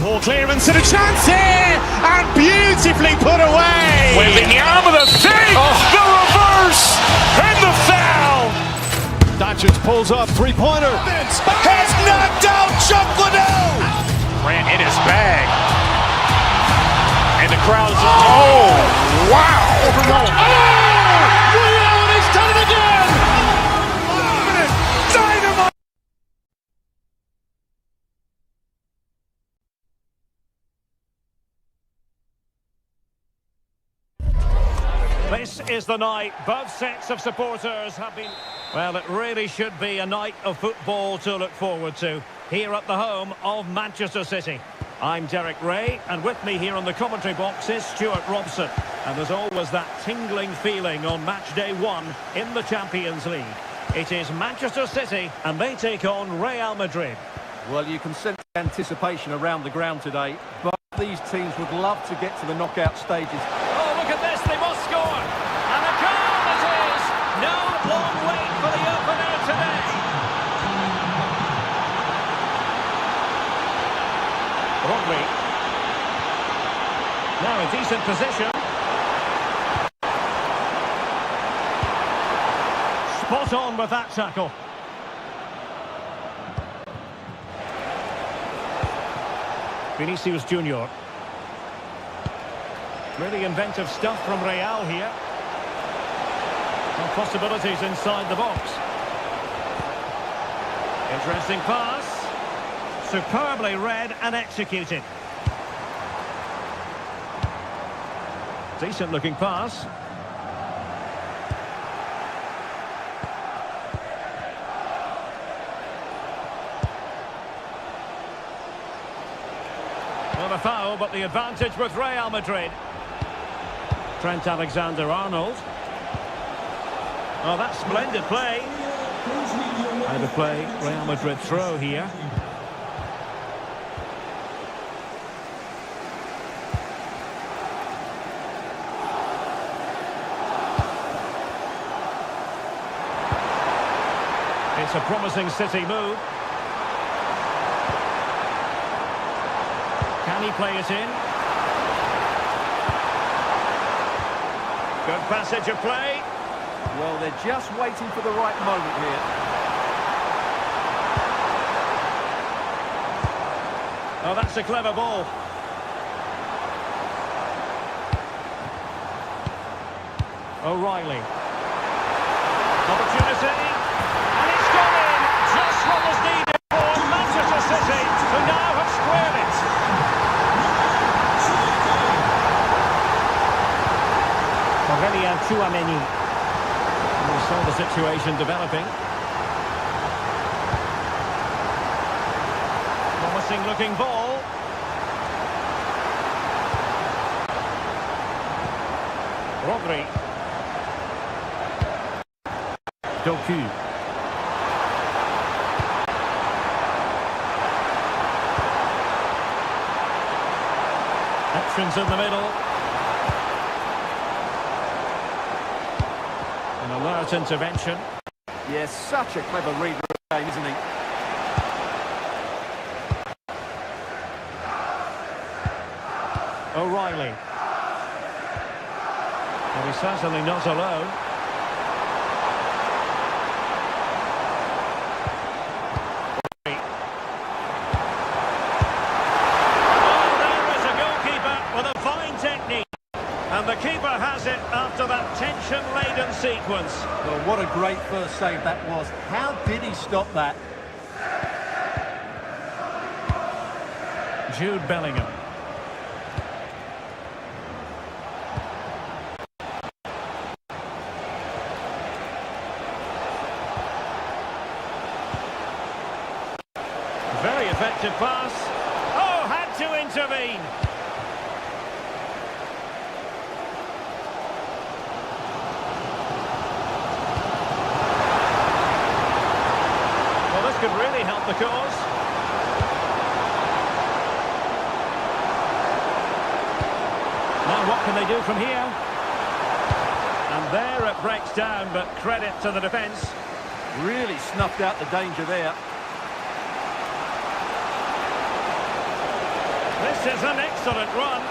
Poor clearance and a chance here, and beautifully put away. Waving the arm of the thing, the reverse, and the foul. Doncic pulls up, three-pointer. Has knocked out Chuck Liddell. Ran in his bag. And the crowd is, oh, wow. Overruled. Oh, reality's done it again. Dynamite. This is the night both sets of supporters have been... Well, it really should be a night of football to look forward to here at the home of Manchester City. I'm Derek Ray, and with me here on the commentary box is Stuart Robson. And there's always that tingling feeling on match day one in the Champions League. It is Manchester City, and they take on Real Madrid. Well, you can sense anticipation around the ground today, but these teams would love to get to the knockout stages. Oh, look at this, they must score! And a goal it is! No long wait for the opener today! Rodri. Now a decent position. Spot on with that tackle. Vinicius Junior. Really inventive stuff from Real here. Some possibilities inside the box. Interesting pass. Superbly read and executed. Decent looking pass. Well, a foul, but the advantage with Real Madrid. Trent Alexander-Arnold. Oh, that's splendid play. Out of play, Real Madrid throw here. It's a promising City move. Can he play it in? Good passage of play. Well, they're just waiting for the right moment here. Oh, that's a clever ball. O'Reilly. Opportunity. And it's gone in. Just what was needed for Manchester City, who now have squared it. Aurelien Tchouameni. We saw the situation developing. Promising looking ball. Rodri. Doku. Options in the middle. An alert intervention. Yes, such a clever read of the game, isn't he? O'Reilly. Well, he's certainly not alone. And the keeper has it after that tension-laden sequence. Well, what a great first save that was. How did he stop that? Jude Bellingham. Very effective pass. Oh, had to intervene. Could really help the cause. Now what can they do from here? And there it breaks down, but credit to the defence. Really snuffed out the danger there. This is an excellent run.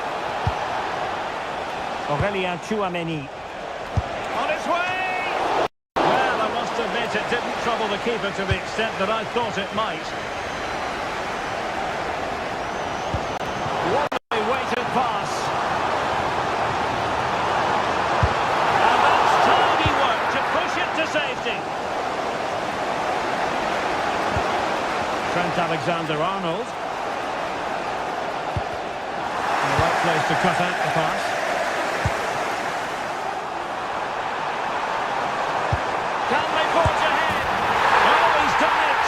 Aurelien Tchouameni. On its way! Well, I must admit it didn't trouble the keeper to the extent that I thought it might. Wonderfully weighted pass. And that's tidy work to push it to safety. Trent Alexander-Arnold. In the right place to cut out the pass. Can they forge ahead? Oh, he's done it!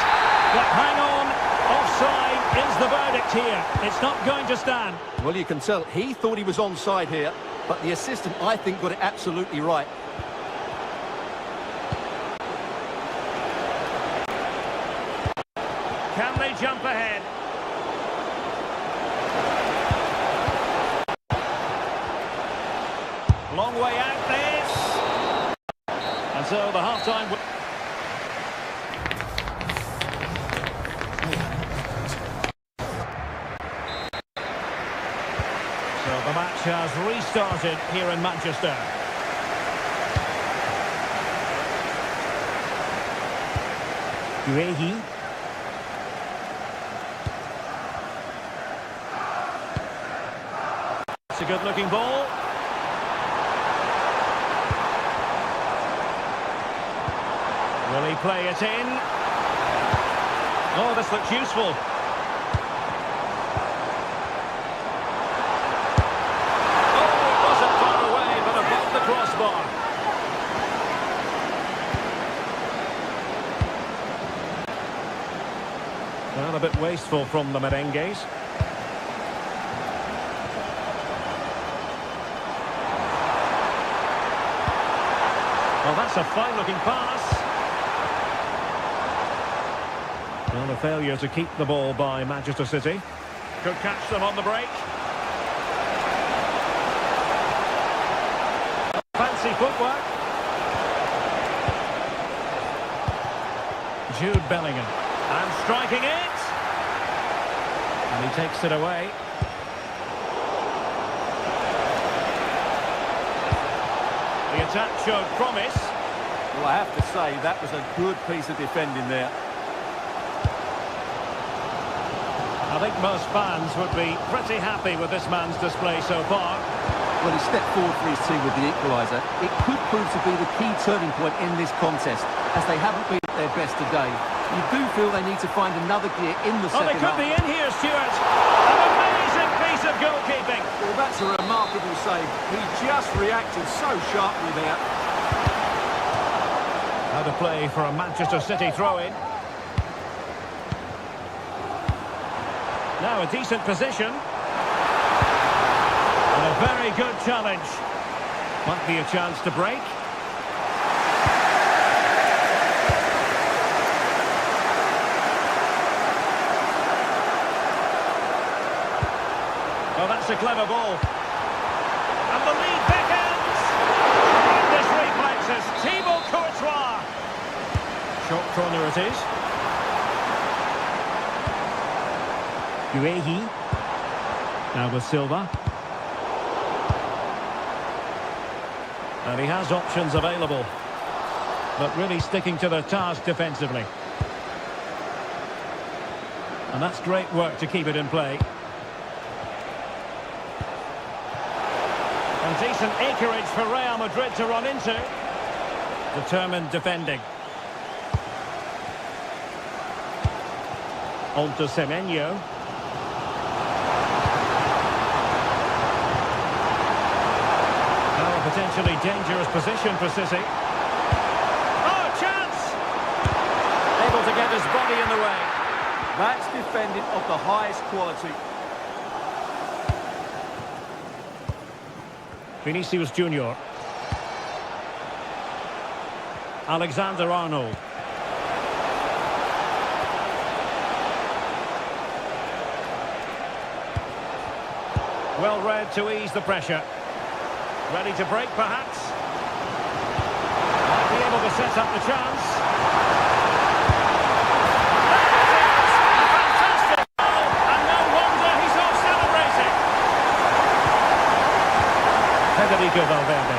But hang on, offside is the verdict here. It's not going to stand. Well, you can tell he thought he was onside here, but the assistant, I think, got it absolutely right. Can they jump ahead? Long way out this. And so the half-time... So the match has restarted here in Manchester. Guehi. It's a good-looking ball. Will he play it in? Oh, this looks useful. Oh, it wasn't far away, but above the crossbar. Well, a bit wasteful from the merengues. Well, that's a fine-looking pass. Well, a failure to keep the ball by Manchester City. Could catch them on the break. Fancy footwork. Jude Bellingham. And striking it. And he takes it away. The attack showed promise. Well, I have to say, that was a good piece of defending there. I think most fans would be pretty happy with this man's display so far. Well, he stepped forward for his team with the equaliser. It could prove to be the key turning point in this contest, as they haven't been at their best today. You do feel they need to find another gear in the second half. Oh, they could be in here, Stuart. An amazing piece of goalkeeping. Well, that's a remarkable save. He just reacted so sharply there. How to play for a Manchester City throw-in. Now a decent position. And a very good challenge. Might be a chance to break. Oh, that's a clever ball. And the lead beckons. Tremendous reflexes. Thibaut Courtois. Short corner it is. Guehi. Now with Silva. And he has options available. But really sticking to their task defensively. And that's great work to keep it in play. And decent acreage for Real Madrid to run into. Determined defending. On to Semenyo. Now a potentially dangerous position for City. Oh, chance! Able to get his body in the way. That's defending of the highest quality. Vinicius Junior. Alexander-Arnold. Well read to ease the pressure. Ready to break, perhaps. Might be able to set up the chance. Fantastic goal! And no wonder he's all celebrating. Federico Valverde.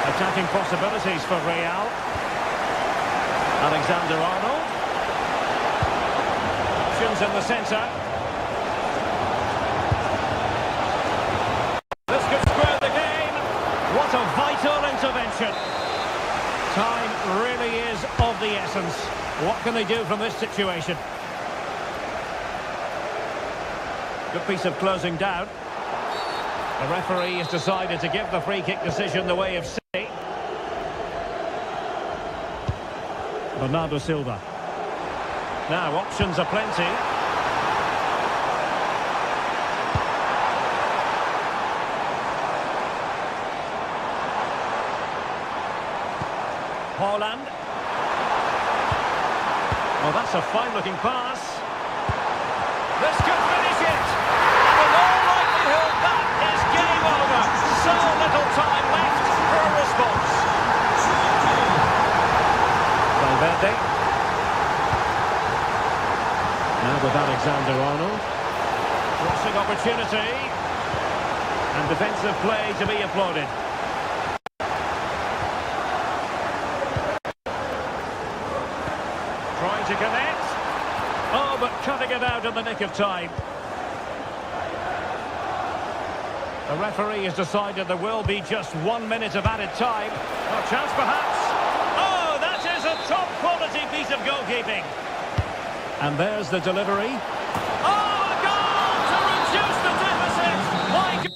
Attacking possibilities for Real. Alexander-Arnold. Options in the centre. This could square the game. What a vital intervention. Time really is of the essence. What can they do from this situation? Good piece of closing down. The referee has decided to give the free kick decision the way of City. Bernardo Silva. Now options are plenty. Holland. Well, that's a fine-looking pass. This could finish it. In all likelihood, that is game over. So little time left for a response. Valverde. Now with Alexander-Arnold. Crossing opportunity. And defensive play to be applauded. Trying to connect. Oh, but cutting it out in the nick of time. The referee has decided there will be just 1 minute of added time. A chance perhaps. Oh, that is a top quality piece of goalkeeping. And there's the delivery. Oh, a goal to reduce the deficit. My God.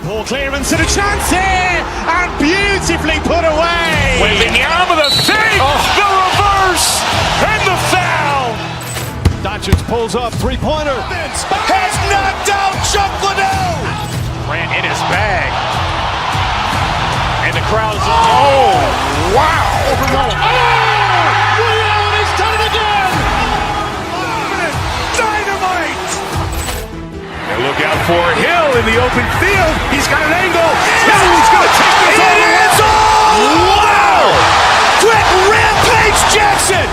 Ball clearance and a chance here, and beautifully put away. Waving the arm of the save, the reverse, and the foul. Doncic pulls up, three-pointer. Has knocked out Chuck Liddell. Ran in his bag. And the crowd is, oh, wow. He's done it again. Dynamite. And look out for Hill in the open field. He's got an angle. Now he's going to take this all. It is all. Wow. Quick rampage Jackson.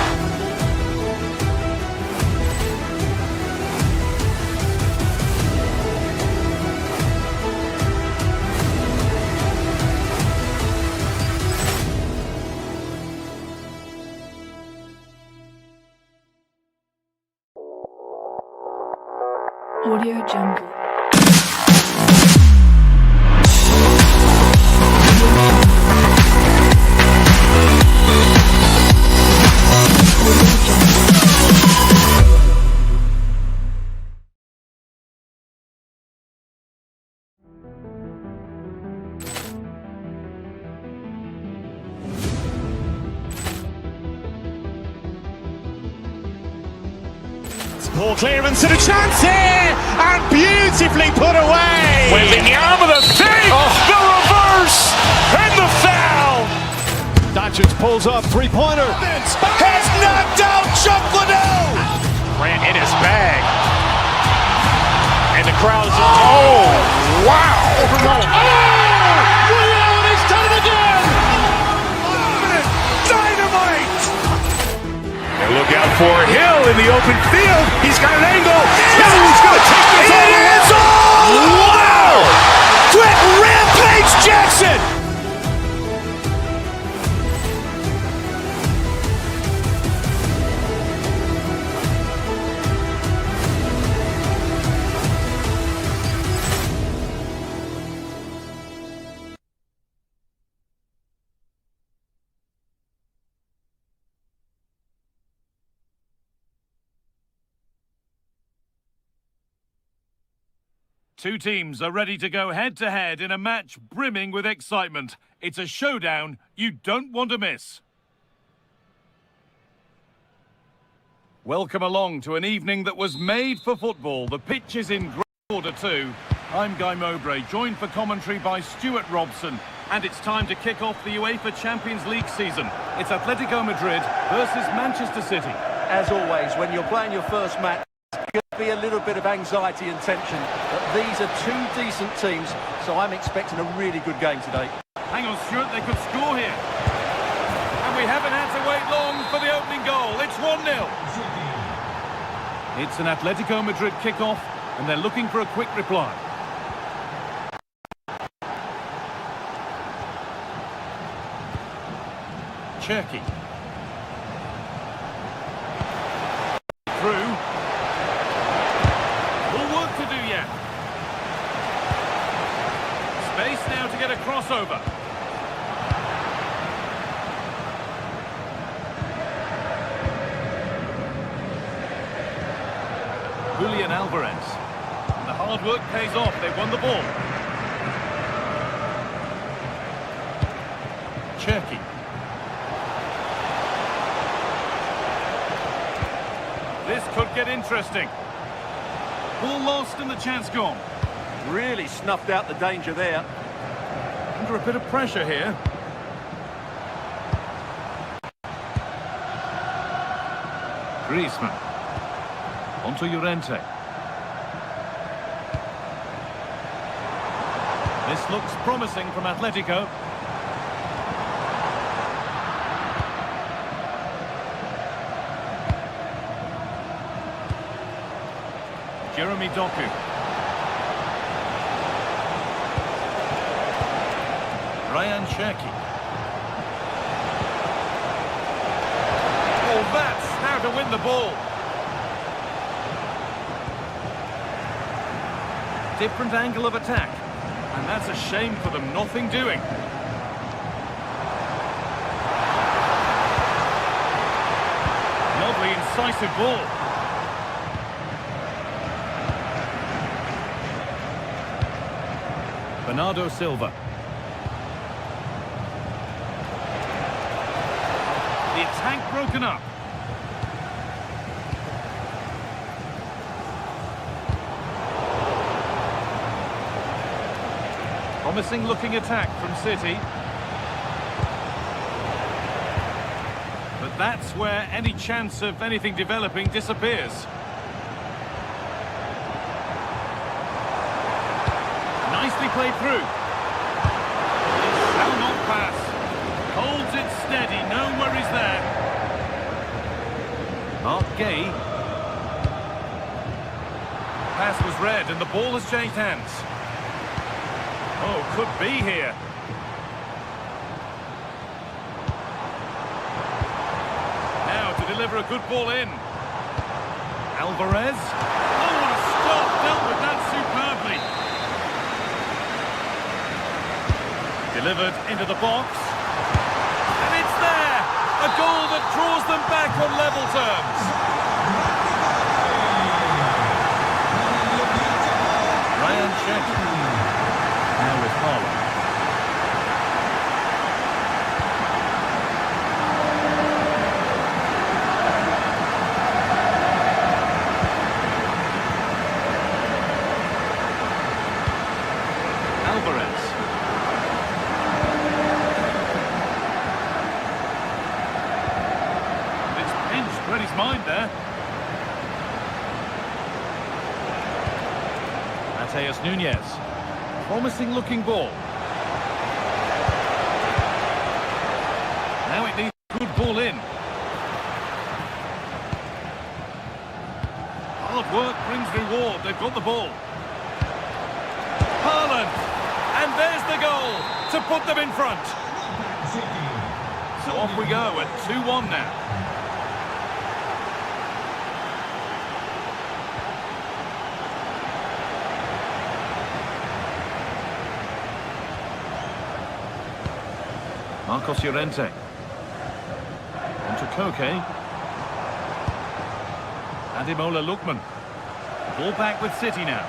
Audio Jungle. Ball clearance and a chance here, and beautifully put away. Waving the arm of the save, the reverse, and the foul. Doncic pulls up, three-pointer. Has knocked out Chuck Liddell. Ran in his bag. And the crowd is, oh, wow. He's done it again. Dynamite. And look out for Hill in the open field. He's got an angle. Now he's going to take this all. It is all. Wow. Quick rampage Jackson. Two teams are ready to go head-to-head in a match brimming with excitement. It's a showdown you don't want to miss. Welcome along to an evening that was made for football. The pitch is in great order too. I'm Guy Mowbray, joined for commentary by Stuart Robson. And it's time to kick off the UEFA Champions League season. It's Atletico Madrid versus Manchester City. As always, when you're playing your first match, there's going to be a little bit of anxiety and tension. But these are two decent teams, so I'm expecting a really good game today. Hang on, Stuart, they could score here. And we haven't had to wait long for the opening goal. It's 1-0. It's an Atletico Madrid kickoff, and they're looking for a quick reply. Cherki. Through. More work to do yet. Space now to get a crossover. Julian Alvarez. The hard work pays off. They've won the ball. Cherki. This could get interesting. Ball lost and the chance gone. Really snuffed out the danger there. Under a bit of pressure here. Griezmann. Onto Llorente. This looks promising from Atletico. Jeremy Doku. Ryan Cherki. Oh, that's how to win the ball. Different angle of attack. And that's a shame for them, nothing doing. Lovely, incisive ball. Bernardo Silva. The attack broken up. Promising looking attack from City. But that's where any chance of anything developing disappears. Nicely played through. It shall not pass. Holds it steady, no worries there. Mark Gay. Pass was read and the ball has changed hands. Oh, could be here. Now to deliver a good ball in. Alvarez. Oh, what a stop. Dealt with that superbly. Delivered into the box. And it's there! A goal that draws them back on level terms. Ryan Cherki. Now with Holland. Alvarez. Read his mind there. Mateus Nunes. Promising looking ball. Now it needs a good ball in. Hard work brings reward. They've got the ball. Holland. And there's the goal to put them in front. So off we go at 2-1 now. Marcos Llorente. Onto Koke. Ademola Lookman. Ball back with City now.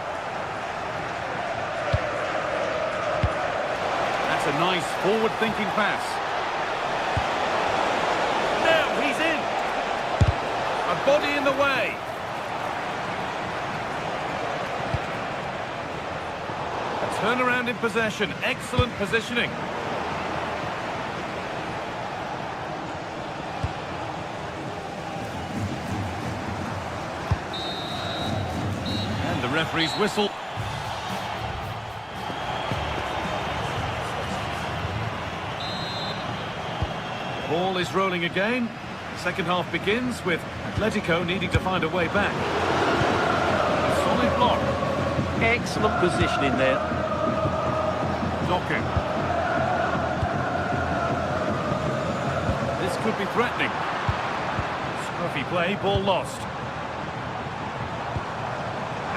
That's a nice forward-thinking pass. Now he's in. A body in the way. A turnaround in possession. Excellent positioning. referee's whistle. Ball is rolling again. Second half begins with Atletico needing to find a way back. A solid block. Excellent positioning there. Doku. This could be threatening. Scruffy play, ball lost.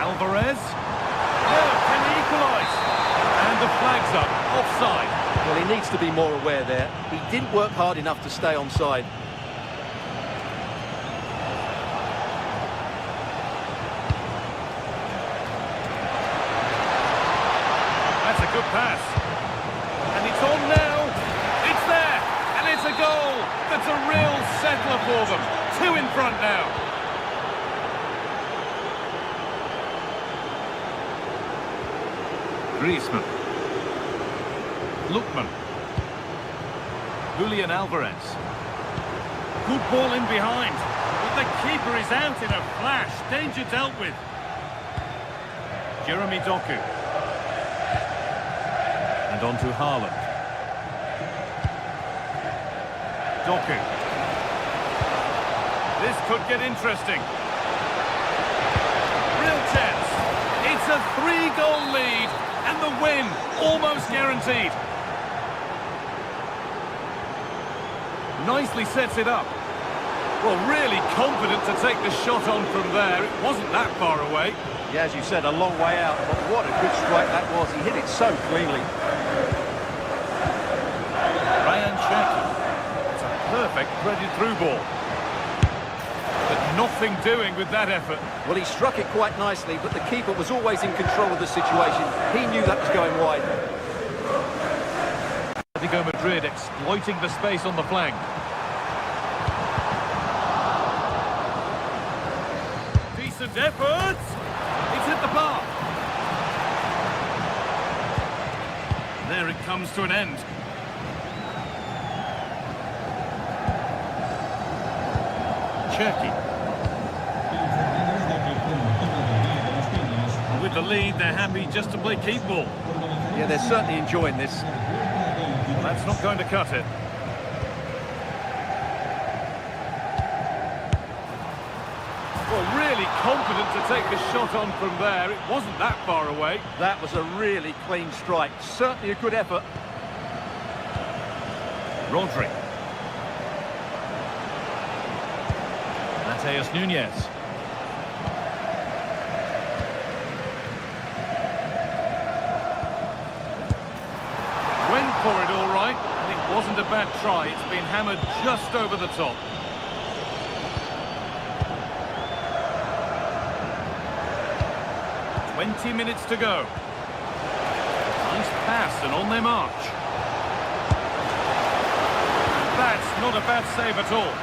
Alvarez. Oh, can he equalise? And the flag's up, offside. Well, he needs to be more aware there. He didn't work hard enough to stay onside. That's a good pass. And it's on now. It's there. And it's a goal. That's a real settler for them. 2 in front now. Griezmann. Lookman. Julian Alvarez. Good ball in behind. But the keeper is out in a flash. Danger dealt with. Jeremy Doku. And on to Holland. Doku. This could get interesting. Real chance. It's a 3-goal lead. And the win almost guaranteed. Nicely sets it up. Well, really confident to take the shot on from there. It wasn't that far away. Yeah, as you said, a long way out, but what a good strike that was. He hit it so cleanly. Ryan Shaki. It's a perfect threaded through ball. But nothing doing with that effort. Well, he struck it quite nicely, but the keeper was always in control of the situation. He knew that was going wide. Atletico Madrid exploiting the space on the flank. Decent effort. It's hit the bar. There it comes to an end. Cherky. With the lead, they're happy just to play keep ball. Yeah, they're certainly enjoying this. Well, that's not going to cut it. Well, really confident to take the shot on from there. It wasn't that far away. That was a really clean strike. Certainly a good effort. Rodri. Mateus Nunes. Went for it all right, and it wasn't a bad try. It's been hammered just over the top. "20 minutes to go. Nice pass and on their march. That's not a bad save at all.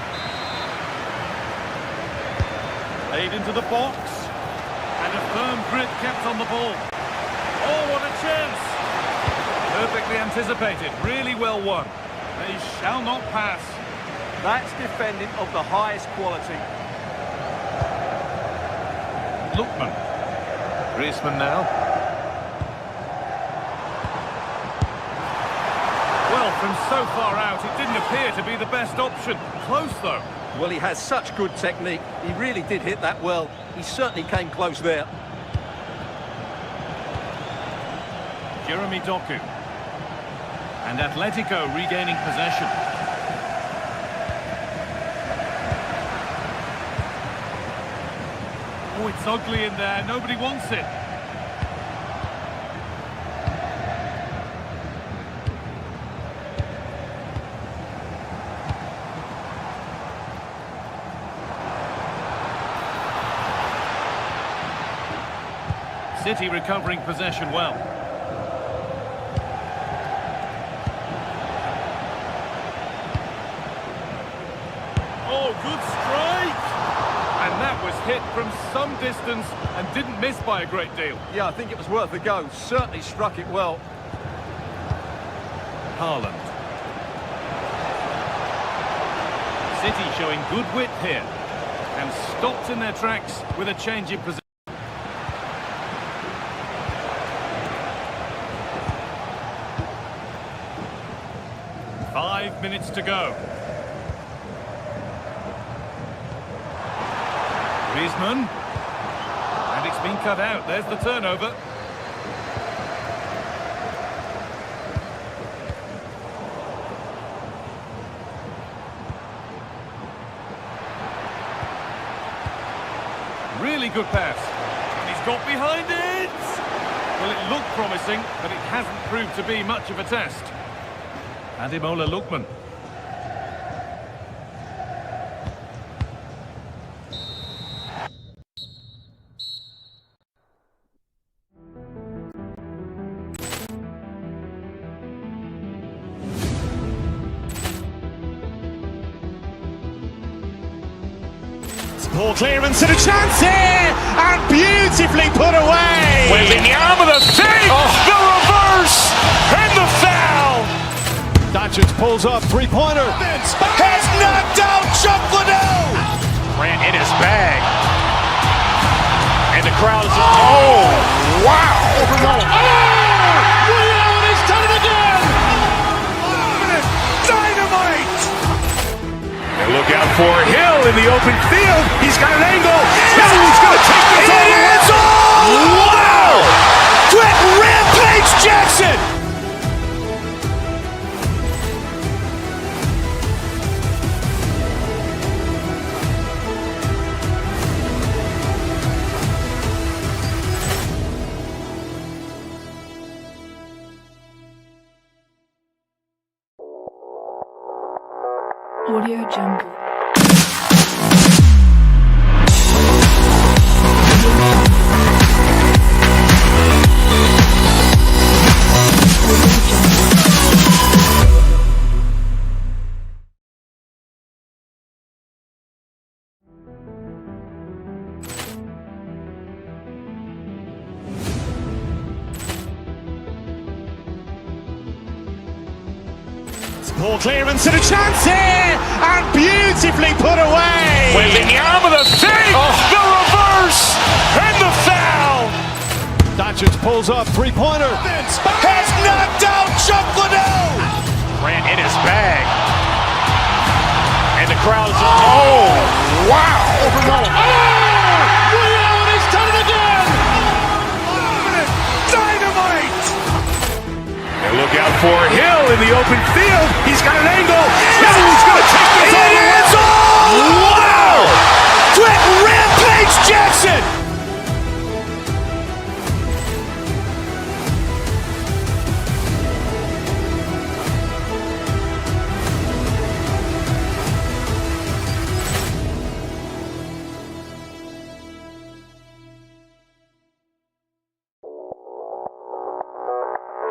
Played into the box. And a firm grip kept on the ball. Oh, what a chance! Perfectly anticipated, really well won. They shall not pass. That's defending of the highest quality. Lookman. Griezmann now. Well, from so far out, it didn't appear to be the best option. Close, though. Well, he has such good technique. He really did hit that well. He certainly came close there. Jeremy Doku. And Atletico regaining possession. Oh, it's ugly in there. Nobody wants it. City recovering possession well. Oh, good strike! And that was hit from some distance and didn't miss by a great deal. Yeah, I think it was worth a go. Certainly struck it well. Holland. City showing good width here. And stopped in their tracks with a change in position. 5 minutes to go. Griezmann. And it's been cut out. There's the turnover. Really good pass. And he's got behind it! Well, it looked promising, but it hasn't proved to be much of a test. Ademola Lookman. Poor clearance and a chance here, and beautifully put away. Waving the arm of the save, the reverse, and the foul. Doncic pulls up, three-pointer. Has knocked out Chuck Liddell. Ran in his bag. And the crowd is, oh, wow. Rio, and he's done it again. Dynamite. And look out for Hill in the open field. He's got an angle. No, he's going to take this all the way. Wow! Quick Rampage Jackson. Audio Jungle. Poor clearance and a chance here, and beautifully put away. Waving the arm of the save, the reverse, and the foul. Doncic pulls up, three-pointer. Has knocked out Chuck Liddell. Ran in his bag. And the crowd is, oh, wow. Rio, and he's done it again. Dynamite. And look out for Hill in the open field. He's got an angle. No, he's going to take this all the way. Wow! Quick Rampage Jackson.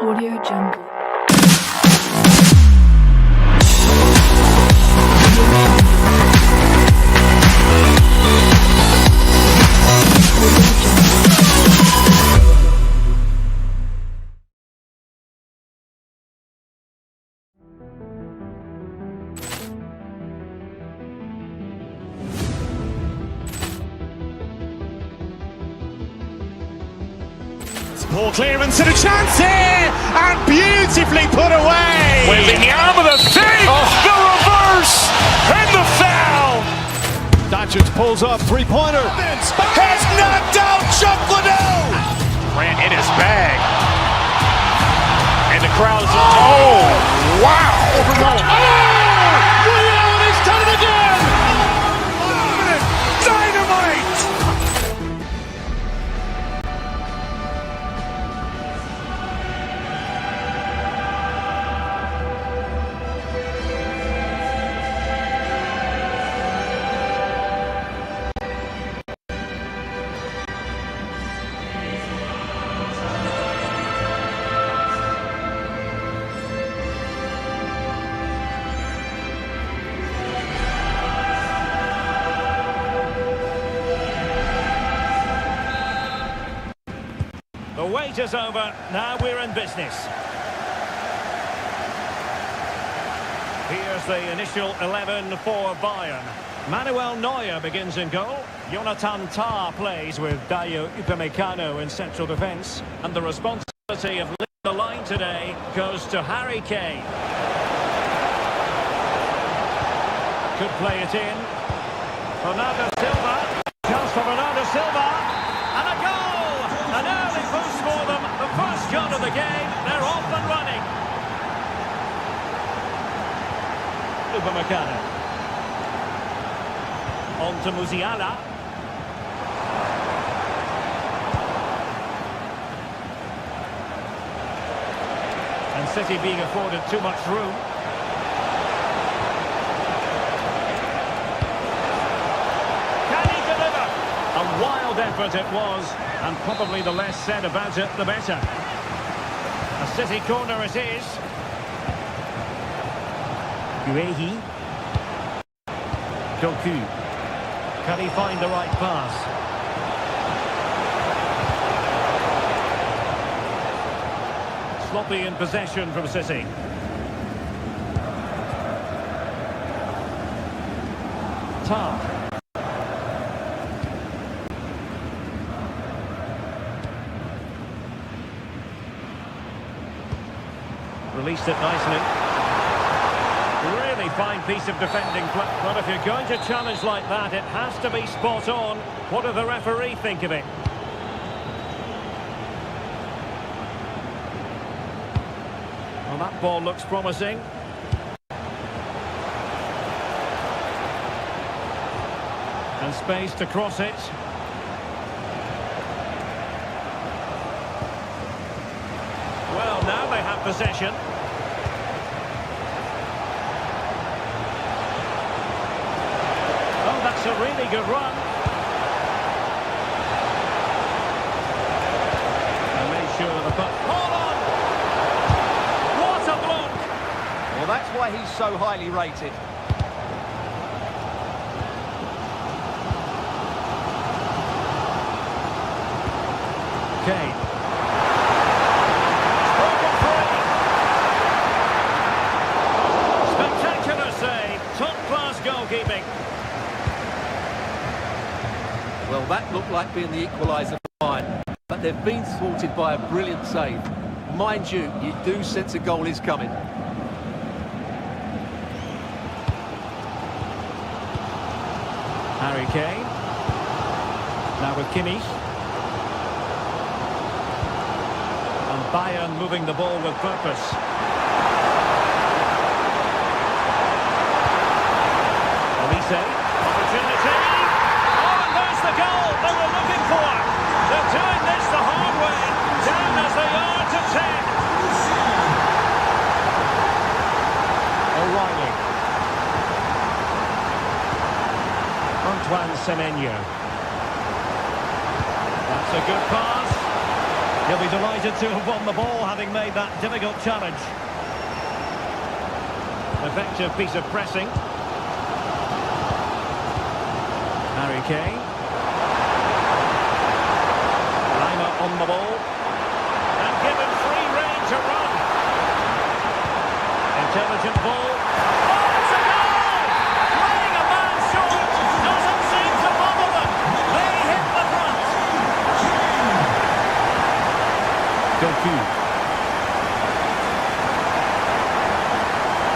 Audio Jungle. Poor clearance and a chance here, and beautifully put away. Waving the arm of the save, the reverse, and the foul. Doncic pulls up, three-pointer. Has knocked out Chuck Liddell. Ran in his bag. And the crowd is, oh, wow. Rio, and he's done it again. Dynamite. The wait is over. Now we're in business. Here's the initial 11 for Bayern. Manuel Neuer begins in goal. Jonathan Tah plays with Dayo Upamecano in central defence. And the responsibility of leading the line today goes to Harry Kane. Could play it in. Bernardo Silva. Chance for Bernardo Silva. And a goal! An early boost for them. The first shot of the game. They're off and running. Upamecano. On to Musiala. And City being afforded too much room. Can he deliver? A wild effort it was, and probably the less said about it, the better. A City corner it is. Guehi. Doku. Can he find the right pass? Sloppy in possession from City. Tar. Released it nicely. Really fine piece of defending play. But if you're going to challenge like that, it has to be spot on. What does the referee think of it? Well, that ball looks promising. And space to cross it. Well, now they have possession. Oh, that's a really good run. And made sure the puck. Hold on! What a block! Well, that's why he's so highly rated. Kane. Spectacular save. Top-class goalkeeping. Well, that looked like being the equaliser for Bayern, but they've been thwarted by a brilliant save. Mind you, you do sense a goal is coming. Harry Kane. Now with Kimmich. And Bayern moving the ball with purpose. Olise. Opportunity. Oh, and there's the goal they were looking for. They're doing this the hard way. Down as they are to 10. O'Reilly. Antoine Semenyo. That's a good pass. He'll be delighted to have won the ball, having made that difficult challenge. Effective piece of pressing. Harry Kane. Lima on the ball. And given free rein to run. Intelligent ball. Oh, it's a goal! Playing a man short. Doesn't seem to bother them. They hit the front. Doku.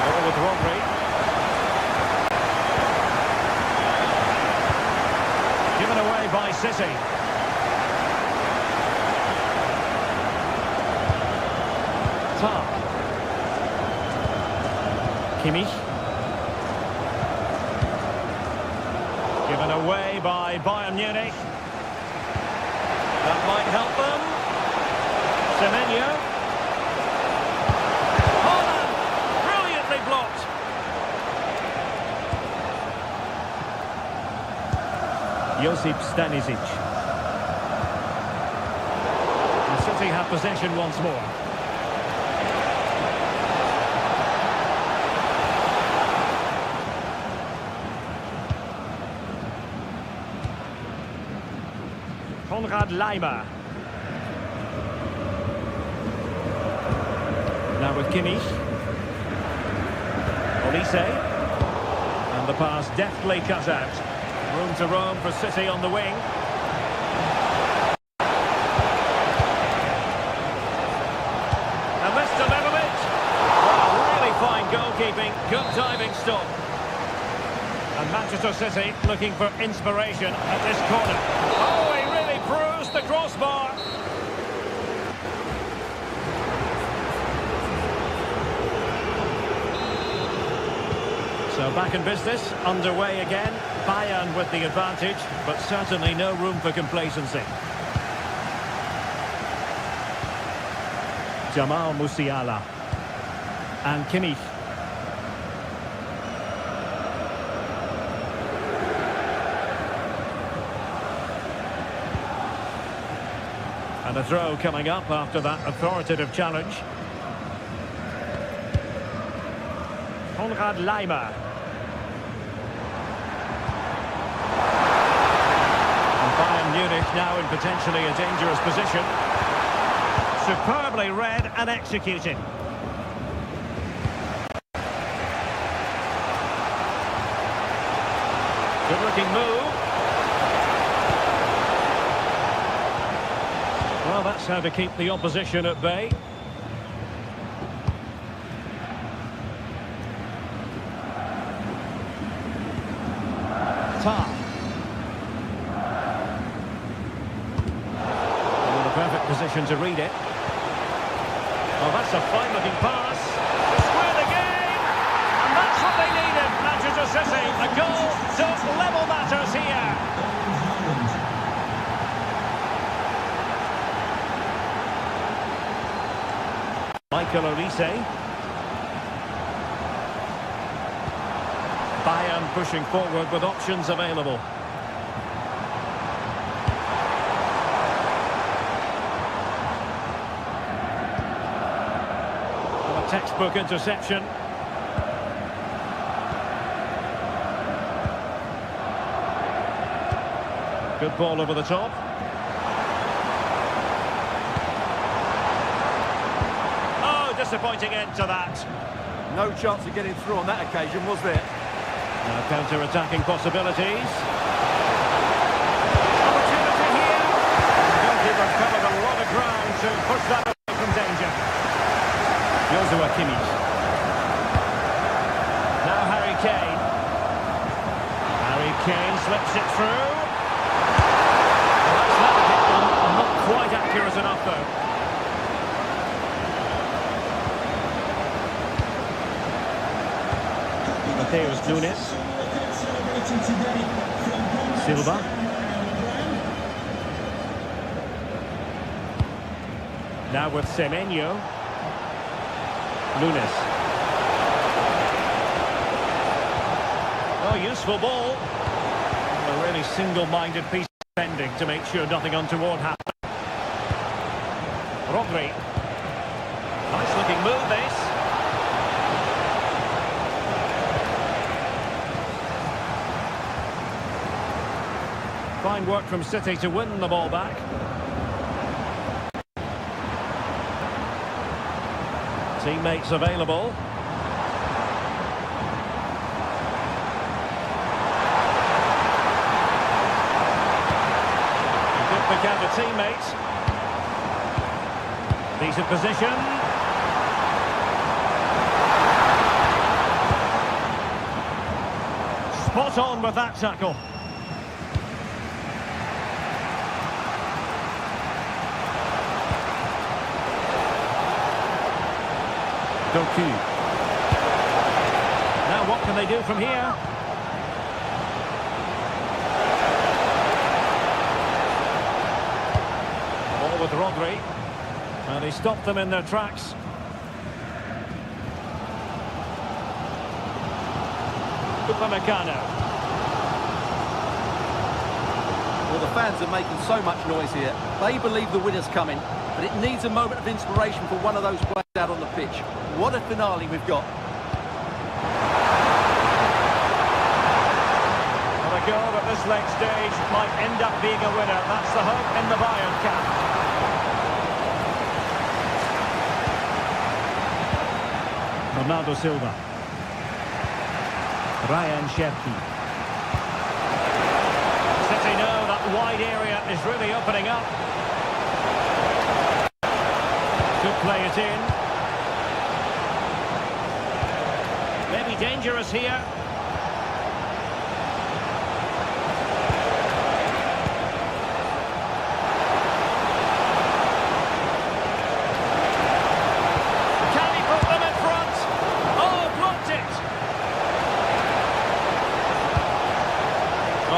Ball with Rodri. Given away by City. Tar. Kimmich. Given away by Bayern Munich. That might help them. Semenyo. Holland. Brilliantly blocked. Josip Stanisic. And City have possession once more. Konrad Laimer. Now with Kimmich. Olise. And the pass deftly cut out. Room to roam for City on the wing. And this delivered it. Well, really fine goalkeeping. Good diving stop. And Manchester City looking for inspiration at this corner. Oh, he really bruised the crossbar. So back in business, underway again. Bayern with the advantage, but certainly no room for complacency. Jamal Musiala. And Kimmich. And a throw coming up after that authoritative challenge. Konrad Laimer. And Bayern Munich now in potentially a dangerous position. Superbly read and executed. Good-looking move. Well, that's how to keep the opposition at bay. Tar. In the perfect position to read it. Well, that's a fine-looking pass. To square the game. And that's what they needed, Manchester City. A goal to level matters here. Michael Olise. Bayern pushing forward with options available. Well, a textbook interception. Good ball over the top. Oh, disappointing end to that. No chance of getting through on that occasion, was there? Now counter-attacking possibilities. Opportunity here. The goalkeeper covered a lot of ground to push that away from danger. Joshua Kimmich. Now Harry Kane. Harry Kane slips it through. Well, that's leveled it one. Not quite accurate enough though. Mateus Nunes. Silva. Now with Semenyo. Nunes. Oh, useful ball. A really single-minded piece of defending to make sure nothing untoward happens. Rodri. Nice-looking move, this. Fine work from City to win the ball back. Teammates available. Good pick out the teammates. Decent position. Spot on with that tackle. Doku. Now what can they do from here? Ball with Rodri. And he stopped them in their tracks. Upamecano. Well, the fans are making so much noise here. They believe the winner's coming, but it needs a moment of inspiration for one of those players out on the pitch. What a finale we've got. Well, a goal at this late stage might end up being a winner. That's the hope in the Bayern camp. Bernardo Silva. Ryan Cherki. City know that wide area is really opening up. Could play it in. Maybe dangerous here.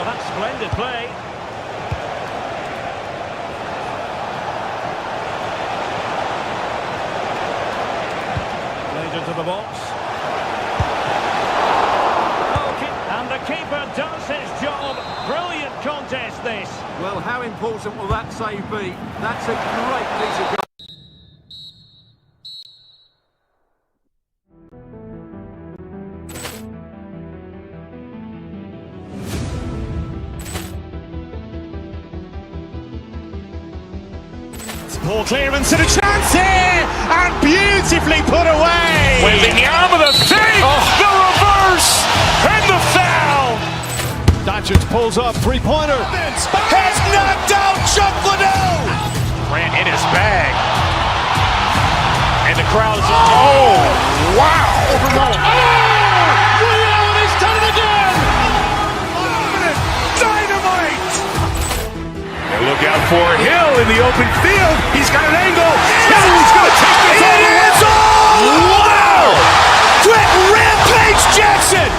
Well, that's splendid play. Played into the box. And the keeper does his job. Brilliant contest, this. Well, how important will that save be? That's a great piece of goal. Poor clearance and a chance here, and beautifully put away. Waving the arm of the thing, the reverse, and the foul. Doncic pulls up, three-pointer. Has knocked out Chuck Liddell. Ran in his bag. And the crowd is, oh, wow. Reality's done it again. Dynamite. And look out for Hill in the open field. He's got an angle. He's going to take this all the way. Wow. Quick Rampage Jackson.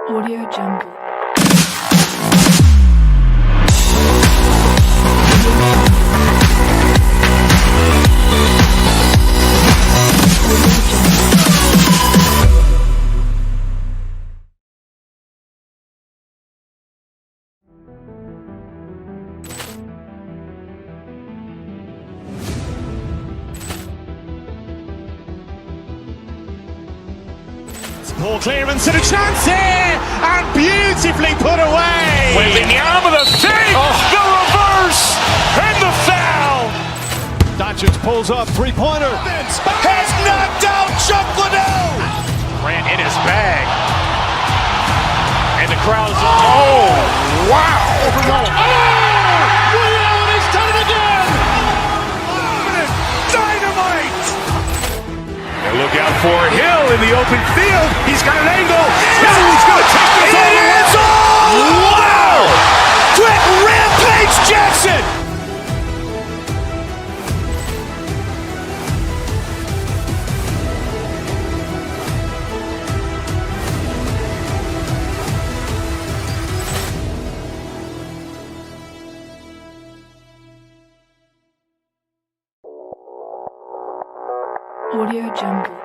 Audio Jungle. Poor clearance and a chance here, and beautifully put away. Waving the arm of the thing, the reverse, and the foul. Doncic pulls up, three-pointer. Has knocked out Chuck Liddell. Ran in his bag. And the crowd is, oh, wow. Reality's done it again. Dynamite. And look out for Hill in the open field. He's got an angle. He's going to take this all the way. Wow. Quick Rampage Jackson. Audio Jungle.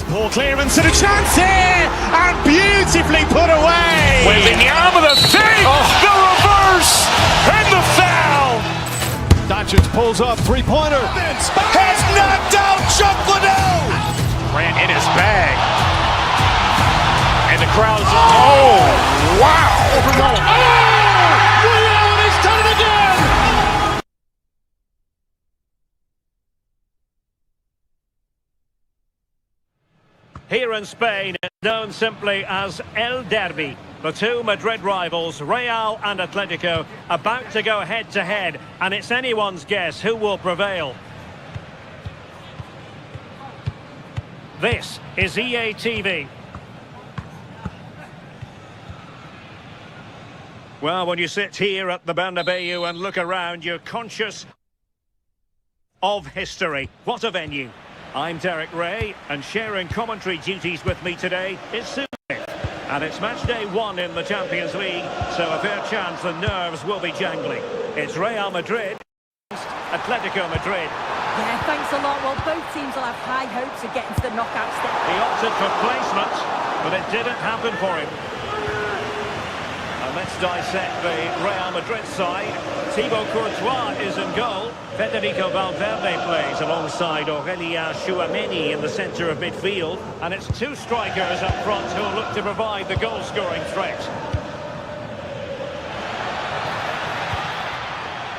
Poor clearance and a chance here, and beautifully put away. Waving the arm of the thing, the reverse, and the foul. Doncic pulls up, three-pointer. Has knocked out Chuck Liddell. Ran in his bag. And the crowd is, oh, wow. Reality's done it again. Here in Spain, it's known simply as El Derby. The two Madrid rivals, Real and Atletico, about to go head-to-head, and it's anyone's guess who will prevail. This is EA TV. Well, when you sit here at the Bernabeu and look around, you're conscious of history. What a venue. I'm Derek Ray, and sharing commentary duties with me today is Sue. And it's match day 1 in the Champions League, so a fair chance the nerves will be jangling. It's Real Madrid against Atletico Madrid. Yeah, thanks a lot. Well, both teams will have high hopes of getting to the knockout stage. He opted for placement, but it didn't happen for him. And let's dissect the Real Madrid side. Thibaut Courtois is in goal. Federico Valverde plays alongside Aurelien Chouameni in the centre of midfield. And it's two strikers up front who'll look to provide the goal-scoring threat.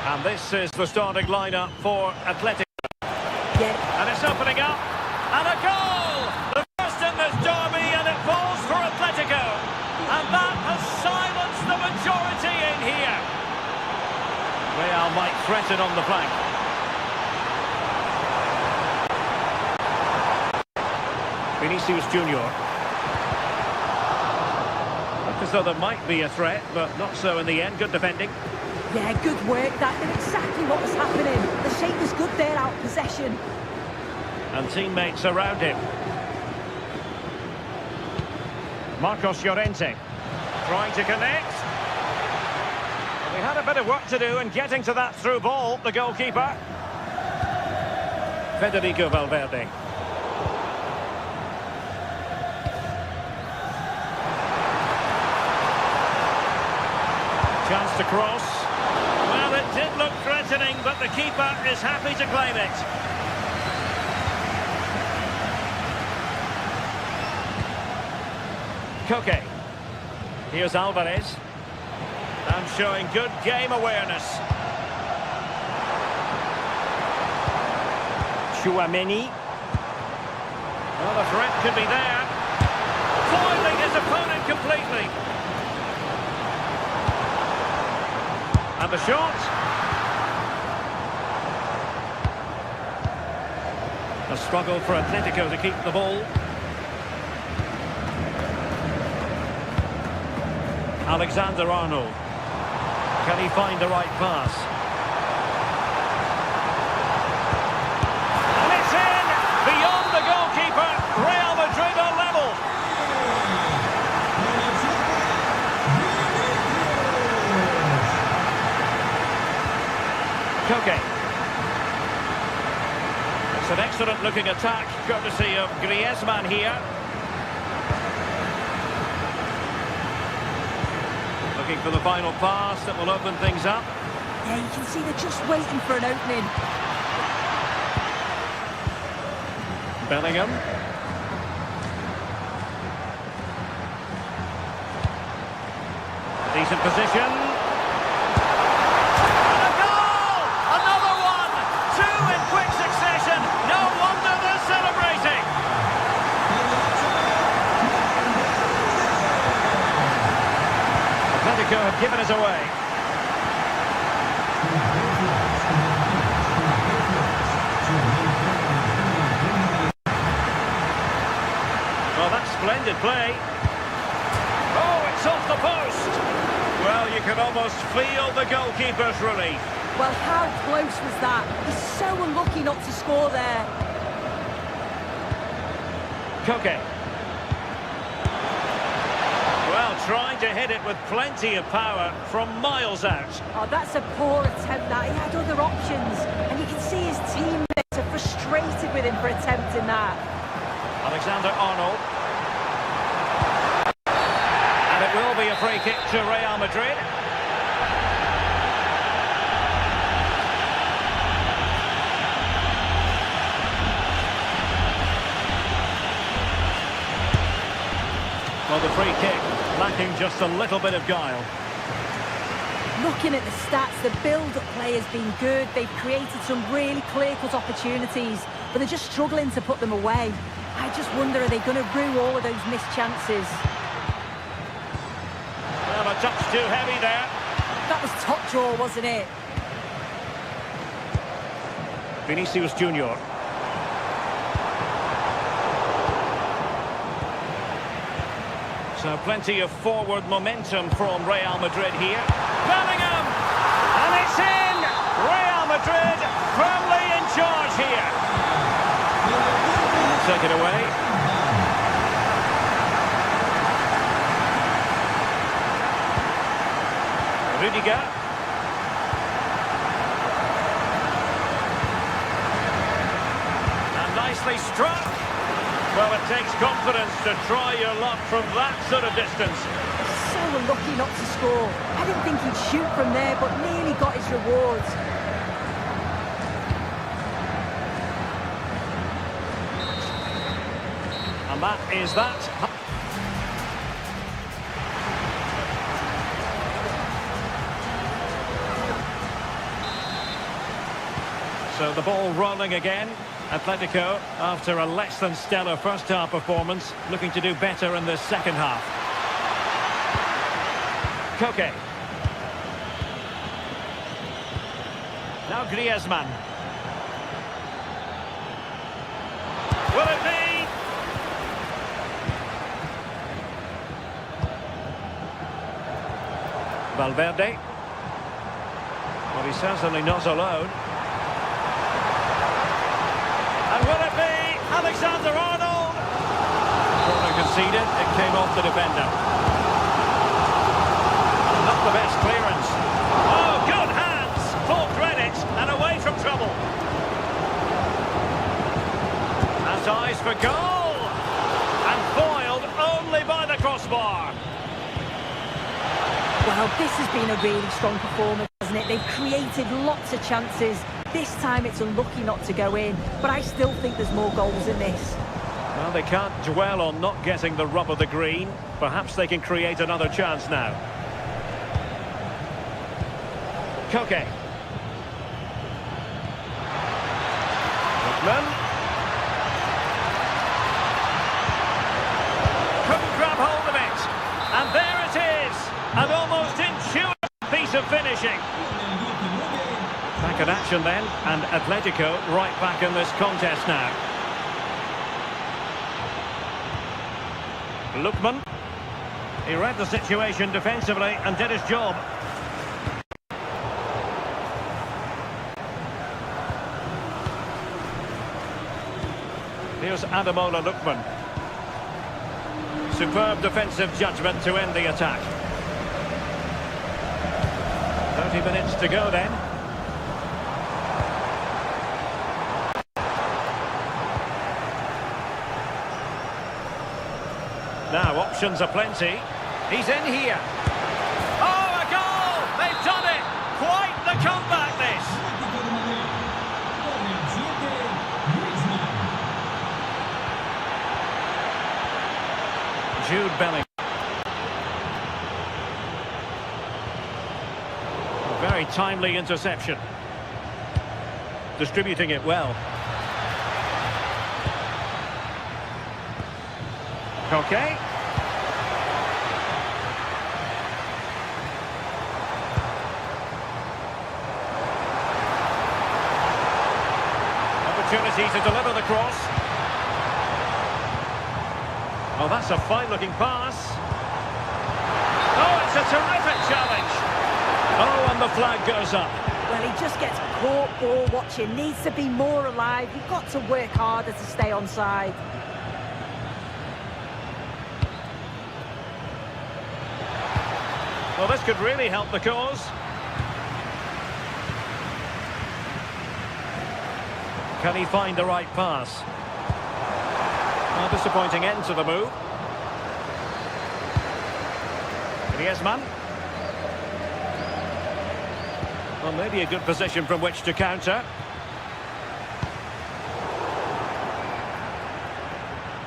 And this is the starting lineup for Atletico. Yeah. And it's opening up. And a goal! The first in this derby, and it falls for Atletico. And that has silenced the majority in here. Real might threaten on the flank. Vinicius Junior. Looked as though there might be a threat, but not so in the end. Good defending. Yeah, good work. That did exactly what was happening. The shape was good there, out of possession. And teammates around him. Marcos Llorente trying to connect. We had a bit of work to do in getting to that through ball, the goalkeeper. Federico Valverde. Chance to cross. Well, it did look threatening, but the keeper is happy to claim it. Koke. Here's Alvarez. And showing good game awareness. Chouameni. Well, the threat could be there. Foiling his opponent completely. And the shot. A struggle for Atletico to keep the ball. Alexander-Arnold. Can he find the right pass? And it's in! Beyond the goalkeeper, Real Madrid are level. Koke. It's an excellent looking attack, courtesy of Griezmann here. Looking for the final pass that will open things up. Yeah, you can see they're just waiting for an opening. Bellingham. Decent position. And a goal! Another one! Two in quick succession. No wonder they're celebrating. Atletico have given us away. Well, that's splendid play. Oh, it's off the post. Well, you can almost feel the goalkeeper's relief. Well, how close was that? He's so unlucky not to score there. Koke. Well, trying to hit it with plenty of power from miles out. Oh, that's a poor attempt, that. He had other options. And you can see his teammates are frustrated with him for attempting that. Alexander-Arnold. And it will be a free kick to Real Madrid. Well, the free kick lacking just a little bit of guile. Looking at the stats, the build-up play has been good. They've created some really clear-cut opportunities, but they're just struggling to put them away. I just wonder, are they going to rue all of those missed chances? Well, a touch too heavy there. That was top draw, wasn't it? Vinicius Junior. So plenty of forward momentum from Real Madrid here. Bellingham! And it's in! Real Madrid firmly in charge here. And take it away. Rudiger. And nicely struck. Well, it takes confidence to try your luck from that sort of distance. So unlucky not to score. I didn't think he'd shoot from there, but nearly got his rewards. And that is that. So the ball rolling again. Atletico, after a less than stellar first half performance, looking to do better in the second half. Koke. Now Griezmann. Will it be? Valverde. Well, he's certainly not alone. And will it be Alexander-Arnold? Corner conceded, it came off the defender. Not the best clearance. Oh, good hands! Full credit, and away from trouble. Has eyes for goal! And foiled only by the crossbar. Well, this has been a really strong performance, hasn't it? They've created lots of chances. This time it's unlucky not to go in, but I still think there's more goals in this. Well, they can't dwell on not getting the rub of the green. Perhaps they can create another chance now. Koke. Lookman. Couldn't grab hold of it. And there it is. An almost intuitive piece of finishing. Back in action then, and Atletico right back in this contest now. Lookman. He read the situation defensively and did his job. Here's Ademola Lookman. Superb defensive judgment to end the attack. 30 minutes to go then. Now, options are plenty. He's in here. Oh, a goal! They've done it! Quite the comeback, this! Jude Bellingham. Very timely interception. Distributing it well. Okay. Opportunity to deliver the cross. Oh, that's a fine-looking pass. Oh, it's a terrific challenge. Oh, and the flag goes up. Well, he just gets caught ball watching. Needs to be more alive. You've got to work harder to stay onside. Well, this could really help the cause. Can he find the right pass? A disappointing end to the move. Griezmann. Well, maybe a good position from which to counter.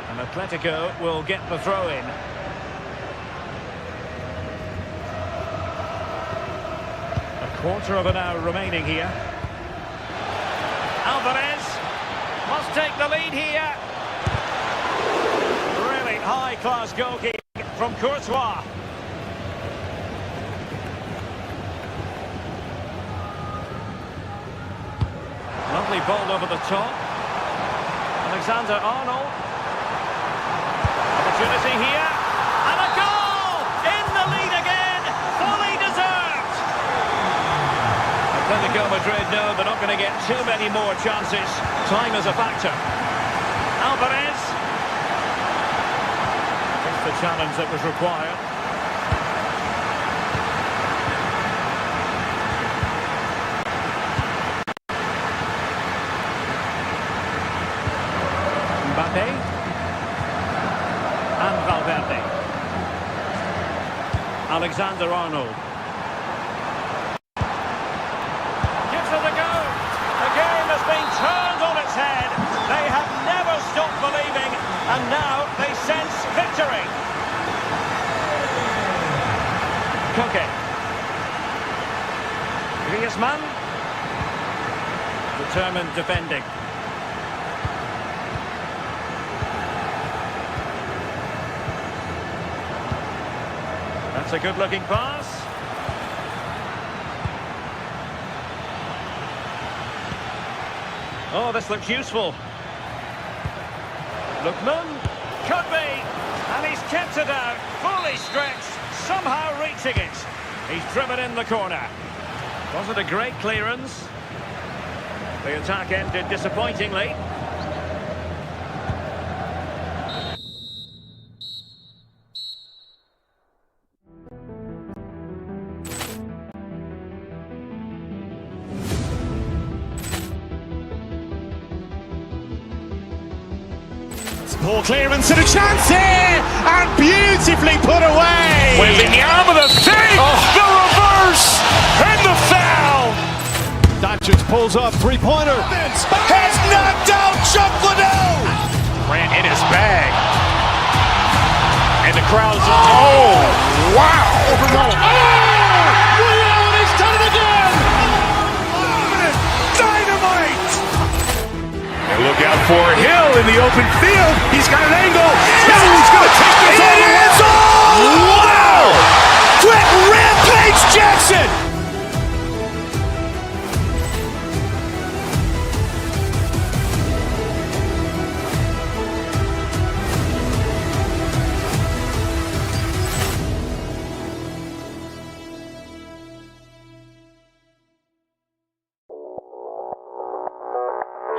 And Atletico will get the throw-in. Quarter of an hour remaining here. Alvarez must take the lead here. Really high-class goalkeeping from Courtois. Lovely ball over the top. Alexander-Arnold. Opportunity here. And a goal! In the lead again! Fully deserved! Atletico Madrid know they're not going to get too many more chances. Time is a factor. Alvarez. It's the challenge that was required. Mbappe. And Valverde. Alexander-Arnold. Turned on its head. They have never stopped believing, and now they sense victory. Koke. Griezmann. The determined defending. That's a good-looking pass. Oh, this looks useful. Lookman, could be, and he's kept it out, fully stretched, somehow reaching it. He's driven in the corner. Wasn't a great clearance. The attack ended disappointingly. Poor clearance and a chance here, and beautifully put away. Waving the arm of the thing, the reverse, and the foul. Doncic pulls off three-pointer. Has knocked out Chuck Liddell. Ran in his bag. And the crowd's, oh, wow. Reality's done it again. Dynamite. And look out for Hill in the open field. He's got an angle. He's going to take this all the way. Wow! Quick Rampage Jackson.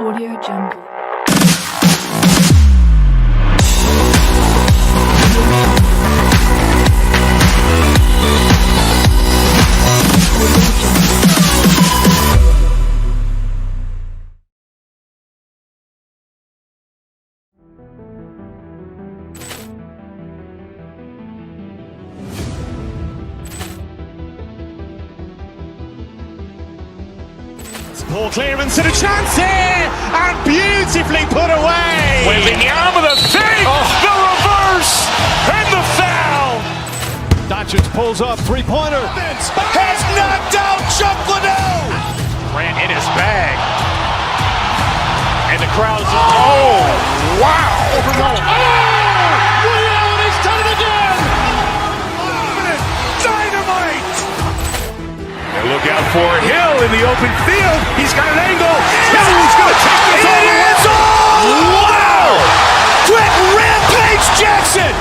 Audio Jungle. Poor clearance and a chance here, and beautifully put away. Waving the arm of the thing, the reverse, and the foul. Doncic pulls off three-pointer. Has knocked out Chuck Liddell. Ran in his bag. And the crowd's, oh, wow. Reality's done it again. Dynamite. And look out for Hill in the open field. He's got an angle. He's going to take this all the way. Wow. Quick Rampage Jackson.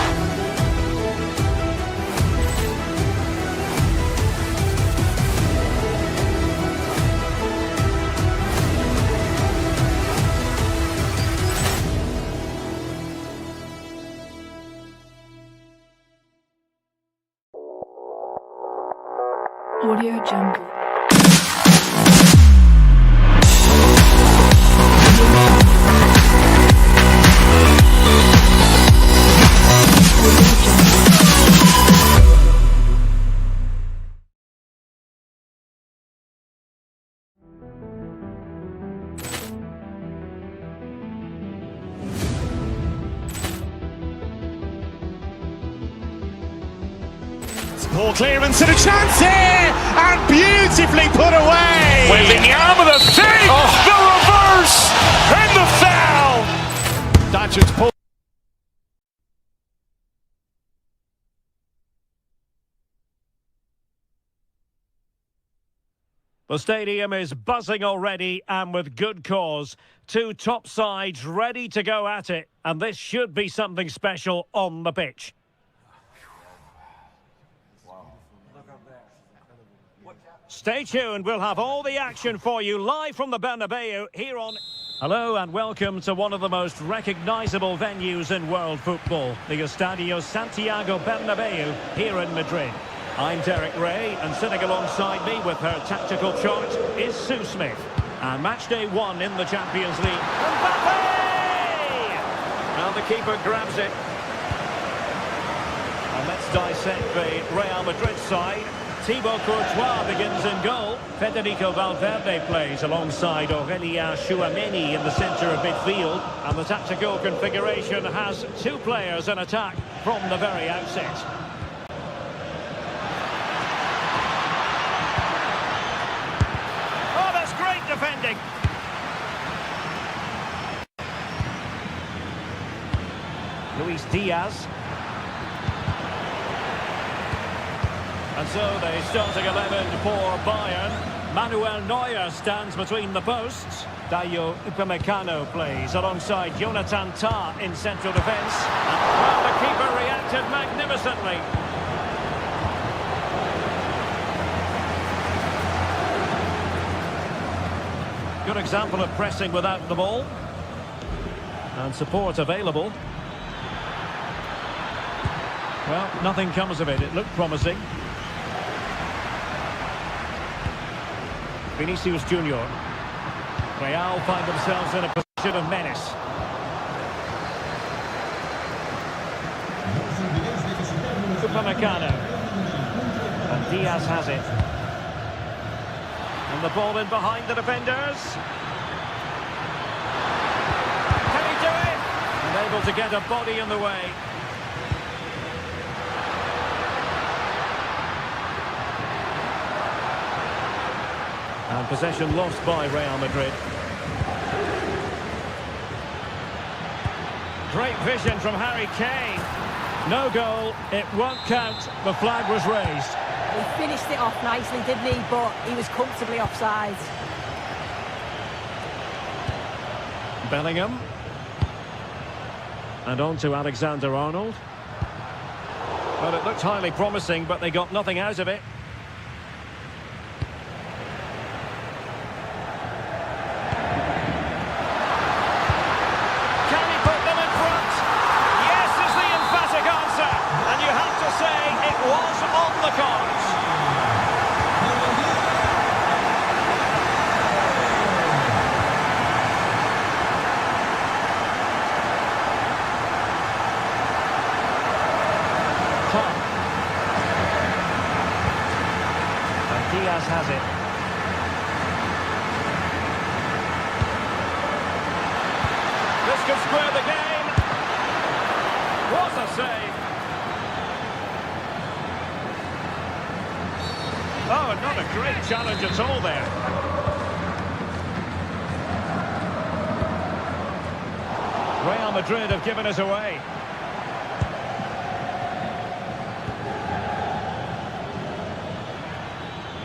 Audio Jungle. Poor clearance and a chance here, and beautifully put away. Waving the arm of the thing, the reverse, and the foul. Doncic pulls. The stadium is buzzing already, and with good cause. Two top sides ready to go at it, and this should be something special on the pitch. Stay tuned, we'll have all the action for you live from the Bernabeu here on... Hello and welcome to one of the most recognisable venues in world football, the Estadio Santiago Bernabeu here in Madrid. I'm Derek Ray, and sitting alongside me with her tactical chart is Sue Smith. And match day one in the Champions League. Mbappe! And the keeper grabs it. And let's dissect the Real Madrid side. Thibaut Courtois begins in goal. Federico Valverde plays alongside Aurélien Tchouaméni in the centre of midfield. And the tactical configuration has two players in attack from the very outset. Oh, that's great defending. Luis Diaz. And so the starting 11 for Bayern. Manuel Neuer stands between the posts. Dayo Upamecano plays alongside Jonathan Tah in central defence. Well, the keeper reacted magnificently. Good example of pressing without the ball. And support available. Well, nothing comes of it. It looked promising. Vinicius Junior. Real find themselves in a position of menace. Upamecano. And Diaz has it. And the ball in behind the defenders. Can he do it? And able to get a body in the way. And possession lost by Real Madrid. Great vision from Harry Kane. No goal, it won't count. The flag was raised. He finished it off nicely, didn't he? But he was comfortably offside. Bellingham. And on to Alexander-Arnold. Well, it looked highly promising, but they got nothing out of it. Can he put them in front? Yes is the emphatic answer. And you have to say it was on the cards. And Diaz has it. This could square the game. What a save. Oh, not a great challenge at all there. Real Madrid have given us away.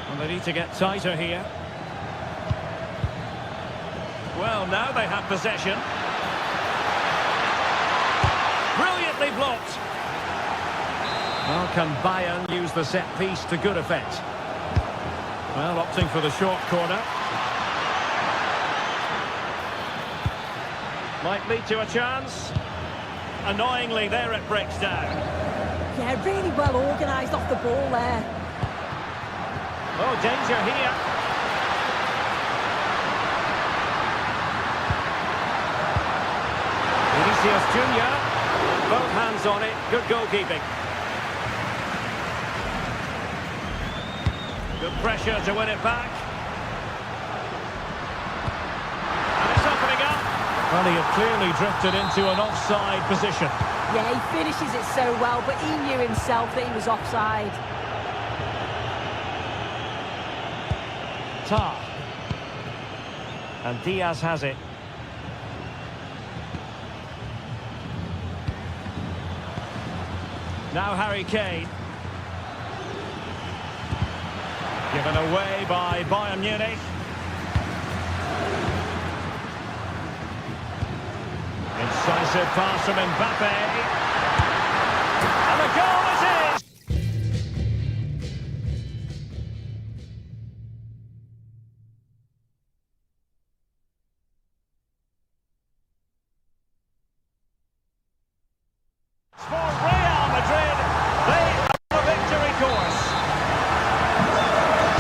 And they need to get tighter here. Well, now they have possession. Brilliantly blocked. Well, can Bayern use the set piece to good effect? Well, opting for the short corner. Might lead to a chance. Annoyingly, there it breaks down. Yeah, really well organised off the ball there. Oh, danger here. Vinicius Junior. Both hands on it. Good goalkeeping. Good pressure to win it back. And it's opening up. Well, he had clearly drifted into an offside position. Yeah, he finishes it so well, but he knew himself that he was offside. Tah. And Diaz has it. Now Harry Kane. Given away by Bayern Munich. Incisive pass from Mbappe. And the goal it is! For Real Madrid, they are a victory course.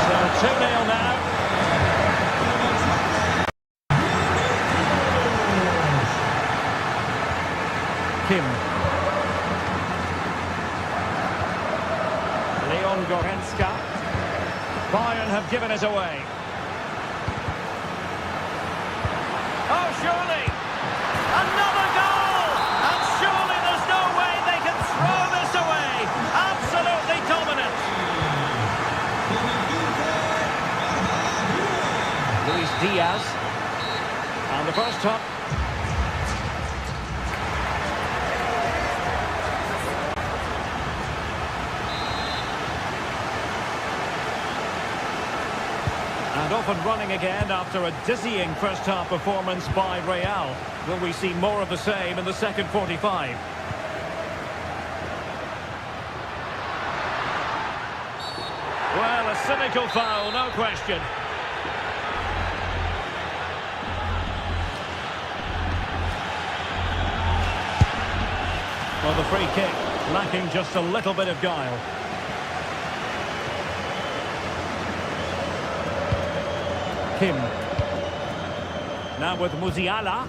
So 2-0 now. Kim. Leon Goretzka. Bayern have given it away. Oh, surely! Another goal! And surely there's no way they can throw this away! Absolutely dominant! Luis Diaz. And the first top. And off and running again after a dizzying first-half performance by Real. Will we see more of the same in the second 45? Well, a cynical foul, no question. Well, the free kick lacking just a little bit of guile. Kim. Now with Musiala.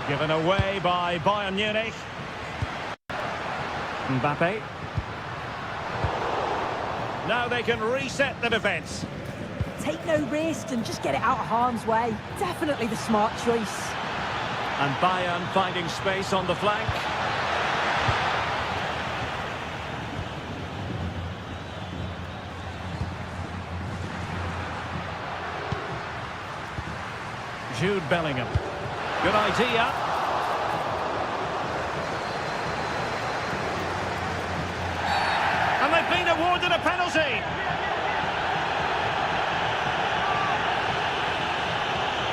Given away by Bayern Munich. Mbappe. Now they can reset the defence. Take no risk and just get it out of harm's way. Definitely the smart choice. And Bayern finding space on the flank. Jude Bellingham. Good idea. And they've been awarded a penalty.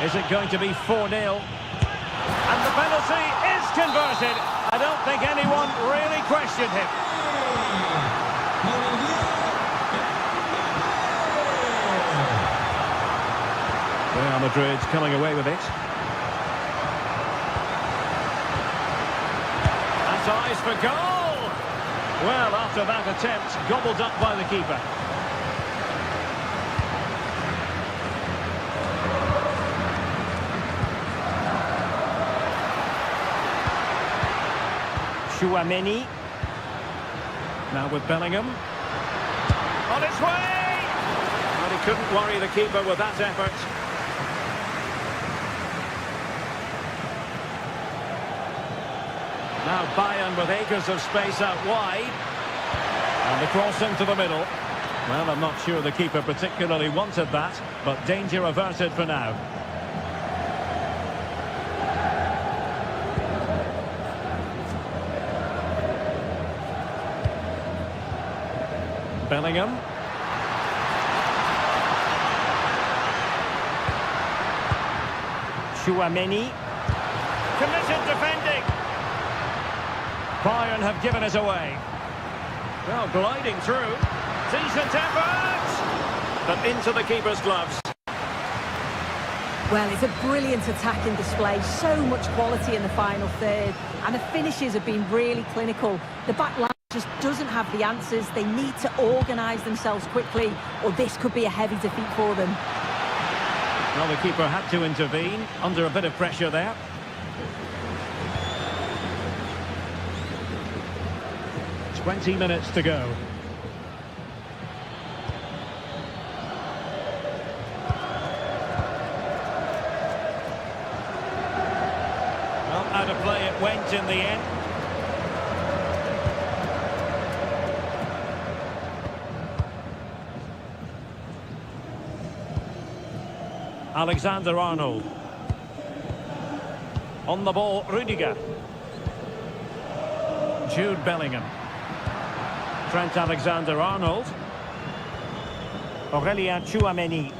Is it going to be 4-0? And the penalty is converted. I don't think anyone really questioned him. Real Madrid's coming away with it. And eyes for goal! Well, after that attempt, gobbled up by the keeper. Chouameni. Now with Bellingham. On its way! But he couldn't worry the keeper with that effort. Now Bayern with acres of space out wide. And the cross into the middle. Well, I'm not sure the keeper particularly wanted that, but danger averted for now. Bellingham. Chouameni. Committed defending. Bayern have given it away. Well, gliding through. Decent effort! But into the keeper's gloves. Well, it's a brilliant attacking display. So much quality in the final third. And the finishes have been really clinical. The back line just doesn't have the answers. They need to organise themselves quickly, or this could be a heavy defeat for them. Well, the keeper had to intervene under a bit of pressure there. "20 minutes to go. Well, out of play it went in the end. Alexander-Arnold. On the ball, Rudiger. Jude Bellingham. Trent Alexander-Arnold. Aurelien Chouameni.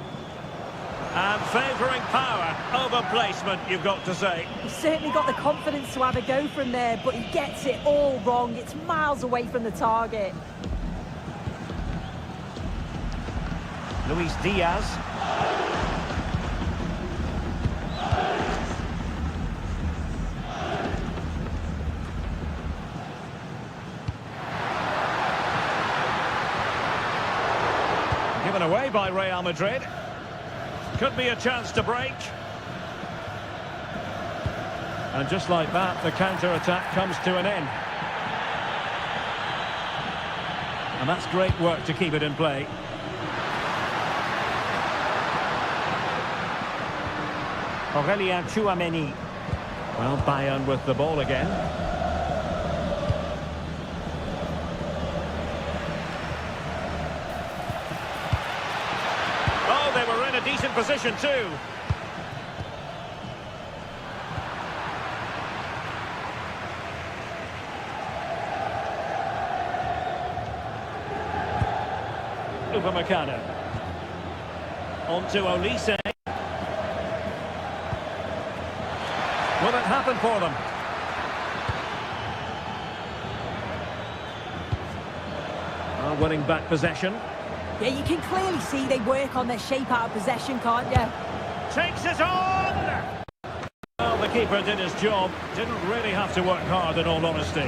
And favouring power over placement, you've got to say. He's certainly got the confidence to have a go from there, but he gets it all wrong. It's miles away from the target. Luis Diaz. Given away by Real Madrid. Could be a chance to break. And just like that, the counter-attack comes to an end. And that's great work to keep it in play. Aurelien Chouameni. Well, Bayern with the ball again. Oh, they were in a decent position too. Upamecano. On to Olise. Will it happen for them? Winning back possession. Yeah, you can clearly see they work on their shape out of possession, can't you? Takes it on! Well, the keeper did his job. Didn't really have to work hard, in all honesty.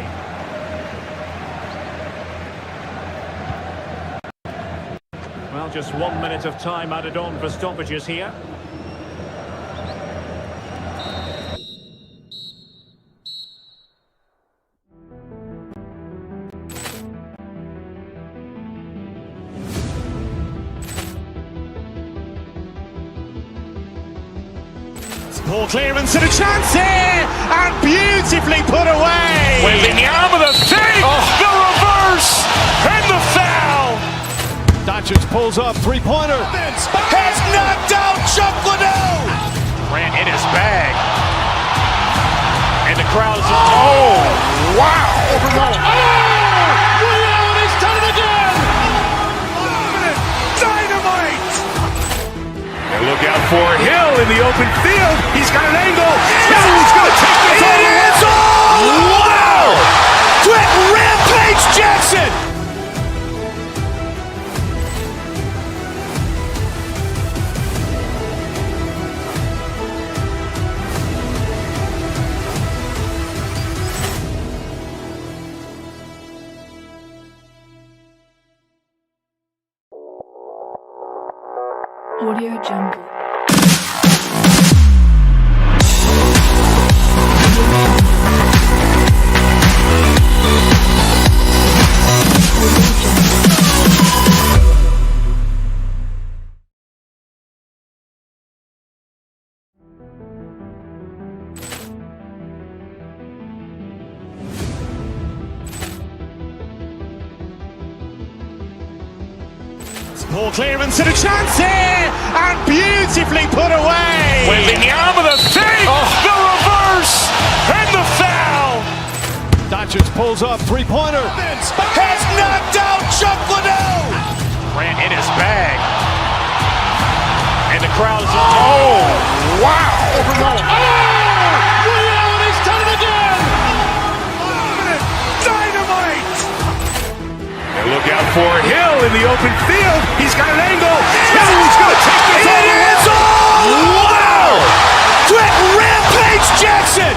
Well, just 1 minute of time added on for stoppages here. Ball clearance and a chance here, and beautifully put away. Waving the arm of the thing, the reverse, and the foul. Doncic pulls up, three-pointer. Has knocked out Chuck Liddell. Ran in his bag. And the crowd is, oh, wow. Reality's done it again. Dynamite. And look out for Hill in the open field. He's got an angle. He's going to take this all the way. It is all. Wow. Quick Rampage Jackson. Audio Jungle. Ball clearance and a chance here, and beautifully put away. Waving the arm of the thing, the reverse, and the foul. Doncic pulls up, three-pointer. Has knocked out Chuck Liddell. Ran in his bag. And the crowd is, oh, wow. Reality's done it again. Dynamite. And look out for Hill in the open field. He's got an angle. He's going to take this all the way. It is all. Wow. Quick Rampage Jackson.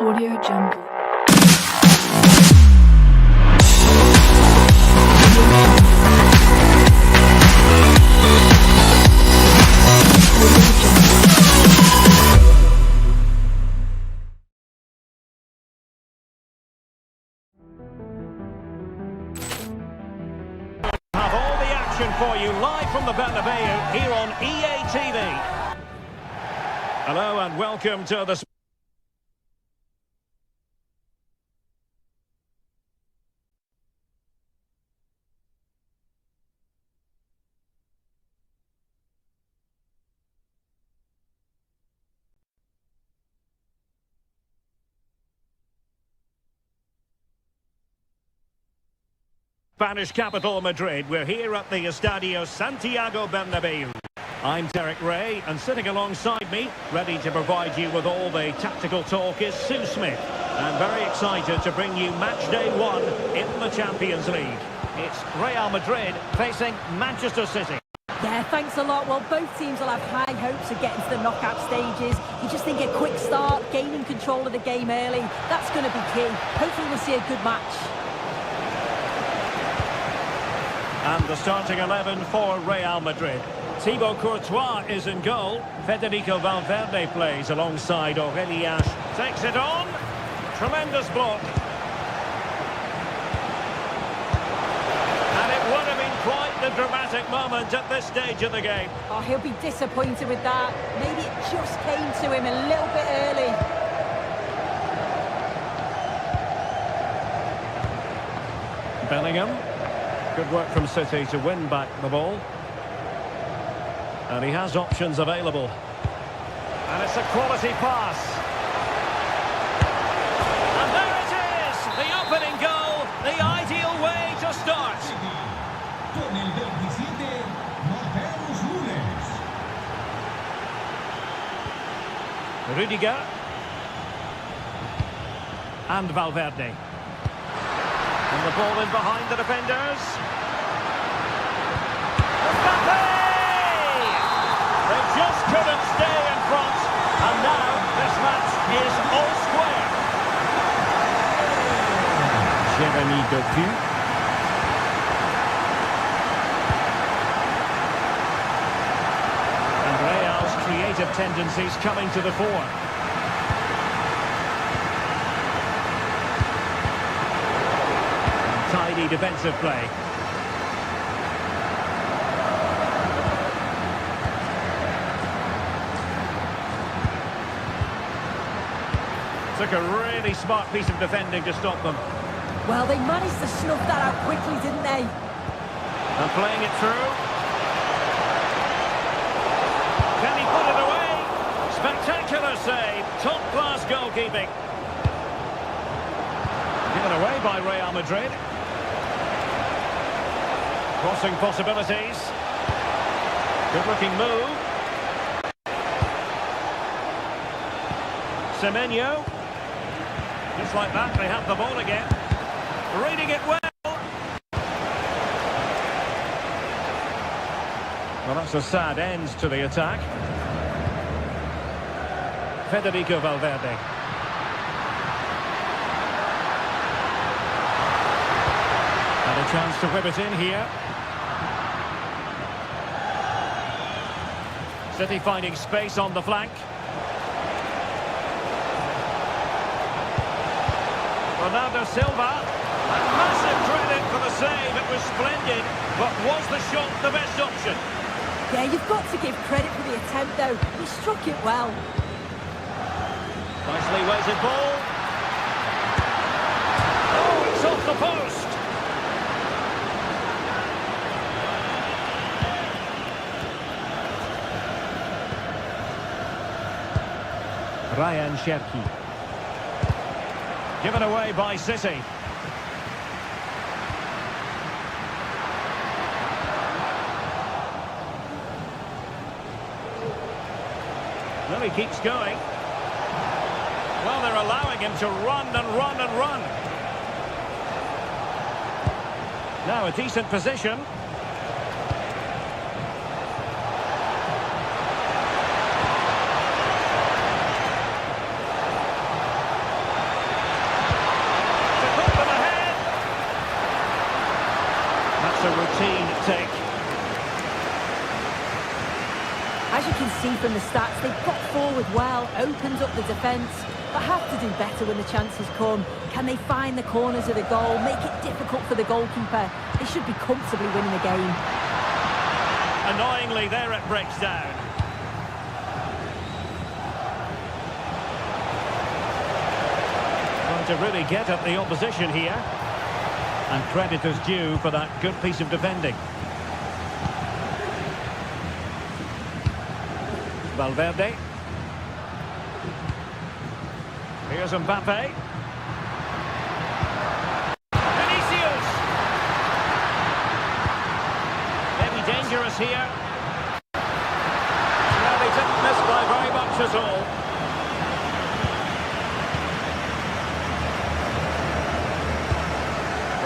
Audio Jungle. Have all the action for you live from the Bernabeu here on EA TV. Hello and welcome to the Spanish capital, Madrid. We're here at the Estadio Santiago Bernabeu. I'm Derek Ray, and sitting alongside me, ready to provide you with all the tactical talk, is Sue Smith. And very excited to bring you match day 1 in the Champions League. It's Real Madrid facing Manchester City. Yeah, thanks a lot. Well, both teams will have high hopes of getting to the knockout stages. You just think a quick start, gaining control of the game early, that's going to be key. Hopefully we'll see a good match. And the starting 11 for Real Madrid. Thibaut Courtois is in goal. Federico Valverde plays alongside Aurelian. Takes it on. Tremendous block. And it would have been quite the dramatic moment at this stage of the game. Oh, he'll be disappointed with that. Maybe it just came to him a little bit early. Bellingham. Good work from City to win back the ball. And he has options available. And it's a quality pass. And there it is! The opening goal, the ideal way to start. Con el 27, Mateus Nunes. Rudiger. And Valverde. And the ball in behind the defenders. Mbappe! They just couldn't stay in front. And now this match is all square. Jeremy Doku. And Real's creative tendencies coming to the fore. Tidy defensive play. Took a really smart piece of defending to stop them. Well, they managed to snuff that out quickly, didn't they? And playing it through. Can he put it away? Spectacular save. Top-class goalkeeping. Given away by Real Madrid. Crossing possibilities. Good-looking move. Semenyo. Just like that, they have the ball again. Reading it well. Well, that's a sad end to the attack. Federico Valverde. And a chance to whip it in here. City finding space on the flank. Ronaldo Silva. And massive credit for the save. It was splendid. But was the shot the best option? Yeah, you've got to give credit for the attempt, though. He struck it well. Nicely weighted ball. Oh, it's off the post. Ryan Cherki. Given away by City. Well, he keeps going. Well, they're allowing him to run and run and run. Now a decent position. To put them ahead. That's a routine take. As you can see from the stats, they've got forward well, opened up the defence, but have to do better when the chances come. Can they find the corners of the goal, make it difficult for the goalkeeper? They should be comfortably winning the game. Annoyingly, there it breaks down. Trying to really get at the opposition here. And credit is due for that good piece of defending. Valverde. Here's Mbappe. Vinicius. Maybe dangerous here. Well, they didn't miss by very much at all.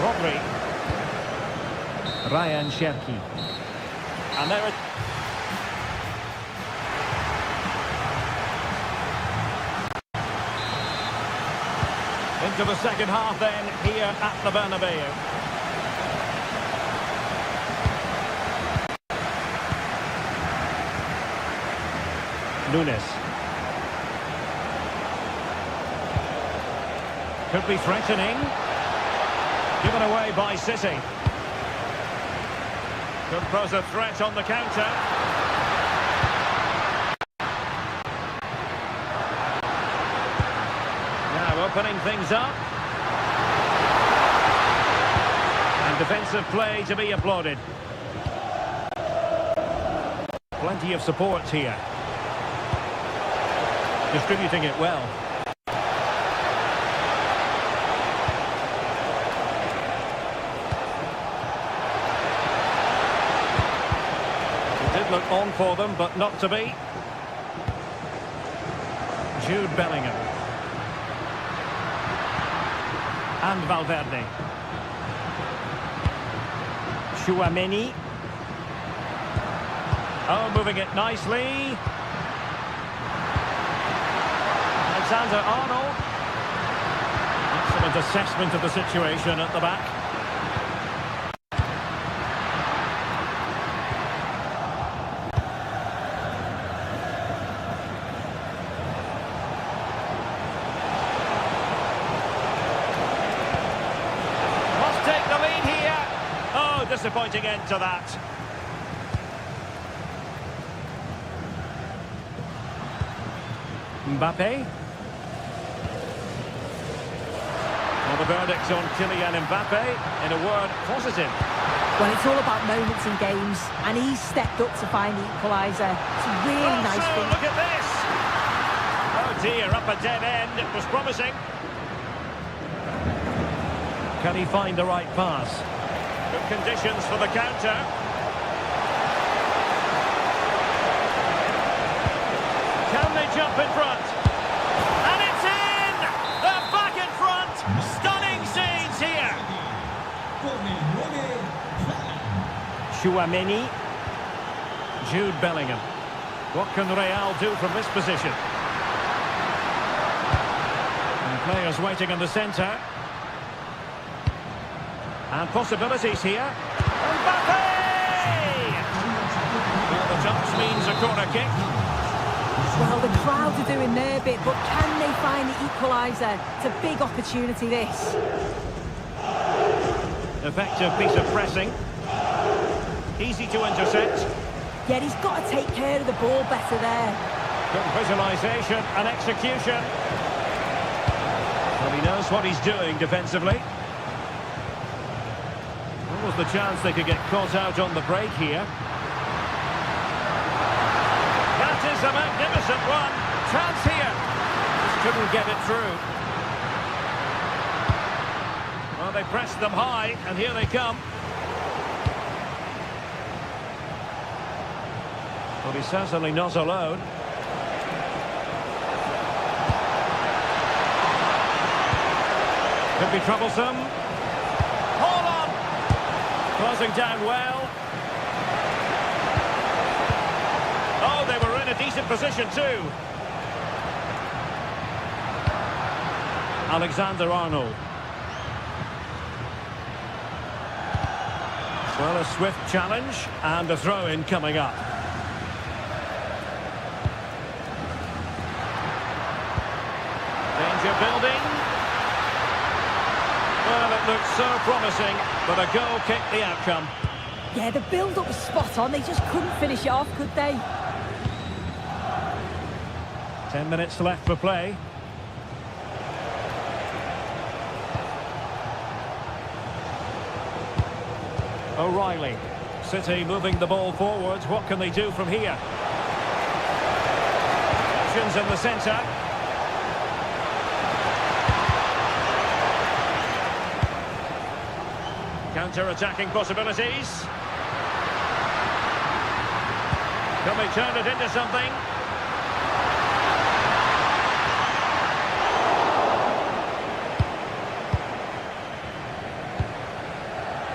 Rodri. Ryan Cherki. And there it... Into the second half then, here at the Bernabeu. Nunes. Could be threatening. Given away by City. Could pose a threat on the counter. Now opening things up. And And defensive play to be applauded. Plenty of support here. Distributing it well. It did look on for them, but not to be. Jude Bellingham. And Valverde. Tchouaméni. Oh, moving it nicely. Alexander-Arnold. Excellent assessment of the situation at the back. Must take the lead here. Oh, disappointing end to that. Mbappe. Well, the verdict on Kylian Mbappe, in a word, positive. Well, it's all about moments in games, and he's stepped up to find the equaliser. It's a really nice thing. Look at this! Oh dear, up a dead end. It was promising. Can he find the right pass? Good conditions for the counter. Can they jump in front? And it's in! They're back in front! Stunning scenes here! Tchouaméni. Jude Bellingham. What can Real do from this position? And players waiting in the centre. And possibilities here. Mbappe! Well, the touch means a corner kick. Well, the crowd are doing their bit, but can they find the equaliser? It's a big opportunity, this. Effective piece of pressing. Easy to intercept. Yeah, he's got to take care of the ball better there. Good visualisation and execution. Well, he knows what he's doing defensively. What was the chance they could get caught out on the break here? That is a magnificent one. Chance here. Just couldn't get it through. Well, they pressed them high, and here they come. Well, he's certainly not alone. Could be troublesome. Holland! Closing down well. Oh, they were in a decent position too. Alexander-Arnold. Well, a swift challenge and a throw-in coming up. Danger building. Well, it looked so promising, but a goal kicked the outcome. Yeah, the build-up was spot on. They just couldn't finish it off, could they? 10 minutes left for play. O'Reilly. City moving the ball forward. What can they do from here? Options in the centre. Counter-attacking possibilities. Can they turn it into something?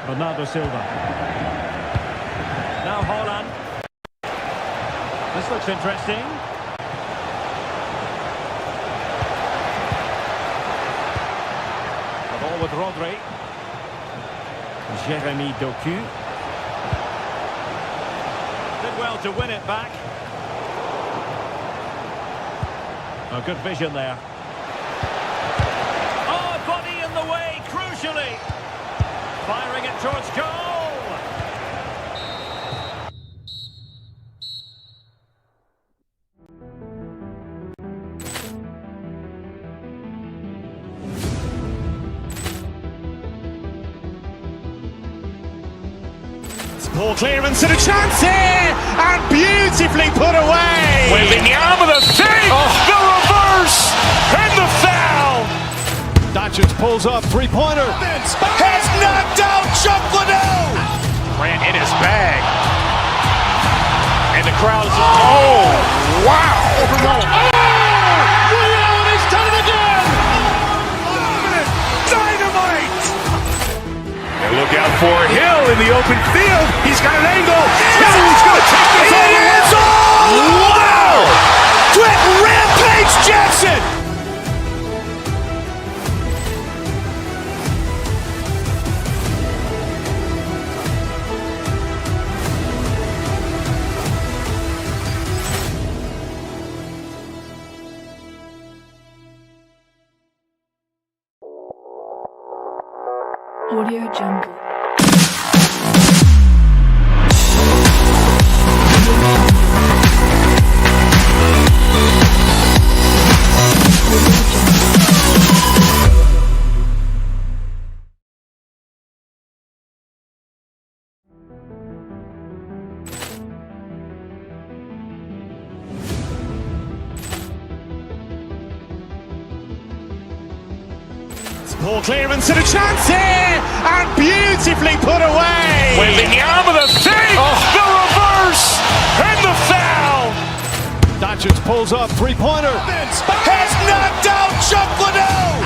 Bernardo Silva. Now Holland. This looks interesting. The ball with Rodri. Jeremy Doku. Did well to win it back. A good vision there. Oh, body in the way, crucially. Firing it towards goal. Poor clearance and a chance here, and beautifully put away. Waving the arm of the thing, the reverse, and the foul. Doncic pulls up, three-pointer. Has knocked out Chuck Liddell. Grant in his bag. And the crowd is, oh, wow. He's done it again. Dynamite. And look out for Hill in the open field. He's got an angle. Hill is going to take this all the way. Wow. Quick rampage Jackson. Audio Jungle. Poor clearance and a chance here, and beautifully put away. Waving the arm of the thing, the reverse, and the foul. Doncic pulls up, three-pointer. Has knocked out Chuck Liddell.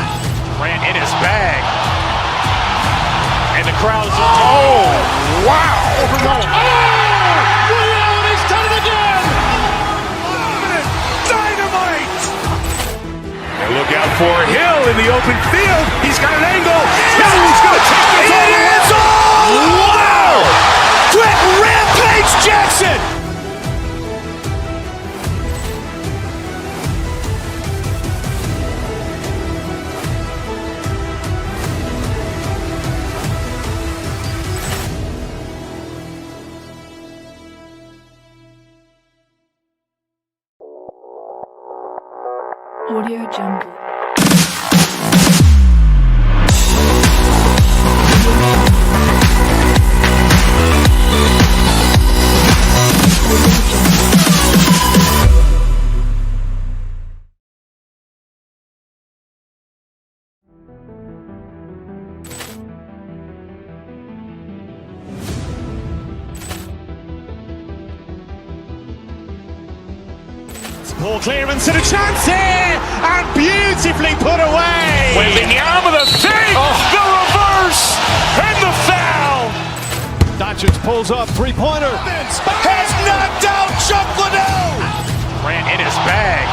Grant in his bag. And the crowd is, oh, wow. He's done it again. Dynamite. And look out for Hill in the open field. He's got an angle. Hill is going to take this all the way. Wow. Quick rampage Jackson. Audio Jungle. Poor clearance and a chance here, and beautifully put away. Waving the arm of the thing, the reverse, and the foul. Doncic pulls up, three-pointer. Has knocked out Chuck Liddell. Grant in his bag.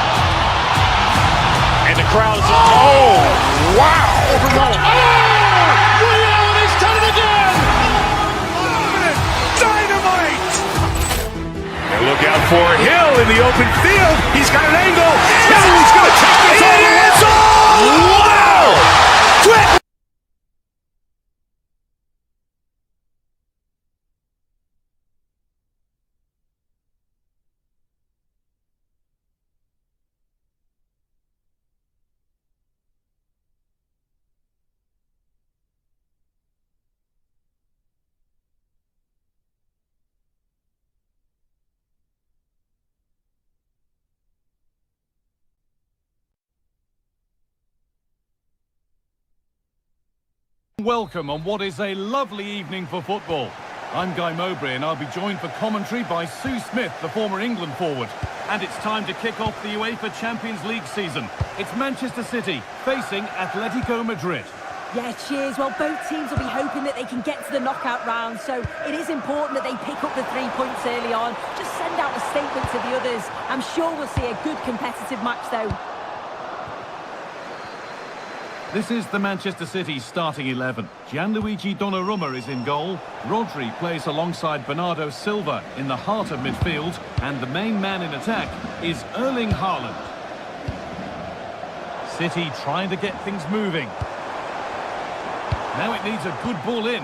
And the crowd is, oh, wow. He's done it again. Dynamite. And look out for Hill in the open field. He's got an angle. Hill is going to take this all the way. Wow. Quick. Welcome on what is a lovely evening for football. I'm Guy Mowbray and I'll be joined for commentary by Sue Smith, the former England forward. And it's time to kick off the UEFA Champions League season. It's Manchester City facing Atletico Madrid. Yeah, cheers. Well, both teams will be hoping that they can get to the knockout round, so it is important that they pick up the 3 points early on. Just send out a statement to the others. I'm sure we'll see a good competitive match, though. This is the Manchester City starting 11. Gianluigi Donnarumma is in goal. Rodri plays alongside Bernardo Silva in the heart of midfield. And the main man in attack is Erling Haaland. City trying to get things moving. Now it needs a good ball in.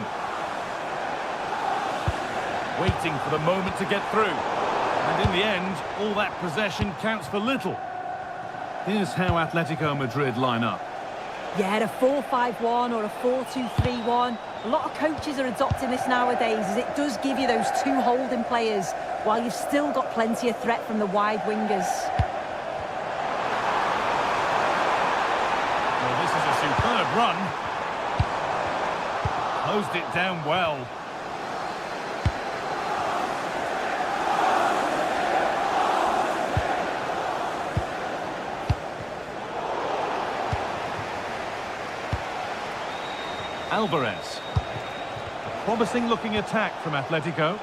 Waiting for the moment to get through. And in the end, all that possession counts for little. Here's how Atletico Madrid line up. Yeah, a 4-5-1 or a 4-2-3-1. A lot of coaches are adopting this nowadays, as it does give you those two holding players, while you've still got plenty of threat from the wide wingers. Well, this is a superb run. Closed it down well. Alvarez. A promising looking attack from Atletico.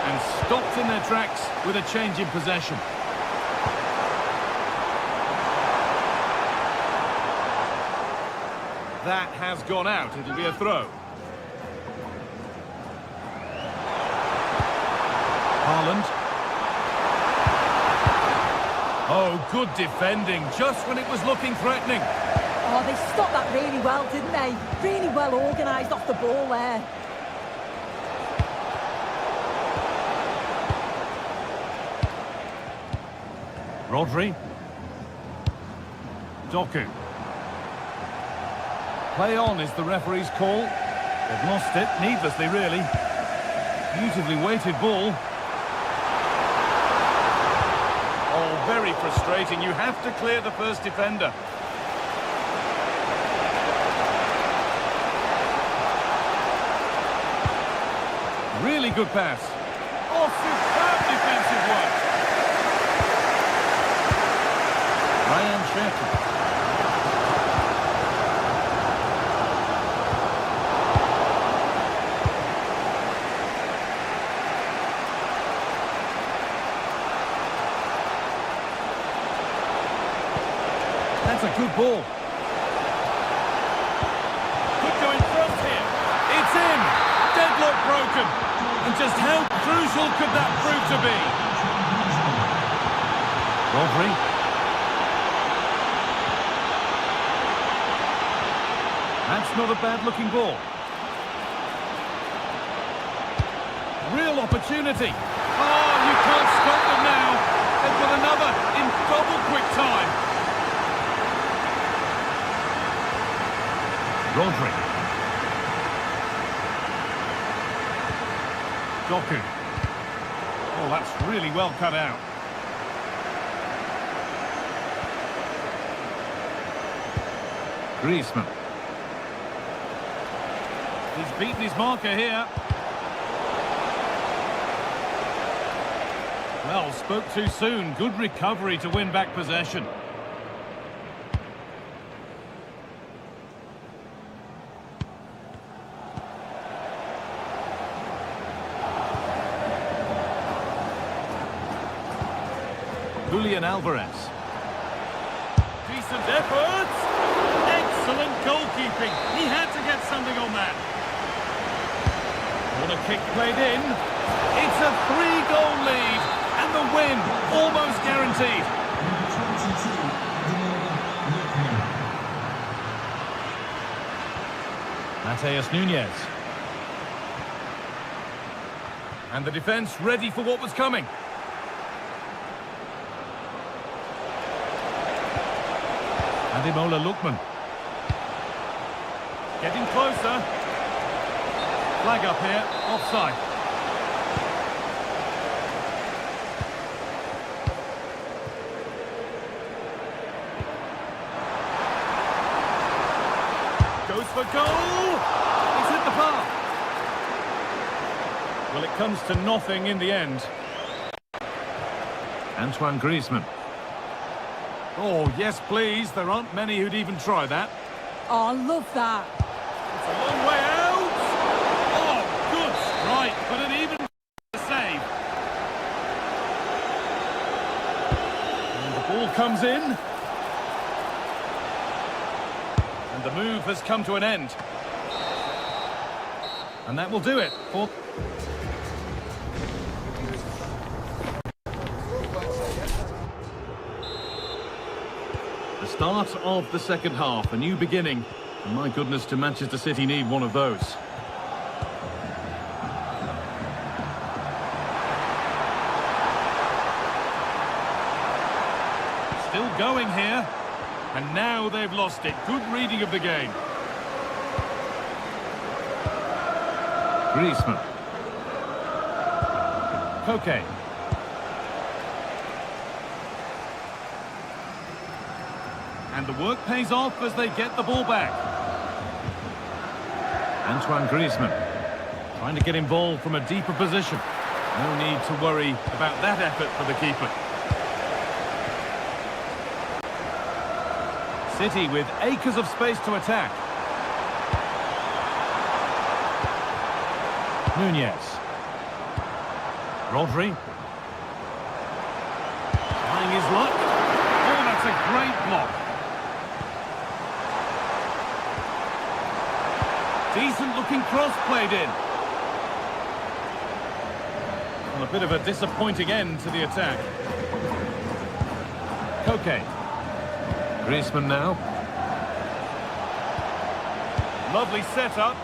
And stopped in their tracks with a change in possession. That has gone out. It'll be a throw. Holland. Oh, good defending, just when it was looking threatening. Oh, they stopped that really well, didn't they? Really well organised off the ball there. Rodri. Doku. Play on is the referee's call. They've lost it, needlessly really. Beautifully weighted ball. Oh, very frustrating. You have to clear the first defender. Really good pass. Oh, superb defensive work. Ryan Sheffield. That's a good ball. Could go in front here. It's in. Deadlock broken. And just how crucial could that prove to be? Rodri. That's not a bad-looking ball. Real opportunity. Oh, you can't stop them now. They've got another in double quick time. Rodri. Doku. Oh, that's really well cut out. Griezmann. He's beaten his marker here. Well, spoke too soon. Good recovery to win back possession. Julian Alvarez. Decent effort. Excellent goalkeeping. He had to get something on that. What a kick played in. It's a 3-goal lead. And the win almost guaranteed. Mateus Nunes. And the defence ready for what was coming. Ademola Lookman. Getting closer. Flag up here, offside. Goes for goal! He's hit the bar. Well, it comes to nothing in the end. Antoine Griezmann. Oh, yes, please. There aren't many who'd even try that. Oh, I love that. It's a long way out. Oh, good strike, but an even save. And the ball comes in. And the move has come to an end. And that will do it for... The start of the second half, a new beginning. And my goodness, do Manchester City need one of those. Still going here. And now they've lost it. Good reading of the game. Griezmann. Koke. And the work pays off as they get the ball back. Antoine Griezmann trying to get involved from a deeper position. No need to worry about that effort for the keeper. City with acres of space to attack. Nunez. Rodri. Trying his luck. Oh, that's a great block. Decent looking cross played in. Well, a bit of a disappointing end to the attack. Koke. Griezmann now. Lovely setup.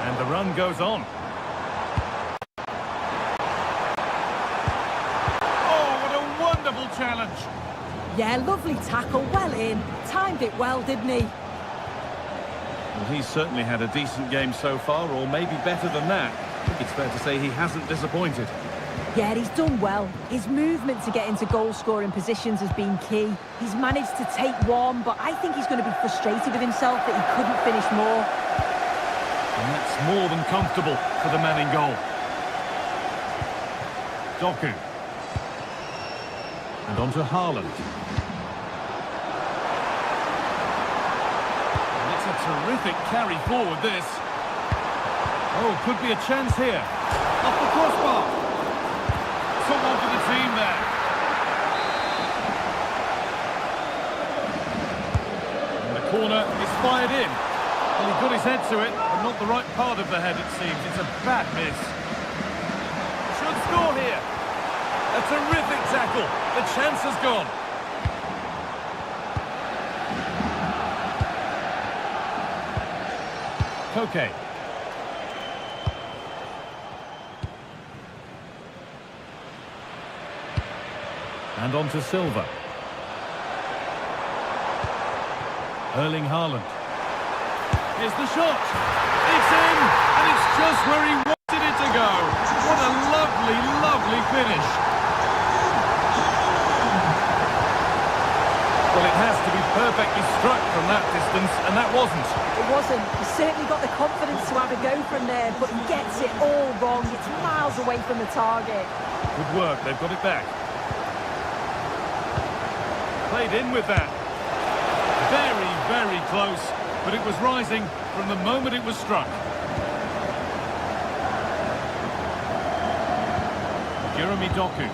And the run goes on. Challenge. Yeah, lovely tackle, well in. Timed it well, didn't he? Well, he's certainly had a decent game so far, or maybe better than that. I think it's fair to say he hasn't disappointed. Yeah, he's done well. His movement to get into goal-scoring positions has been key. He's managed to take one, but I think he's going to be frustrated with himself that he couldn't finish more. And that's more than comfortable for the man in goal. Doku. And on to Holland. And it's a terrific carry forward, this. Oh, could be a chance here. Off the crossbar. Someone for the team there. And the corner is fired in. Well, he got his head to it, but not the right part of the head, it seems. It's a bad miss. Should score here. A terrific tackle. The chance has gone. Koke. And on to Silva. Erling Haaland. Here's the shot. It's in, and it's just where he wanted it to go. What a lovely, lovely finish. Well, it has to be perfectly struck from that distance, and that wasn't. It wasn't. He's certainly got the confidence to have a go from there, but he gets it all wrong. It's miles away from the target. Good work, they've got it back. Played in with that. Very, very close, but it was rising from the moment it was struck. Jeremy Doku.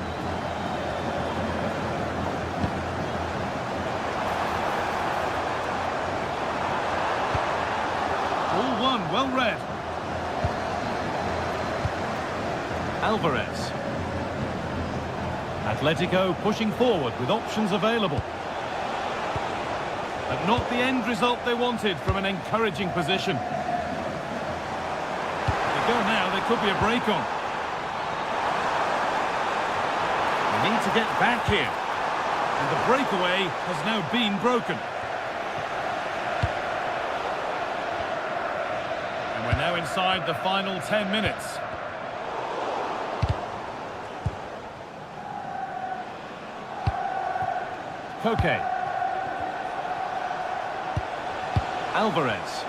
Well read. Alvarez. Atletico pushing forward with options available. But not the end result they wanted from an encouraging position. If they go now, there could be a break on. They need to get back here. And the breakaway has now been broken. We're now inside the final 10 minutes. Koke. Alvarez.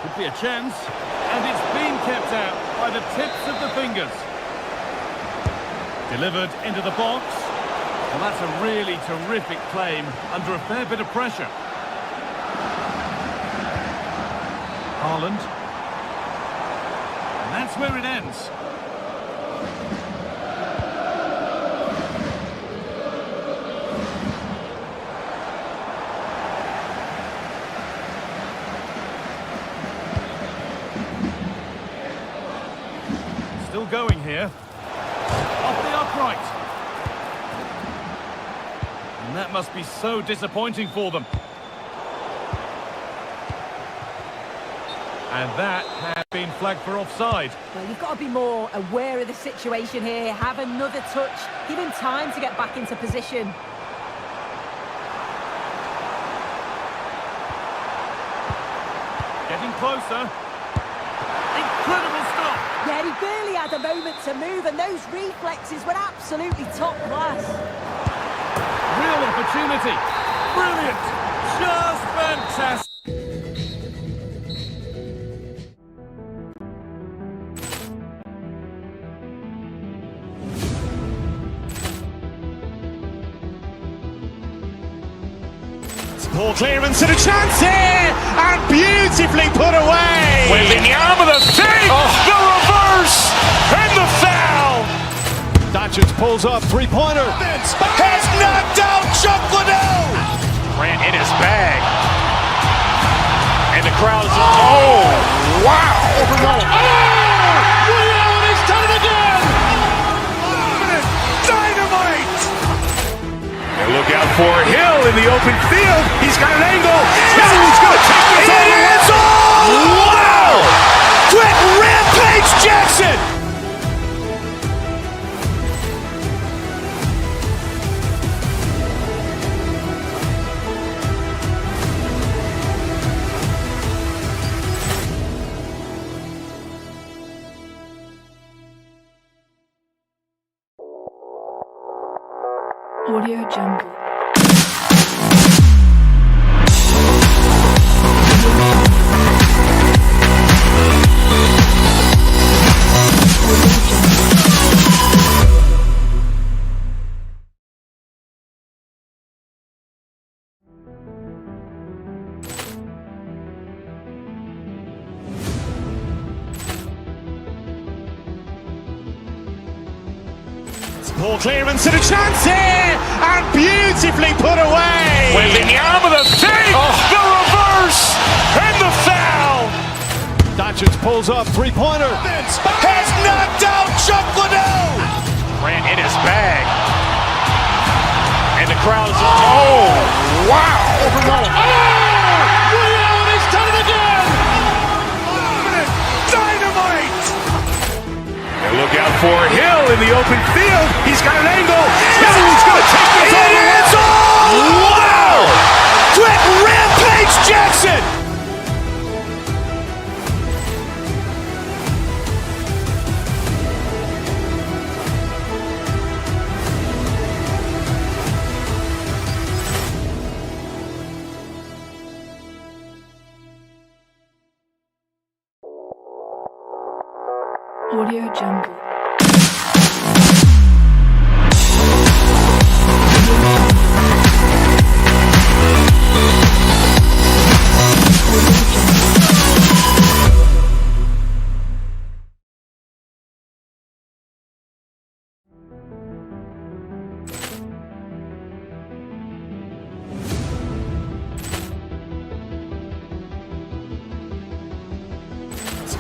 Could be a chance. And it's been kept out by the tips of the fingers. Delivered into the box. Well, that's a really terrific claim under a fair bit of pressure. Holland. And that's where it ends. Still going here. Off the upright. And that must be so disappointing for them. And that has been flagged for offside. Well, you've got to be more aware of the situation here. Have another touch. Give him time to get back into position. Getting closer. Incredible stop. Yeah, he barely had a moment to move, and those reflexes were absolutely top class. Real opportunity. Brilliant. Just fantastic. Poor clearance and a chance here, and beautifully put away. Waving the arm of the thing, the reverse, and the foul. Doncic pulls up, three-pointer. Has knocked out Chuck Liddell. Ran in his bag. And the crowd is, oh, wow. He's done it again! Dynamite. And look out for Hill in the open field. He's got an angle. He's going to take this all the way. Wow! Quick Rampage Jackson. Audio Jungle. Poor clearance and a chance here, and beautifully put away. Waving the arm of the thing, the reverse, and the foul. Doncic pulls up, three-pointer. Has knocked out Chuck Liddell. Ran in his bag. And the crowd is, oh, wow. He's done it again! Dynamite. And look out for Hill in the open field. He's got an angle. He's going to take this all the way. Wow! Quick Rampage Jackson. Audio Jungle.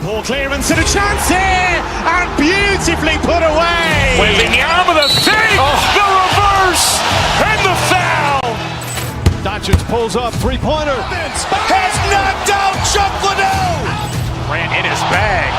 Poor clearance and a chance here, and beautifully put away. Waving the arm of the thing, the reverse, and the foul. Doncic pulls up, three-pointer. Has knocked out Chuck Liddell. Ran in his bag.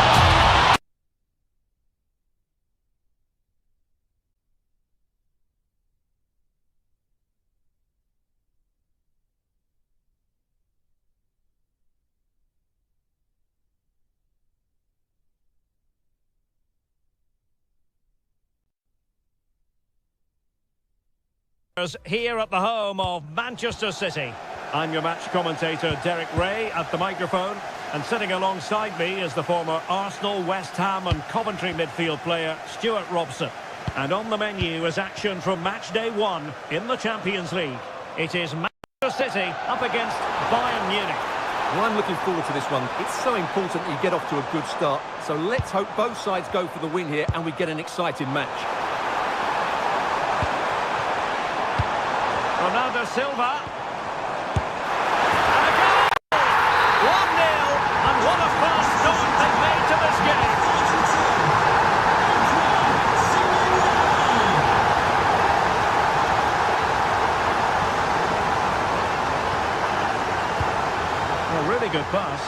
Here at the home of Manchester City. I'm your match commentator Derek Ray at the microphone, and sitting alongside me is the former Arsenal, West Ham and Coventry midfield player Stuart Robson. And on the menu is action from match day 1 in the Champions League. It is Manchester City up against Bayern Munich. Well, I'm looking forward to this one. It's so important that you get off to a good start. So let's hope both sides go for the win here and we get an exciting match. Ronaldo Silva. And a goal! 1-0, and what a fast start they've made to this game. A really good pass.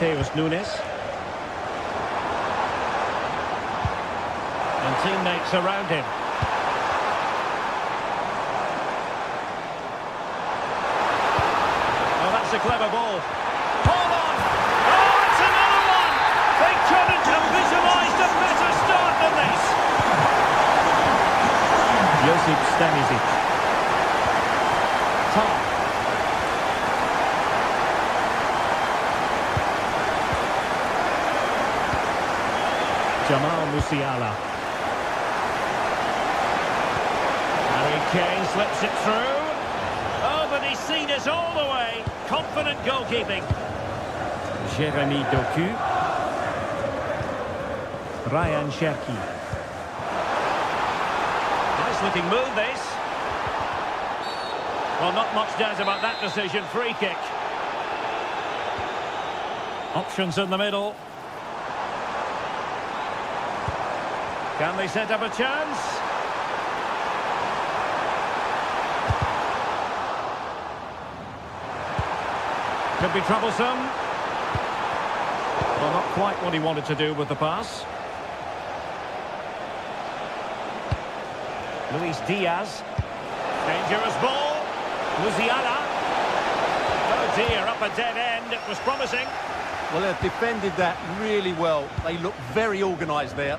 Mateus Nunes. And teammates around him. Oh, that's a clever ball. Holland! Oh, it's another one! They couldn't have visualised a better start than this. Josip Stanisic. Tom. Jamal Musiala. Harry Kane slips it through. Oh, but he's seen it all the way. Confident goalkeeping. Jeremy Doku. Ryan Cherki. Nice looking move, this. Well, not much doubt about that decision. Free kick. Options in the middle. Can they set up a chance? Could be troublesome. Well, not quite what he wanted to do with the pass. Luis Diaz. Dangerous ball. Musiala. Oh dear, up a dead end. It was promising. Well, they've defended that really well. They look very organised there.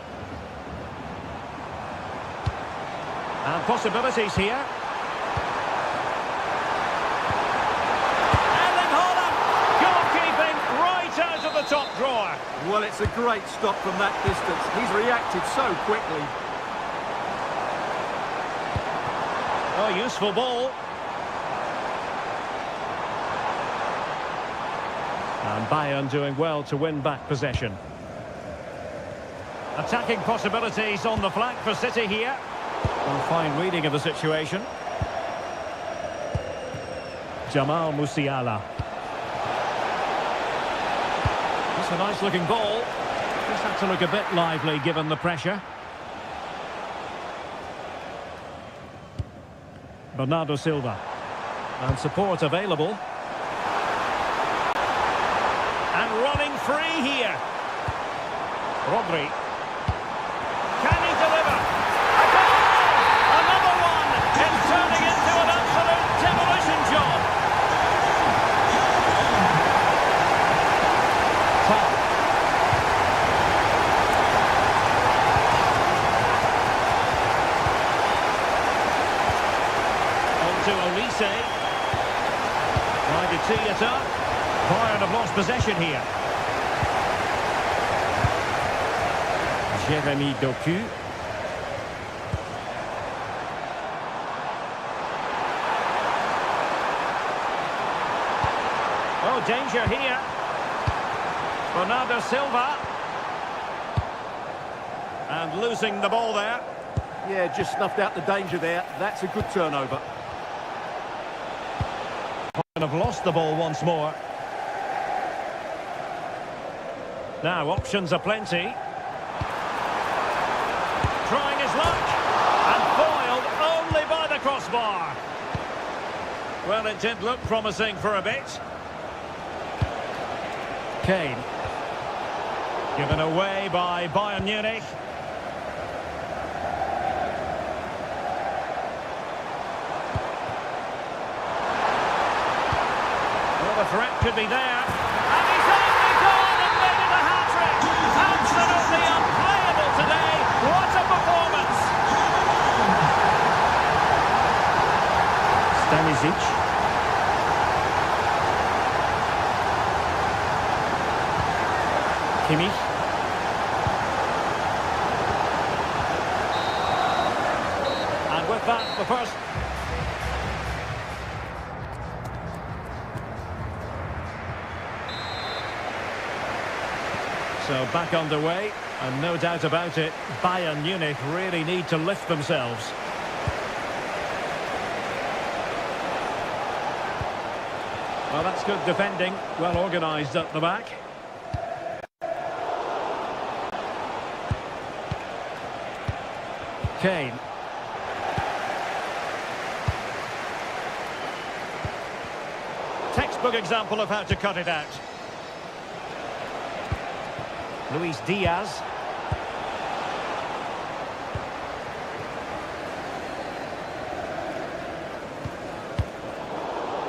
And possibilities here. Erling Holland. Goalkeeping right out of the top drawer. Well, it's a great stop from that distance. He's reacted so quickly. Oh, useful ball. And Bayern doing well to win back possession. Attacking possibilities on the flank for City here. Well, fine reading of the situation. Jamal Musiala. That's a nice looking ball. Just had to look a bit lively given the pressure. Bernardo Silva. And support available. And running free here. Rodri. Can he deliver? A goal! Another one! It's turning into an absolute demolition job. Top. On to Olise. Trying to tee it up. Bayern have lost possession here. Jeremy Doku. Oh, danger here. Bernardo Silva. And losing the ball there. Yeah, just snuffed out the danger there. That's a good turnover. And have lost the ball once more. Now, options are plenty. Trying his luck. And foiled only by the crossbar. Well, it did look promising for a bit. Kane. Given away by Bayern Munich. Well, the threat could be there. And he's only gone and made it a hat-trick. Absolutely unplayable today. What a performance. Stanisic. Kimmich. And with that, the first... So back underway, and no doubt about it, Bayern Munich really need to lift themselves. Well, that's good defending, well organised at the back. Kane. Textbook example of how to cut it out. Luis Diaz.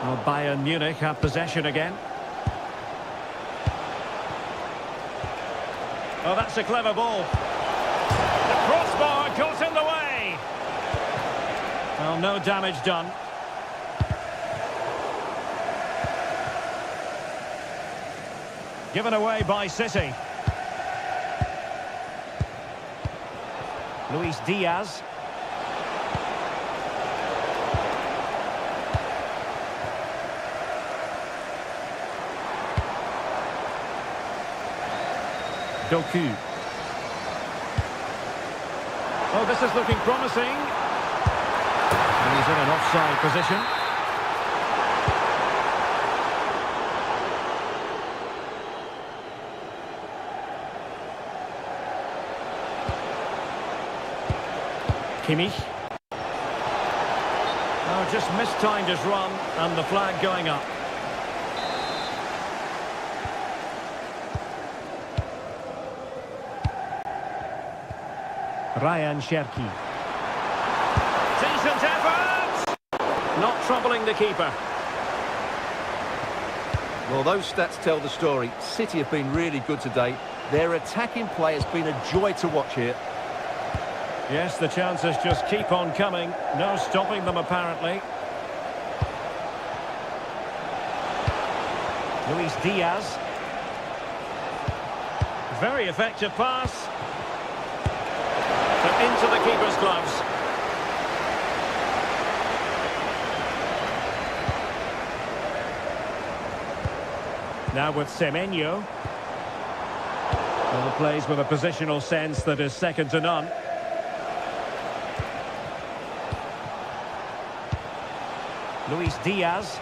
Well, Bayern Munich have possession again. Oh, that's a clever ball. The crossbar got in the way. Well, no damage done. Given away by City. Luis Diaz. Doku. Oh, this is looking promising. And he's in an offside position. Kimmich. Oh, just mistimed his run and the flag going up. Ryan Cherki. Decent effort! Not troubling the keeper. Well, those stats tell the story. City have been really good today. Their attacking play has been a joy to watch here. Yes, the chances just keep on coming. No stopping them, apparently. Luis Diaz. Very effective pass. But into the keeper's gloves. Now with Semenyo. Well, plays with a positional sense that is second to none. Luis Diaz.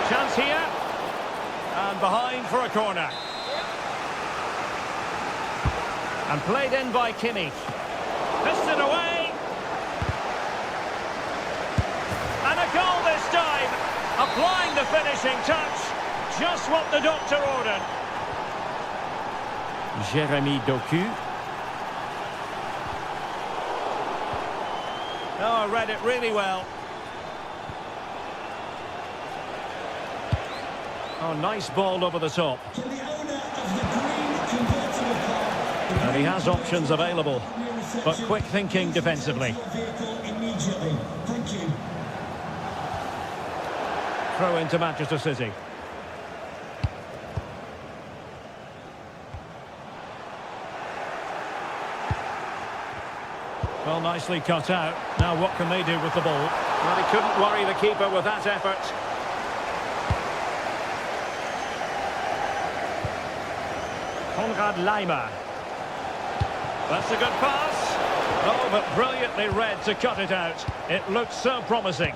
Chance here. And behind for a corner. And played in by Kimmich. Fisted away. And a goal this time. Applying the finishing touch. Just what the doctor ordered. Jeremy Doku. Oh, I read it really well. Oh, nice ball over the top. To the owner of the green convertible car. And he has options available, but quick thinking defensively. Vehicle immediately. Thank you. Throw into Manchester City. Well, nicely cut out. Now what can they do with the ball? Well, he couldn't worry the keeper with that effort. Konrad Laimer. That's a good pass. Oh, but brilliantly read to cut it out. It looked so promising.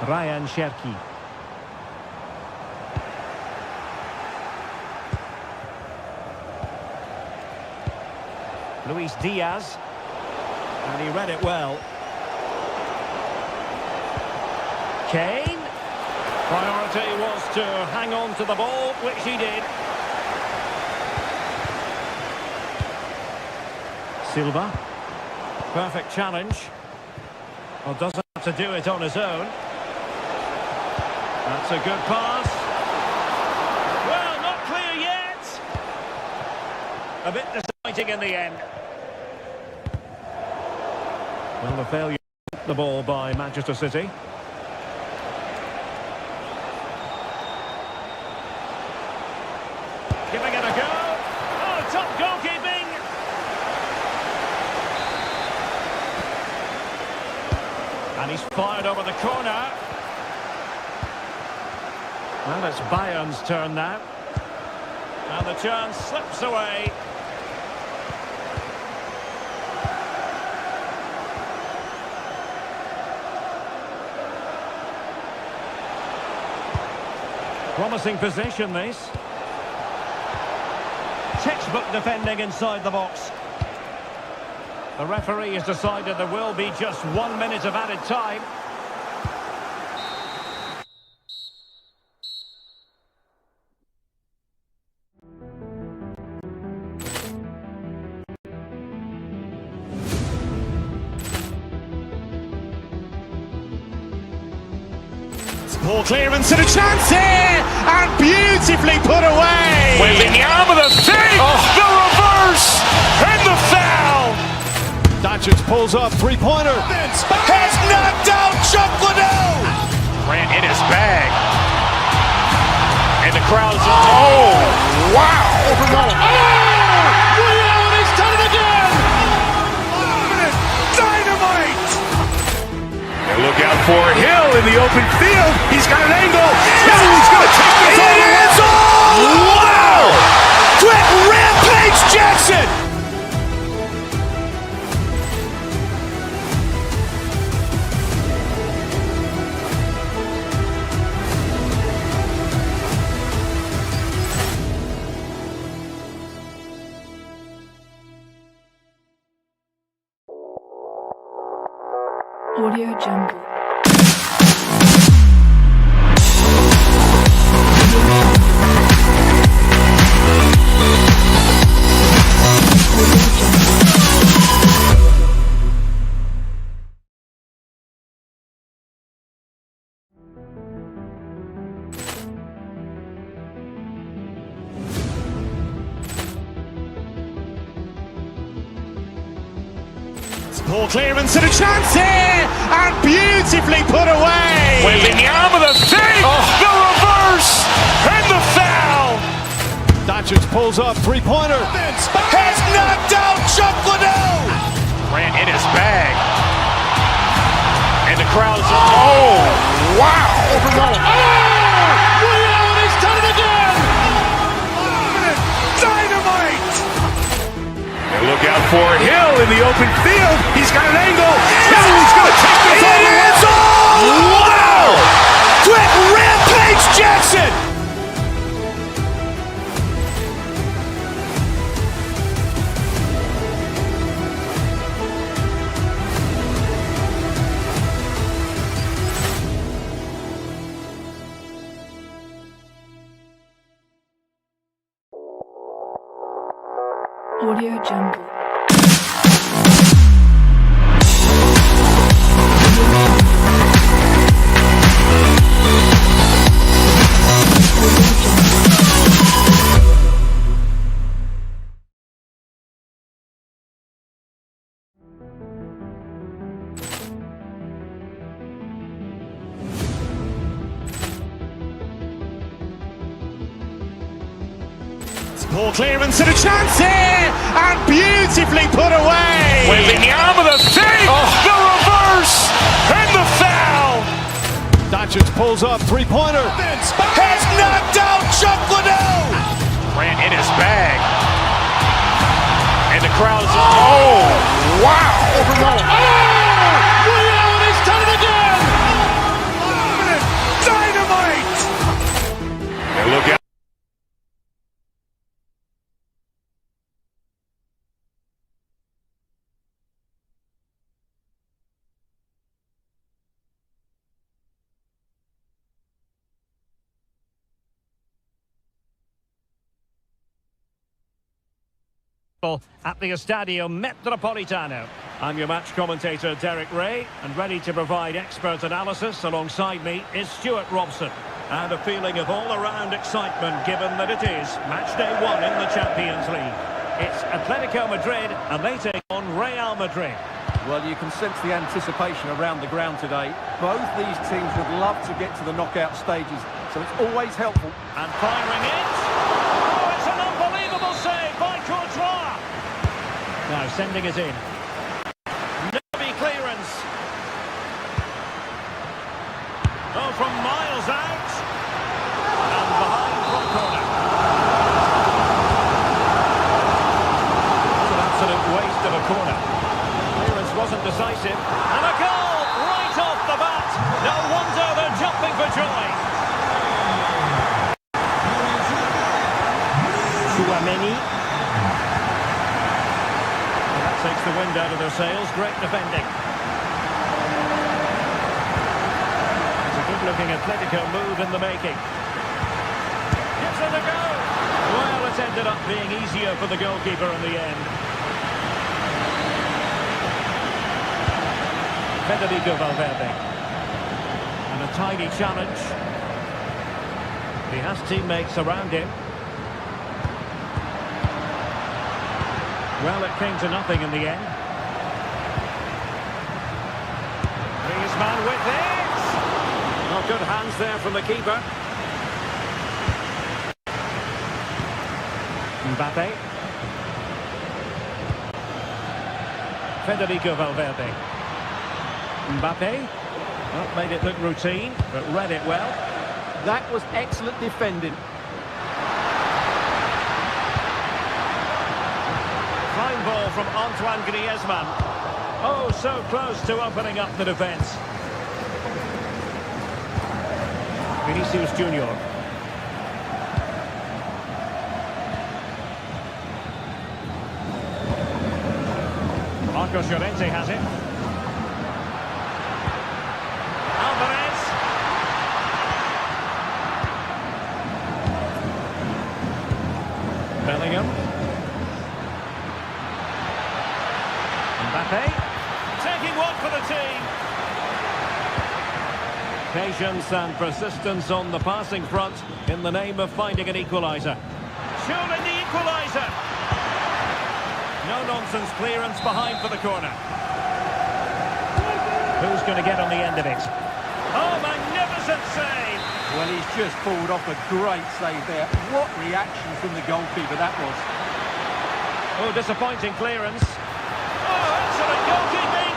Ryan Cherki. Luis Diaz. And he read it well. Kane. Priority was to hang on to the ball, which he did. Silva. Perfect challenge. Well, doesn't have to do it on his own. That's a good pass. Well, not clear yet. A bit disappointing in the end. Well, the failure to the ball by Manchester City. Giving it a go. Oh, top goalkeeping. And he's fired over the corner. Well, it's Bayern's turn now. And the chance slips away. Promising position, this. Textbook defending inside the box. The referee has decided there will be just 1 minute of added time. Ball clearance and a chance here, and beautifully put away. Wembanyama with a save, the reverse, and the foul. Doncic pulls up, three-pointer. Has knocked out Chuck Liddell. Grant in his bag. And the crowd is, oh, wow. Reality's done it again. Dynamite. And look out for Hill in the open field. He's got an angle. He's going to take this all the way. Wow. Quick Rampage Jackson. Audio Jungle. Ball clearance and a chance here, and beautifully put away. Wembanyama with a save, the reverse, and the foul. Doncic pulls up, three-pointer. Has knocked out Chuck Liddell. Grant in his bag. And the crowd is, oh, wow. Reality's done it again. Dynamite. And look out for Hill in the open field. He's got an angle. He's going to take this all the way. Wow. Quick Rampage Jackson. Audio Jungle. Ball clearance and a chance here, and beautifully put away. Wembanyama with a save, the reverse, and the foul. Doncic pulls up, three-pointer. Has knocked out Chuck Liddell. Grant in his bag. And the crowd is, oh, wow. Reality's done it again. Dynamite. And look out. At the Estadio Metropolitano. I'm your match commentator Derek Ray, and ready to provide expert analysis alongside me is Stuart Robson. And a feeling of all-around excitement given that it is match day 1 in the Champions League. It's Atletico Madrid and they take on Real Madrid. Well, you can sense the anticipation around the ground today. Both these teams would love to get to the knockout stages, so it's always helpful. And firing it. Oh, it's an unbelievable save by Courtois. Now sending it in. Nervy clearance. Oh, from miles out. And behind for a corner. It's an absolute waste of a corner. Clearance wasn't decisive. And a goal right off the bat. No wonder they're jumping for joy. Chouameni. Takes the wind out of their sails. Great defending. It's a good-looking Atletico move in the making. Gives it a go. Well, it's ended up being easier for the goalkeeper in the end. Federico Valverde. And a tidy challenge. He has teammates around him. Well, it came to nothing in the end. Griezmann with it! Oh, good hands there from the keeper. Mbappe. Federico Valverde. Mbappe. Well, made it look routine, but read it well. That was excellent defending. Fine ball from Antoine Griezmann. Oh, so close to opening up the defence. Vinicius Junior. Marcos Llorente has it. Alvarez. Bellingham. Mbappe. Taking one for the team. Patience and persistence on the passing front in the name of finding an equaliser. Surely the equaliser. No-nonsense clearance behind for the corner. Who's going to get on the end of it? Oh, magnificent save! Well, he's just pulled off a great save there. What reaction from the goalkeeper that was. Oh, disappointing clearance. Oh, excellent goalkeeping!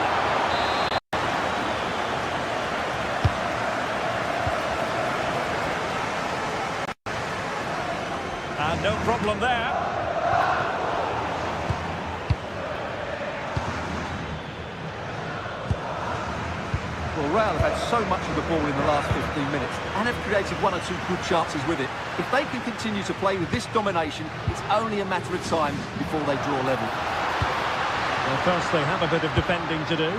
And no problem there. Well, Real have had so much of the ball in the last 15 minutes and have created one or two good chances with it. If they can continue to play with this domination, it's only a matter of time before they draw level. Well, first they have a bit of defending to do.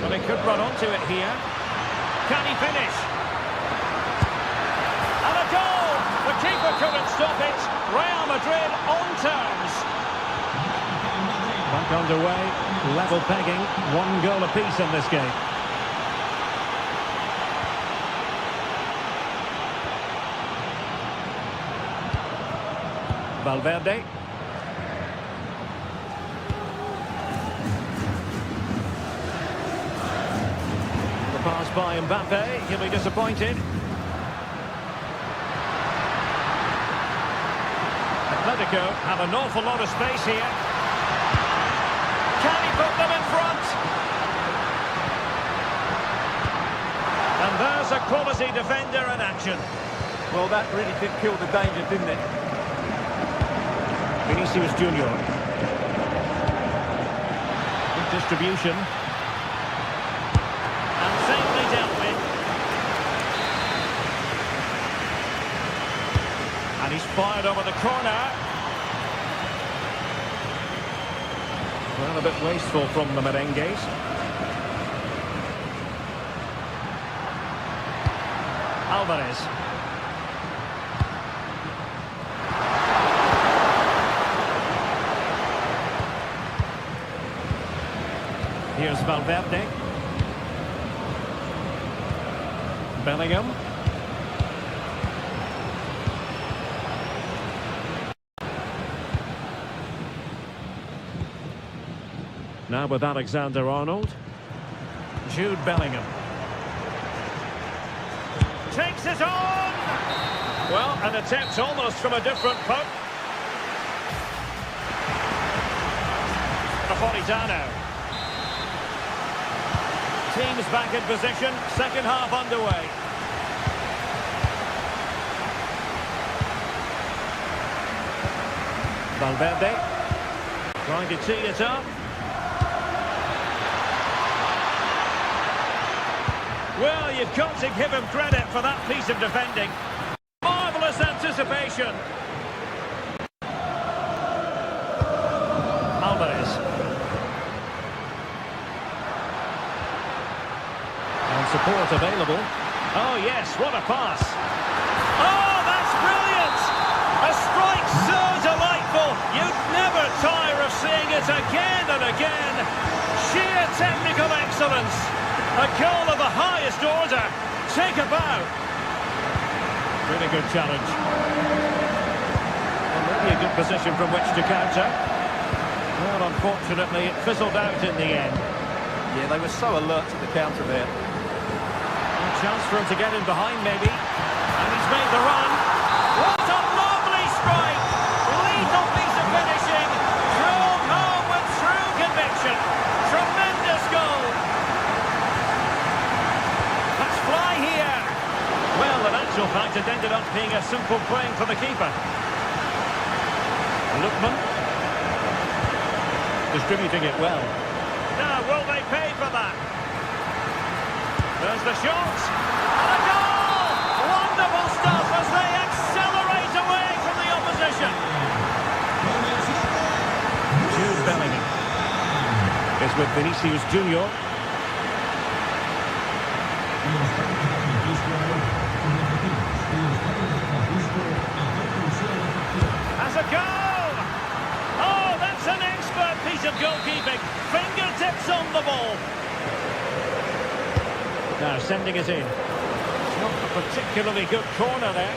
Well, they could run onto it here. Can he finish? And a goal! The keeper couldn't stop it. Real Madrid on terms. Back underway, level pegging, 1 goal apiece in this game. Valverde. The pass by Mbappe, he'll be disappointed. Atletico have an awful lot of space here. Can he put them in front? And there's a quality defender in action. Well, that really did kill the danger, didn't it? Vinicius Junior. Good distribution. And safely dealt with. And he's fired over the corner. Well, a bit wasteful from the merengues. Alvarez. Here's Valverde. Bellingham. Now with Alexander-Arnold. Jude Bellingham. Takes it on! Well, an attempt almost from a different poke. Napolitano. Teams back in position, second half underway. Valverde trying to tee it up. Well, you've got to give him credit for that piece of defending. Marvellous anticipation. Alvarez. And support available. Oh yes, what a pass. Oh, that's brilliant! A strike so delightful, you'd never tire seeing it again and again. Sheer technical excellence. A goal of the highest order. Take a bow. Really good challenge. Well, maybe a good position from which to counter. Well, unfortunately, it fizzled out in the end. Yeah, they were so alert to the counter there. A chance for him to get in behind, maybe. And he's made the run. What a lovely strike! Lethal piece of finishing. Drove home with true conviction. Tremendous goal. Let's fly here. Well, in actual fact, it ended up being a simple playing for the keeper. Lookman. Distributing it well. Now, will they pay for that? There's the shot. And a goal! Wonderful stuff as they accelerate away from the opposition. Jude Bellingham is with Vinicius Junior. Has a goal! Oh, that's an expert piece of goalkeeping. Fingertips on the ball. Now sending it in. It's not a particularly good corner there.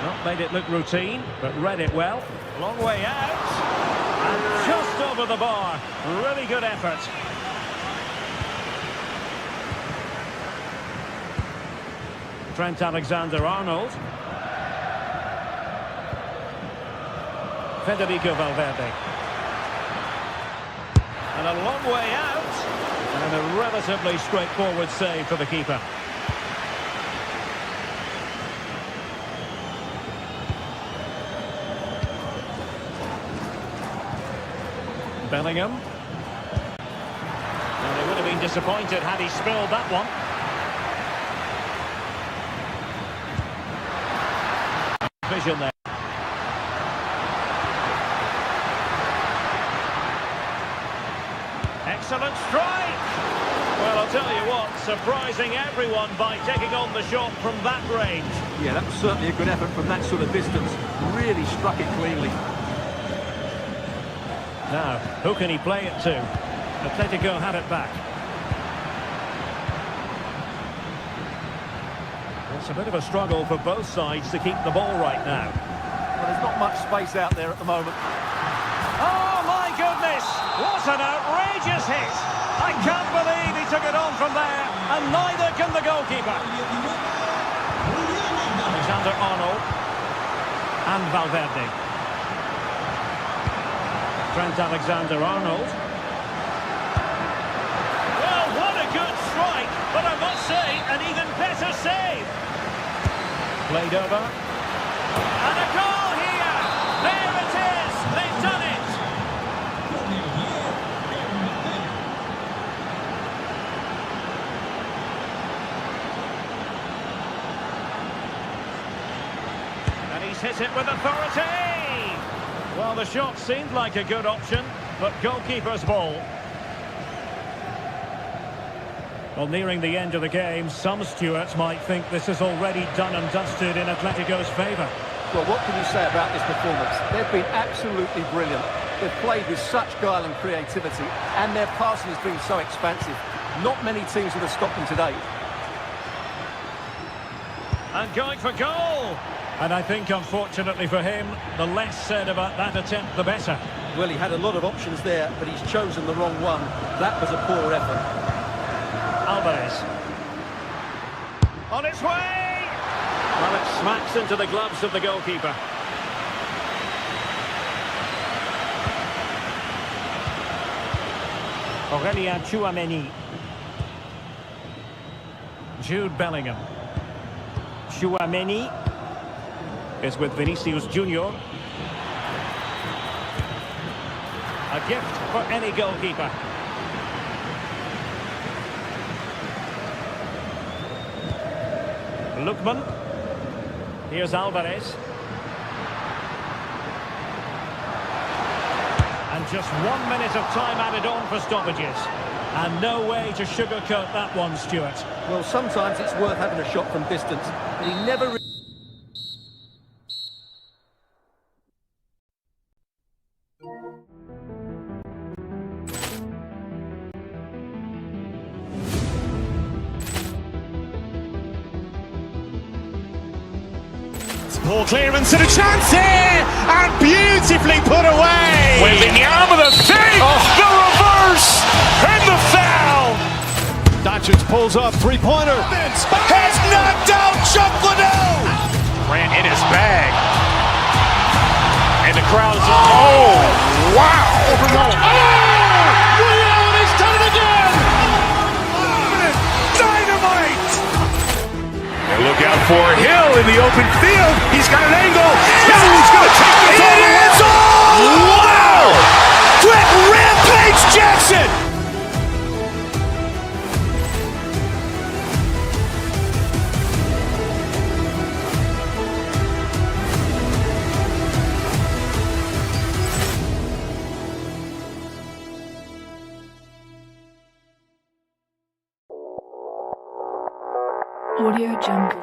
Not made it look routine, but read it well. Long way out. And just over the bar. Really good effort. Trent Alexander-Arnold. Federico Valverde. And a long way out. And a relatively straightforward save for the keeper. Bellingham. Well, they would have been disappointed had he spilled that one. Vision there. Excellent strike! Well, I'll tell you what, surprising everyone by taking on the shot from that range. Yeah, that was certainly a good effort from that sort of distance. Really struck it cleanly. Now, who can he play it to? Atletico had it back. It's a bit of a struggle for both sides to keep the ball right now. Well, there's not much space out there at the moment. Oh, my goodness! What an outrageous hit! I can't believe he took it on from there, and neither can the goalkeeper. Alexander-Arnold and Valverde. Trent Alexander-Arnold. Well, what a good strike, but I must say, an even better save. Played over. And a goal here! There it is! They've done it! And he's hit it with authority! Well, the shot seemed like a good option, but goalkeeper's ball. Well, nearing the end of the game, some stewards might think this is already done and dusted in Atletico's favour. Well, what can you say about this performance? They've been absolutely brilliant. They've played with such guile and creativity, and their passing has been so expansive. Not many teams would have stopped them today. And going for goal! And I think, unfortunately for him, the less said about that attempt, the better. Well, he had a lot of options there, but he's chosen the wrong one. That was a poor effort. Alvarez. On its way! Well, it smacks into the gloves of the goalkeeper. Aurélien Tchouaméni. Jude Bellingham. Tchouaméni is with Vinicius Junior. A gift for any goalkeeper. Lookman. Here's Alvarez. And just 1 minute of time added on for stoppages. And no way to sugarcoat that one, Stuart. Well, sometimes it's worth having a shot from distance, but he never... Poor clearance and a chance here, and beautifully put away. Waving the arm of the thing, the reverse, and the foul. Doncic pulls up, three-pointer. Has knocked out Chuck Liddell. Ran in his bag. And the crowd is, oh, wow. He's done it again! Dynamite. And look out for Hill in the open field. He's got an angle. He's going to take this all the way. Wow. Quick Rampage Jackson. Audio Jungle.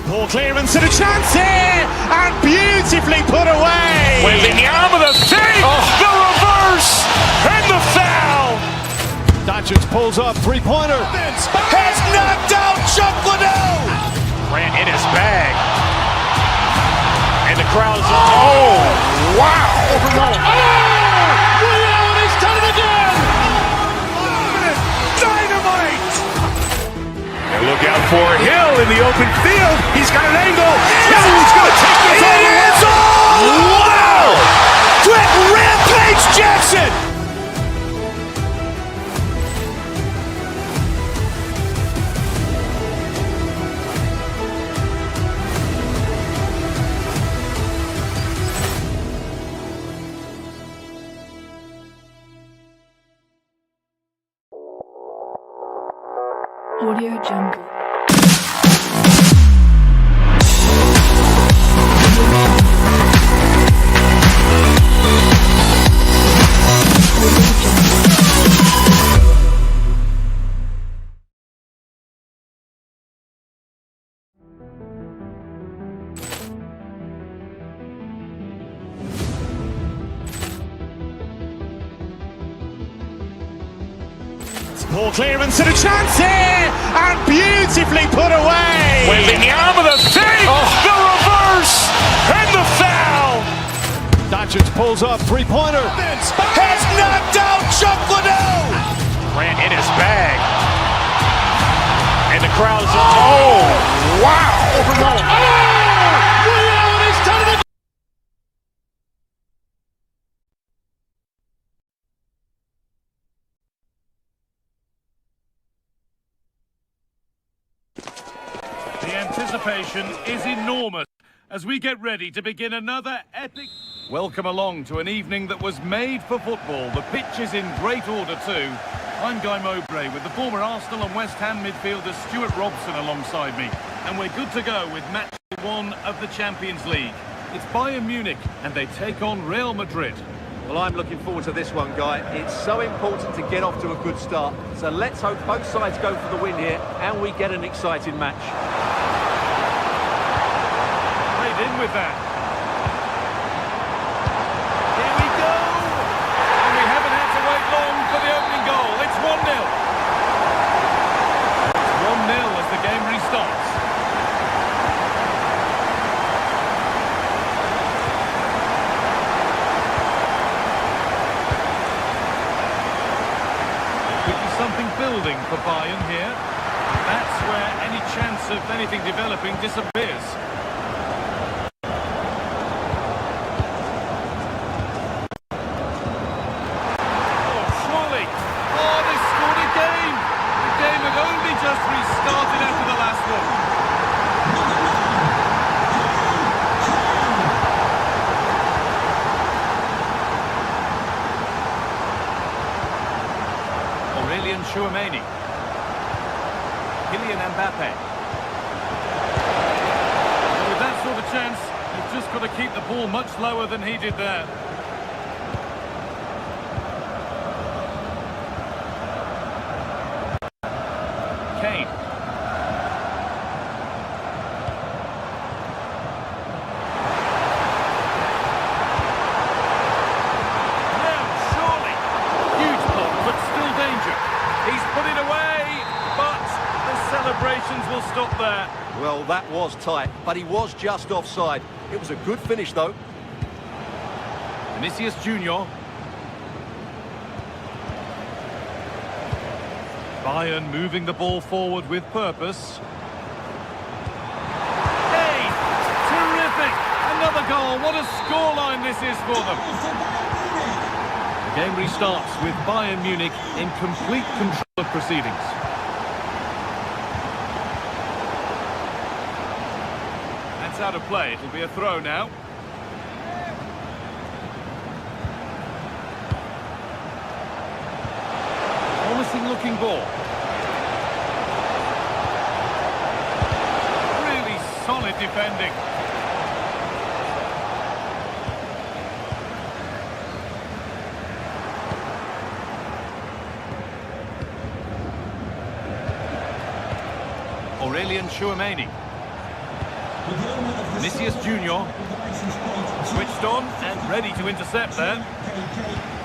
Poor clearance and a chance here, and beautifully put away. Waving the arm of the thing, the reverse, and the foul. Doncic pulls up, three-pointer. Has knocked out Chuck Liddell. Ran in his bag. And the crowd is, oh, wow. He's done it again! Dynamite. And look out for Hill in the open field. He's got an angle. He's going to take this all the way. Wow. Quick Rampage Jackson. Audio Jungle. Poor clearance and a chance here, and beautifully put away. Waving the arm of the thing, the reverse, and the foul. Doncic pulls up, three-pointer. Has knocked out Chuck Liddell. Ran in his bag. And the crowd is, oh, wow. He's done it again! The anticipation is enormous as we get ready to begin another epic... Welcome along to an evening that was made for football. The pitch is in great order too. I'm Guy Mowbray with the former Arsenal and West Ham midfielder Stuart Robson alongside me. And we're good to go with match 1 of the Champions League. It's Bayern Munich and they take on Real Madrid. Well, I'm looking forward to this one, Guy. It's so important to get off to a good start. So let's hope both sides go for the win here and we get an exciting match. Played in with that. Here we go! And we haven't had to wait long for the opening goal. It's 1-0. It's 1-0 as the game restarts. Something building for Bayern here. That's where any chance of anything developing disappears. Oh, surely. Oh, they scored again. The game had only just restarted after the last. Chouameni. Kylian Mbappe. With that sort of chance, you've just got to keep the ball much lower than he did there. Kane. Now, surely. Huge block, but still danger. He's put it away, but the celebrations will stop there. Well, that was tight, but he was just offside. It was a good finish, though. Vinicius Junior. Bayern moving the ball forward with purpose. Hey! Terrific! Another goal. What a scoreline this is for them. The game restarts with Bayern Munich in complete control of proceedings. That's out of play. It'll be a throw now. Promising looking ball. Really solid defending. Aurelien Chouameni. Vinicius Junior. Switched on and ready to intercept there.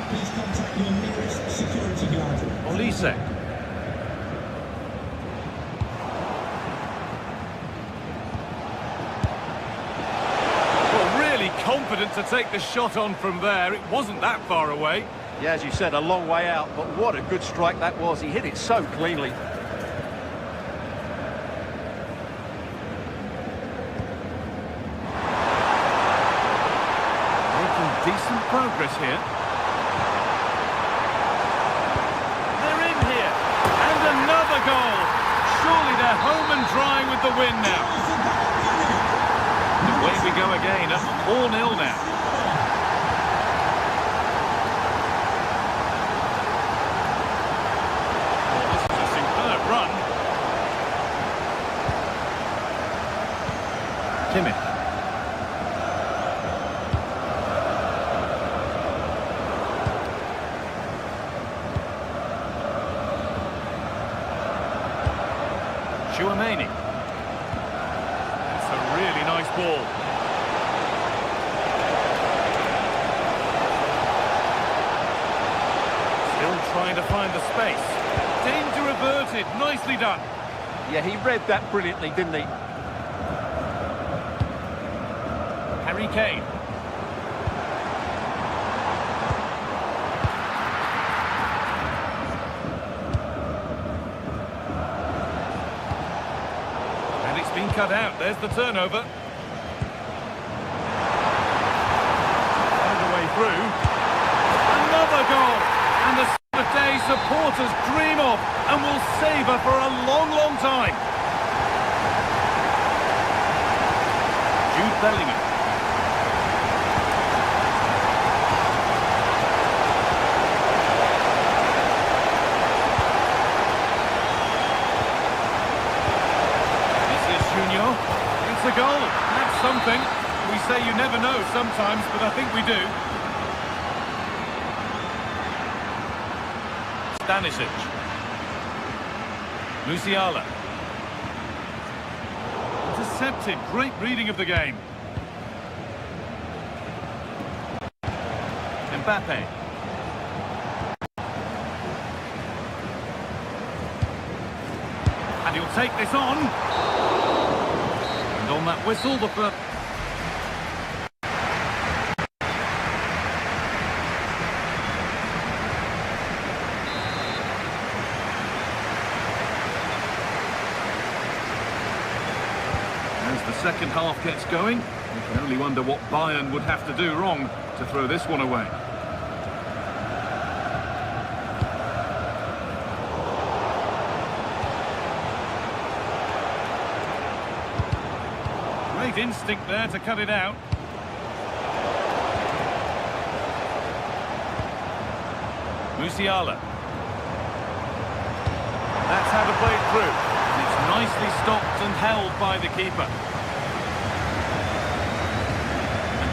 Please contact your nearest security guard. Olise. Well, really confident to take the shot on from there. It wasn't that far away. Yeah, as you said, a long way out, but what a good strike that was. He hit it so cleanly. Making decent progress here. They're in here. And another goal. Surely they're home and dry with the win now. Away we go again at 4-0 now. Well, this is a superb run. Kimmich. Chouameni. That's a really nice ball. Still trying to find the space. Danger averted. Nicely done. Yeah, he read that brilliantly, didn't he? Harry Kane. And it's been cut out. There's the turnover. All the way through. Another goal. And the sort of day supporters dream of and will savour for a long, long time. Jude Bellingham. It's a goal. That's something. We say you never know sometimes, but I think we do. Stanisic. Musiala. Intercepted. Great reading of the game. Mbappe. And he'll take this on. And on that whistle, the first... As the second half gets going, you can only wonder what Bayern would have to do wrong to throw this one away. Great instinct there to cut it out. Musiala. through. It's nicely stopped and held by the keeper.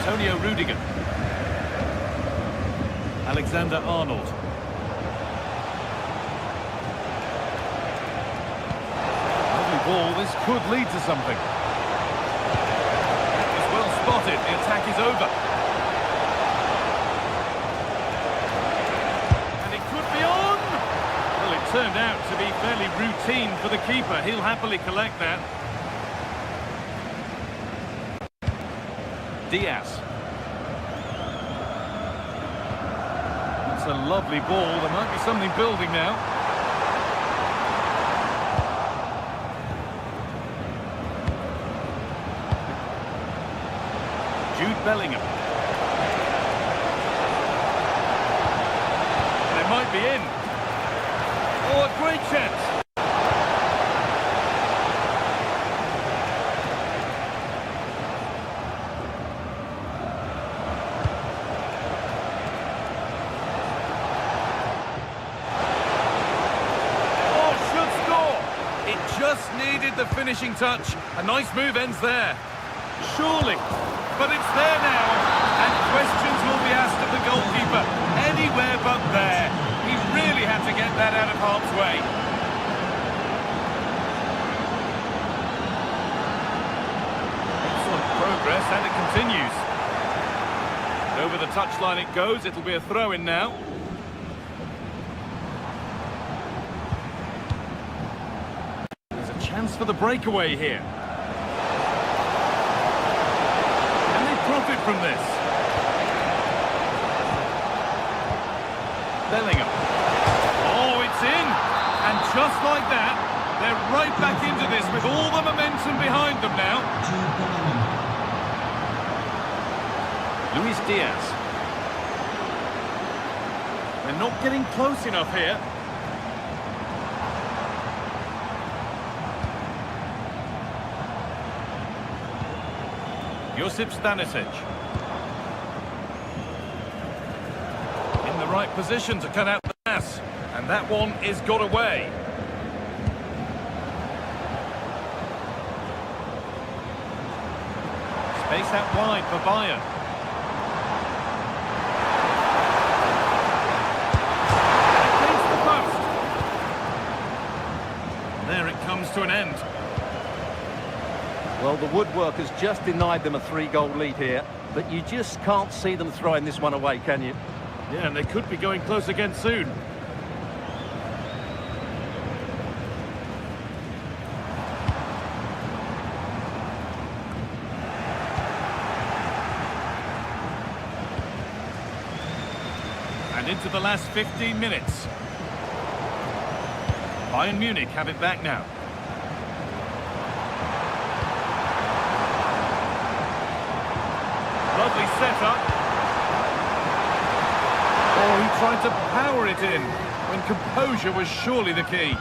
Antonio Rudiger. Alexander-Arnold. Lovely ball, this could lead to something. That was well spotted, the attack is over. And it could be on! Well, it turned out to be fairly routine for the keeper, he'll happily collect that. Diaz. It's a lovely ball. There might be something building now. Jude Bellingham. They might be in. Oh, a great chance. Just needed the finishing touch. A nice move ends there. Surely. But it's there now. And questions will be asked of the goalkeeper. Anywhere but there. He really had to get that out of harm's way. Excellent progress, and it continues. Over the touchline it goes. It'll be a throw-in now. Chance for the breakaway here. Can they profit from this? Bellingham. Oh, it's in! And just like that, they're right back into this with all the momentum behind them now. Luis Diaz. They're not getting close enough here. Josip Stanisic. In the right position to cut out the pass. And that one is got away. Space out wide for Bayern. Against the post. And there it comes to an end. Well, the woodwork has just denied them a 3-goal lead here, but you just can't see them throwing this one away, can you? Yeah, and they could be going close again soon. And into the last 15 minutes. Bayern Munich have it back now. Lovely setup. Oh, he tried to power it in when composure was surely the key.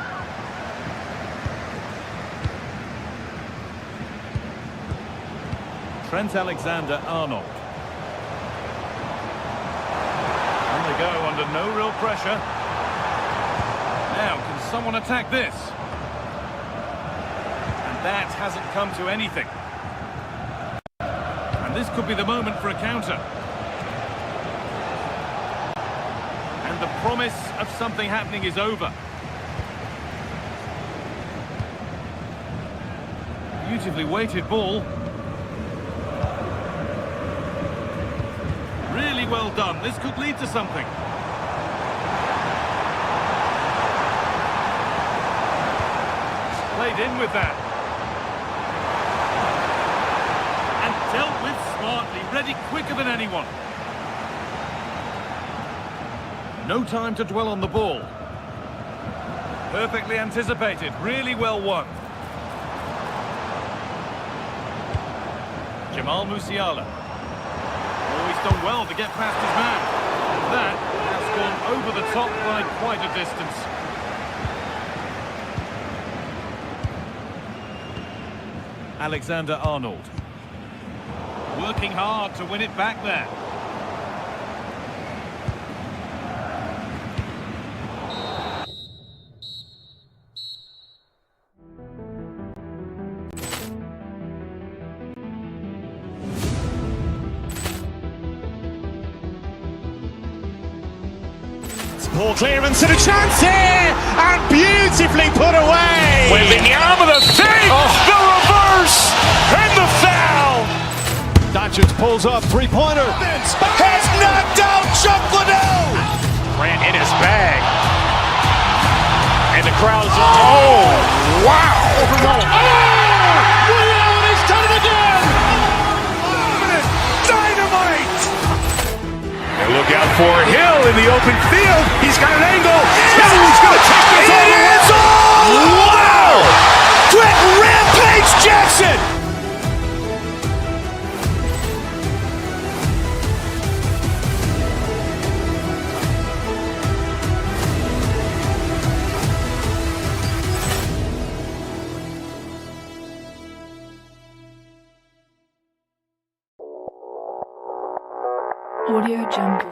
Trent Alexander-Arnold. And they go under no real pressure. Now, can someone attack this? And that hasn't come to anything. And this could be the moment for a counter. And the promise of something happening is over. Beautifully weighted ball. Really well done. This could lead to something. He's played in with that. Dealt with smartly, ready quicker than anyone. No time to dwell on the ball. Perfectly anticipated, really well won. Jamal Musiala. Oh, he's done well to get past his man. And that has gone over the top by quite a distance. Alexander-Arnold. Working hard to win it back there. Ball clearance and a chance here, and beautifully put away. Wembanyama the save, the reverse, and the foul. Doncic pulls up, three-pointer. Has knocked out Chuck Liddell. Grant in his bag. And the crowd's, oh, wow. He's done it again. Dynamite. And look out for Hill in the open field. He's got an angle. He's going to take this all the way. Wow. Trent Rampage Jackson. Audio Jungle.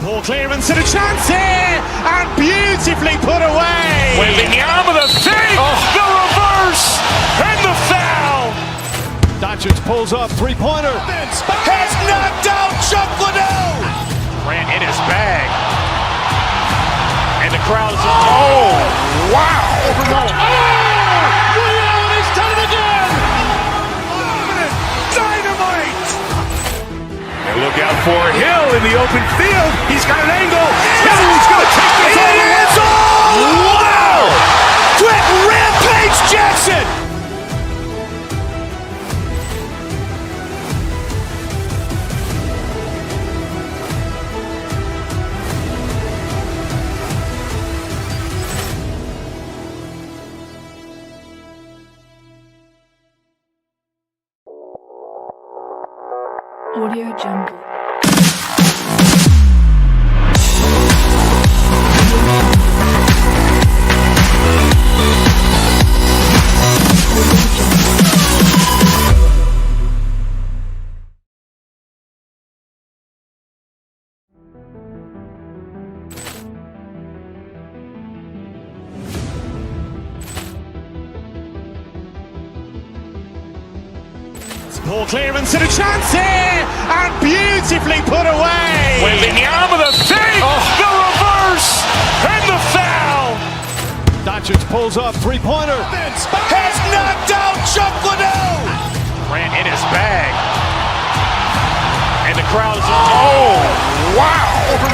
Ball clearance and a chance here, and beautifully put away. Wembanyama the save, the reverse, and the foul. Doncic pulls up, three-pointer. Has knocked out Chuck Liddell. Grant in his bag. And the crowd's, oh, wow. He's done it again. Dynamite. And look out for Hill in the open field. He's got an angle. He's going to take this all the way. Wow. Trent Rampage Jackson. Audio Jungle. Ball clearance and a chance here, and beautifully put away. Wembanyama the save, the reverse, and the foul. Doncic pulls up, three-pointer. Has knocked out Chuck Liddell. Grant in his bag. And the crowd's, oh, wow. He's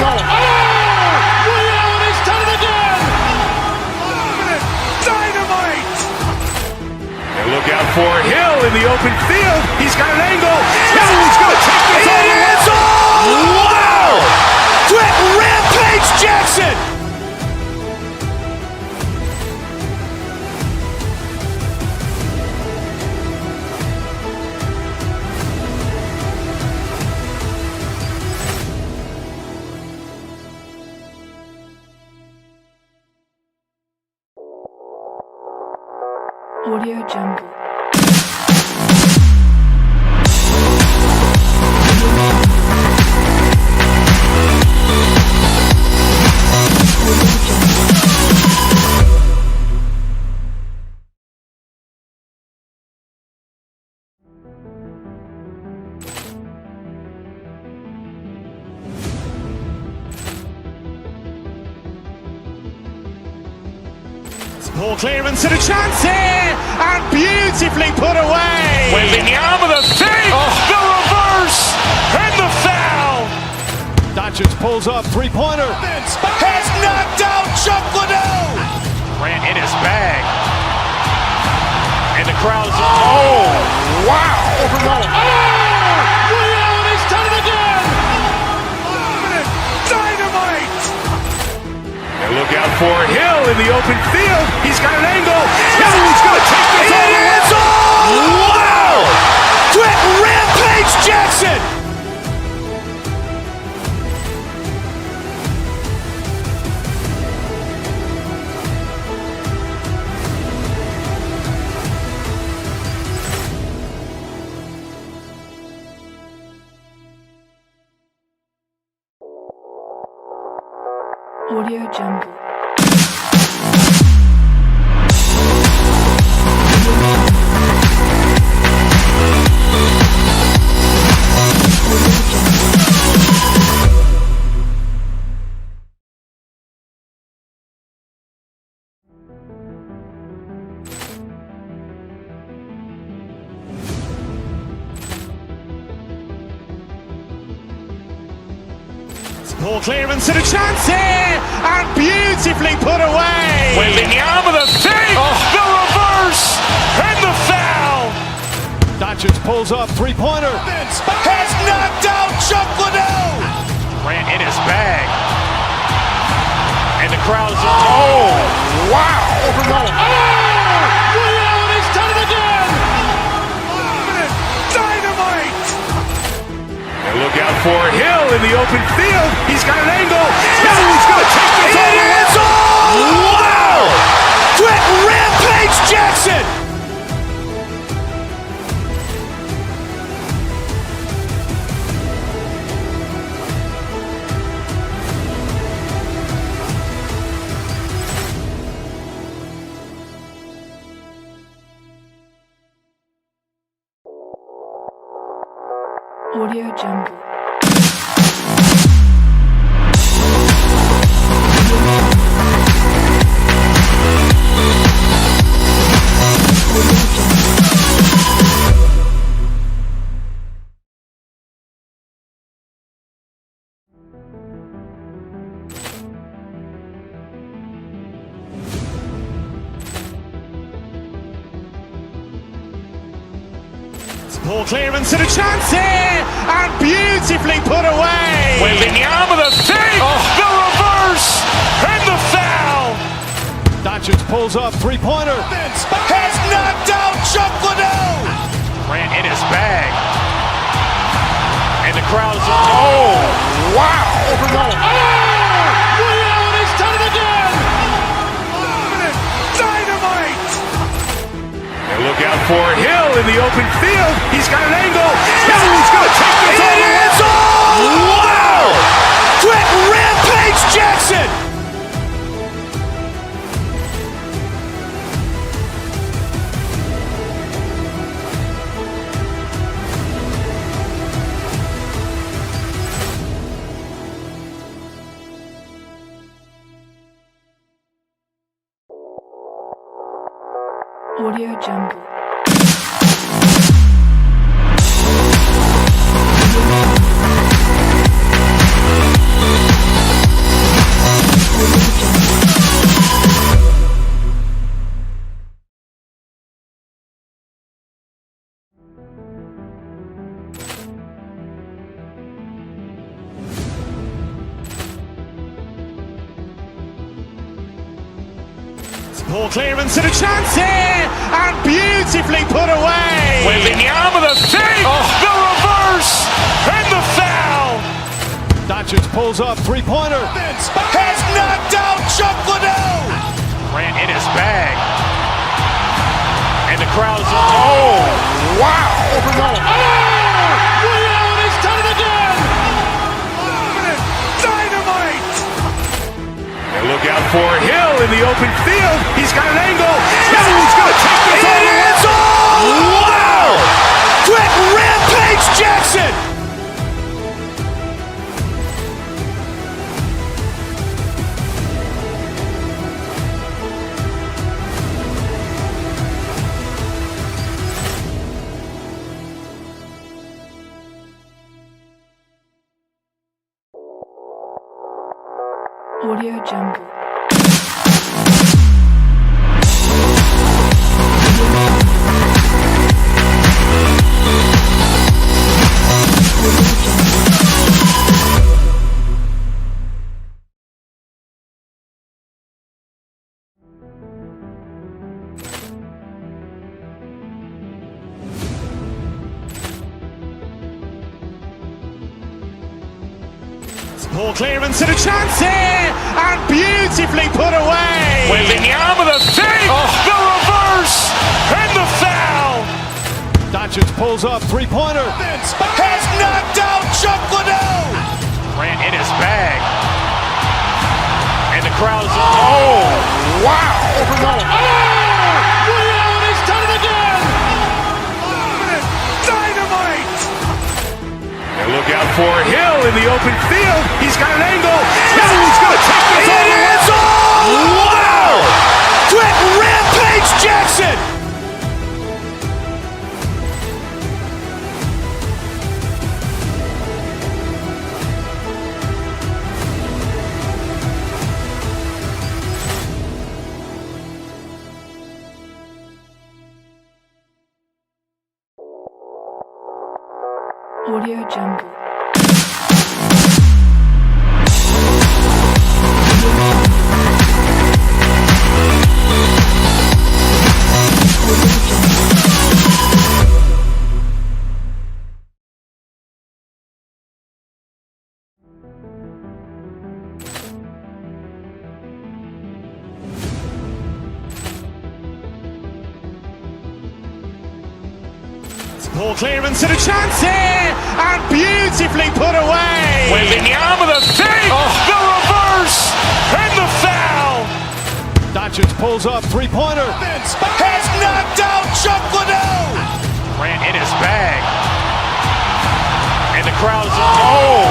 done it again. Dynamite. And look out for Hill in the open field. He's got an angle. He's going to take this all the way. Wow. Trent Rampage Jackson. Audio Jungle. Ball clearance and a chance here, and beautifully put away. Wembanyama the save, the reverse, and the foul. Doncic pulls up, three-pointer. Has knocked out Chuck Liddell. Grant in his bag. And the crowd's, oh, wow. He's done it again. Dynamite. And look out for Hill in the open field. He's got an angle. He's going to take this all the way. Wow. Trent Rampage Jackson. Audio Jungle. Ball clearance and a chance here, and beautifully put away. Wembanyama with a save, the reverse, and the foul. Doncic pulls up, three-pointer. Has knocked out Chuck Liddell. Grant in his bag. And the crowd is, oh, wow. He's done it again. Dynamite. And look out for Hill in the open field. He's got an angle. He's going to take this all the way. Wow. Quick Rampage Jackson. Audio Jungle. Ball clearance and a chance here, and beautifully put away. Wembanyama with a save, the reverse, and the foul. Doncic pulls up, three-pointer. Has knocked out Chuck Liddell. Grant in his bag. And the crowd is, oh, wow. He's done it again. Dynamite. And look out for Hill in the open field. He's got an angle. He's going to take this all the way. Wow. Quick Rampage Jackson. Audio Jungle. Ball clearance and a chance here, and beautifully put away. Wembanyama with a save, the reverse, and the foul. Doncic pulls up, three-pointer. Has knocked out Chuck Liddell. Grant in his bag. And the crowd is, oh, wow. He's done it again. Dynamite. And look out for Hill in the open field. He's got an angle. He's going to take this all the way. Wow. Quick Rampage Jackson. Audio Jungle. Ball clearance and a chance here, and beautifully put away. Wembanyama with a save, the reverse, and the foul. Doncic pulls up, three-pointer. Has knocked out Chuck Liddell. Grant in his bag. And the crowd's, oh, wow! He's done it again! Dynamite! And look out for Hill in the open field. He's got an angle. Hill's going to take this all the way. Wow! Quick rampage Jackson! Audio Jungle. Poor clearance and a chance here, and beautifully put away. Wembanyama the fake, the reverse, and the foul. Doncic pulls up, three-pointer. Has knocked out Chuck Liddell. Grant in his bag. And the crowd's, oh,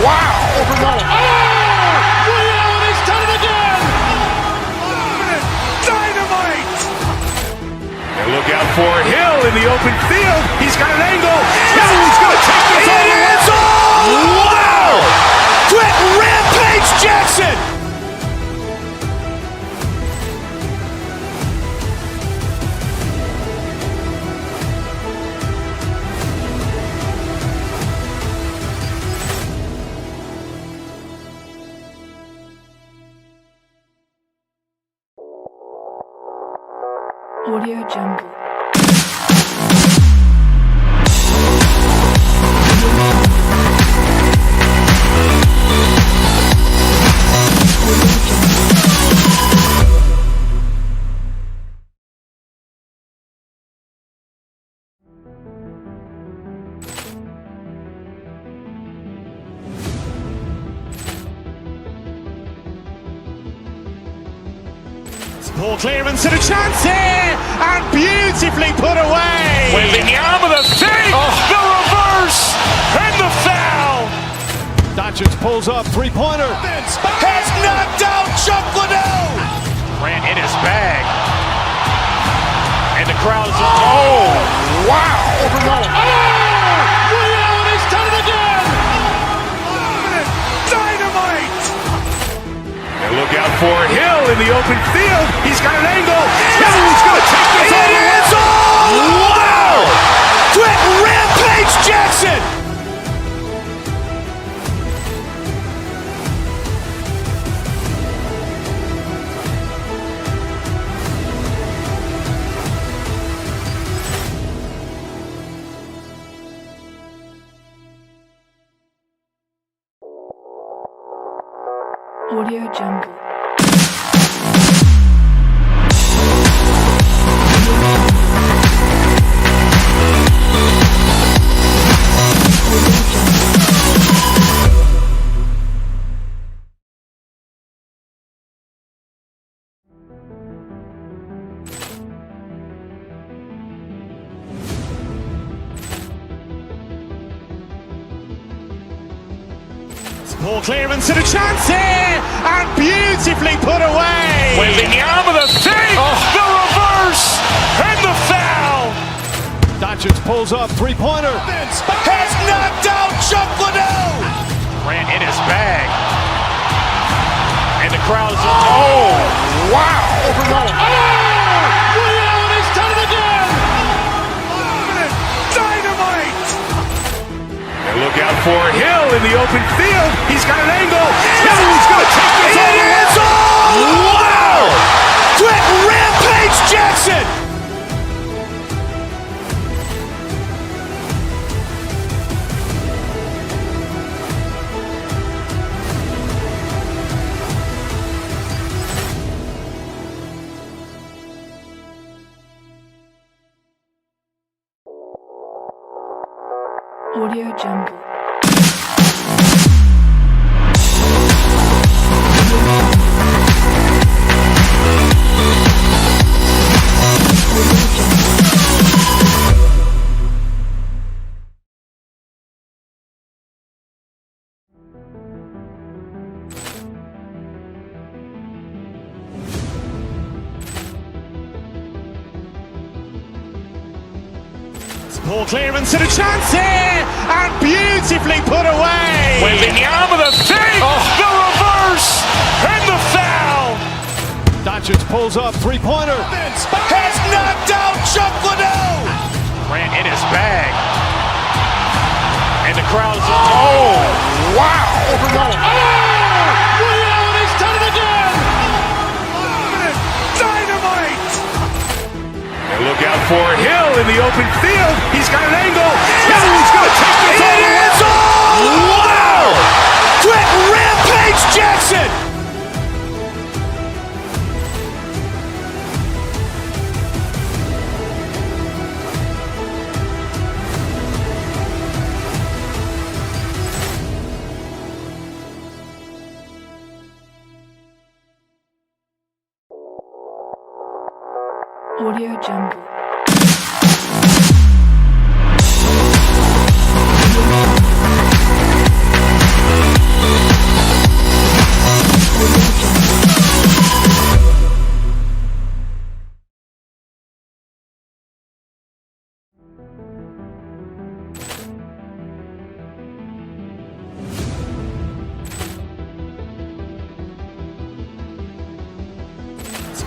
wow. He's done it again! Dynamite. And look out for Hill in the open field. He's got an angle. Hill's going to take this all the way. Wow! Quick rampage Jackson! Audio Jungle. Poor clearance and a chance here, and beautifully put away. Wembanyama the fake, the reverse, and the foul. Doncic pulls up, three-pointer. Has knocked out Chuck Liddell. Grant in his bag. And the crowd's, oh, wow. He's done it again! Dynamite. And look out for Hill in the open field. He's got an angle. Hill's going to take this all the way. Wow! Quick rampage Jackson! Audio Jungle. Poor clearance and a chance here, and beautifully put away. Wembanyama the fake, the reverse, and the foul. Doncic pulls up, three-pointer. Has knocked out Chuck Liddell. Grant in his bag. And the crowd's, oh, wow. He's done it again! Dynamite. And look out for Hill in the open field. He's got an angle. Hill's going to take this all the way. Wow! Quick rampage Jackson! Audio Jungle. Poor clearance and a chance here, and beautifully put away. Waving the arm of the thing, the reverse, and the foul. Doncic pulls up, three-pointer. Has knocked out Chuck Liddell. Ran in his bag. And the crowd's, oh, wow. He's done it again! Dynamite. And look out for Hill in the open field. He's got an angle. Hill is going to take this all the way. Wow. Quick rampage Jackson. Audio Jungle.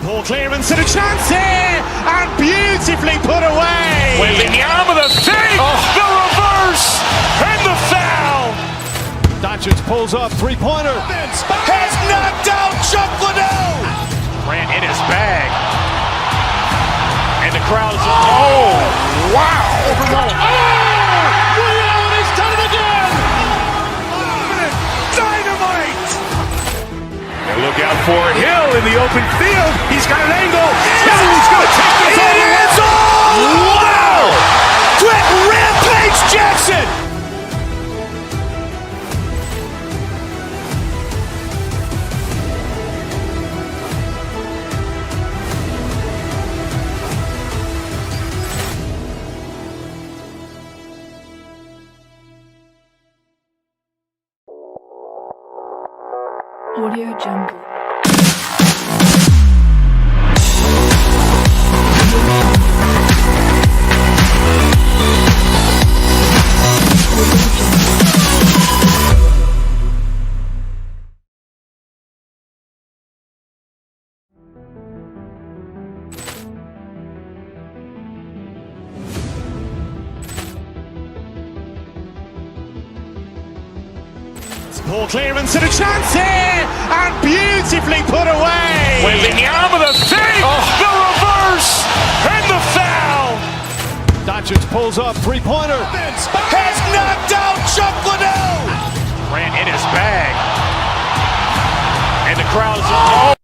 Poor clearance and a chance here, and beautifully put away. Waving the arm of the thing, the reverse, and the foul. Doncic pulls up, three-pointer. Has knocked out Chuck Liddell. Ran in his bag. And the crowd's, oh, wow. He's done it again! Dynamite. And look out for Hill in the open field. He's got an angle. Hill is going to take this all the way. Wow. Quick rampage Jackson. Audio Jungle. Poor clearance and a chance here, and beautifully put away. Waving the arm of the thing, the reverse, and the foul. Doncic pulls up, three-pointer. Has knocked out Chuck Liddell. Ran in his bag. And the crowd's, oh.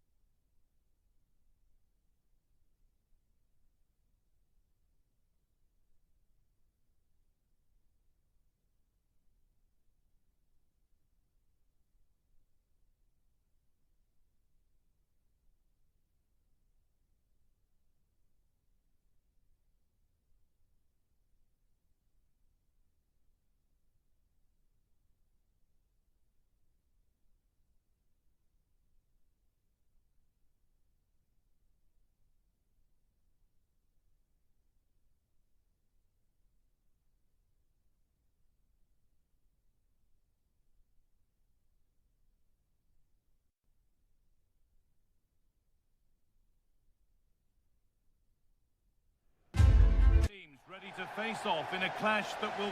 Ready to face off in a clash that will...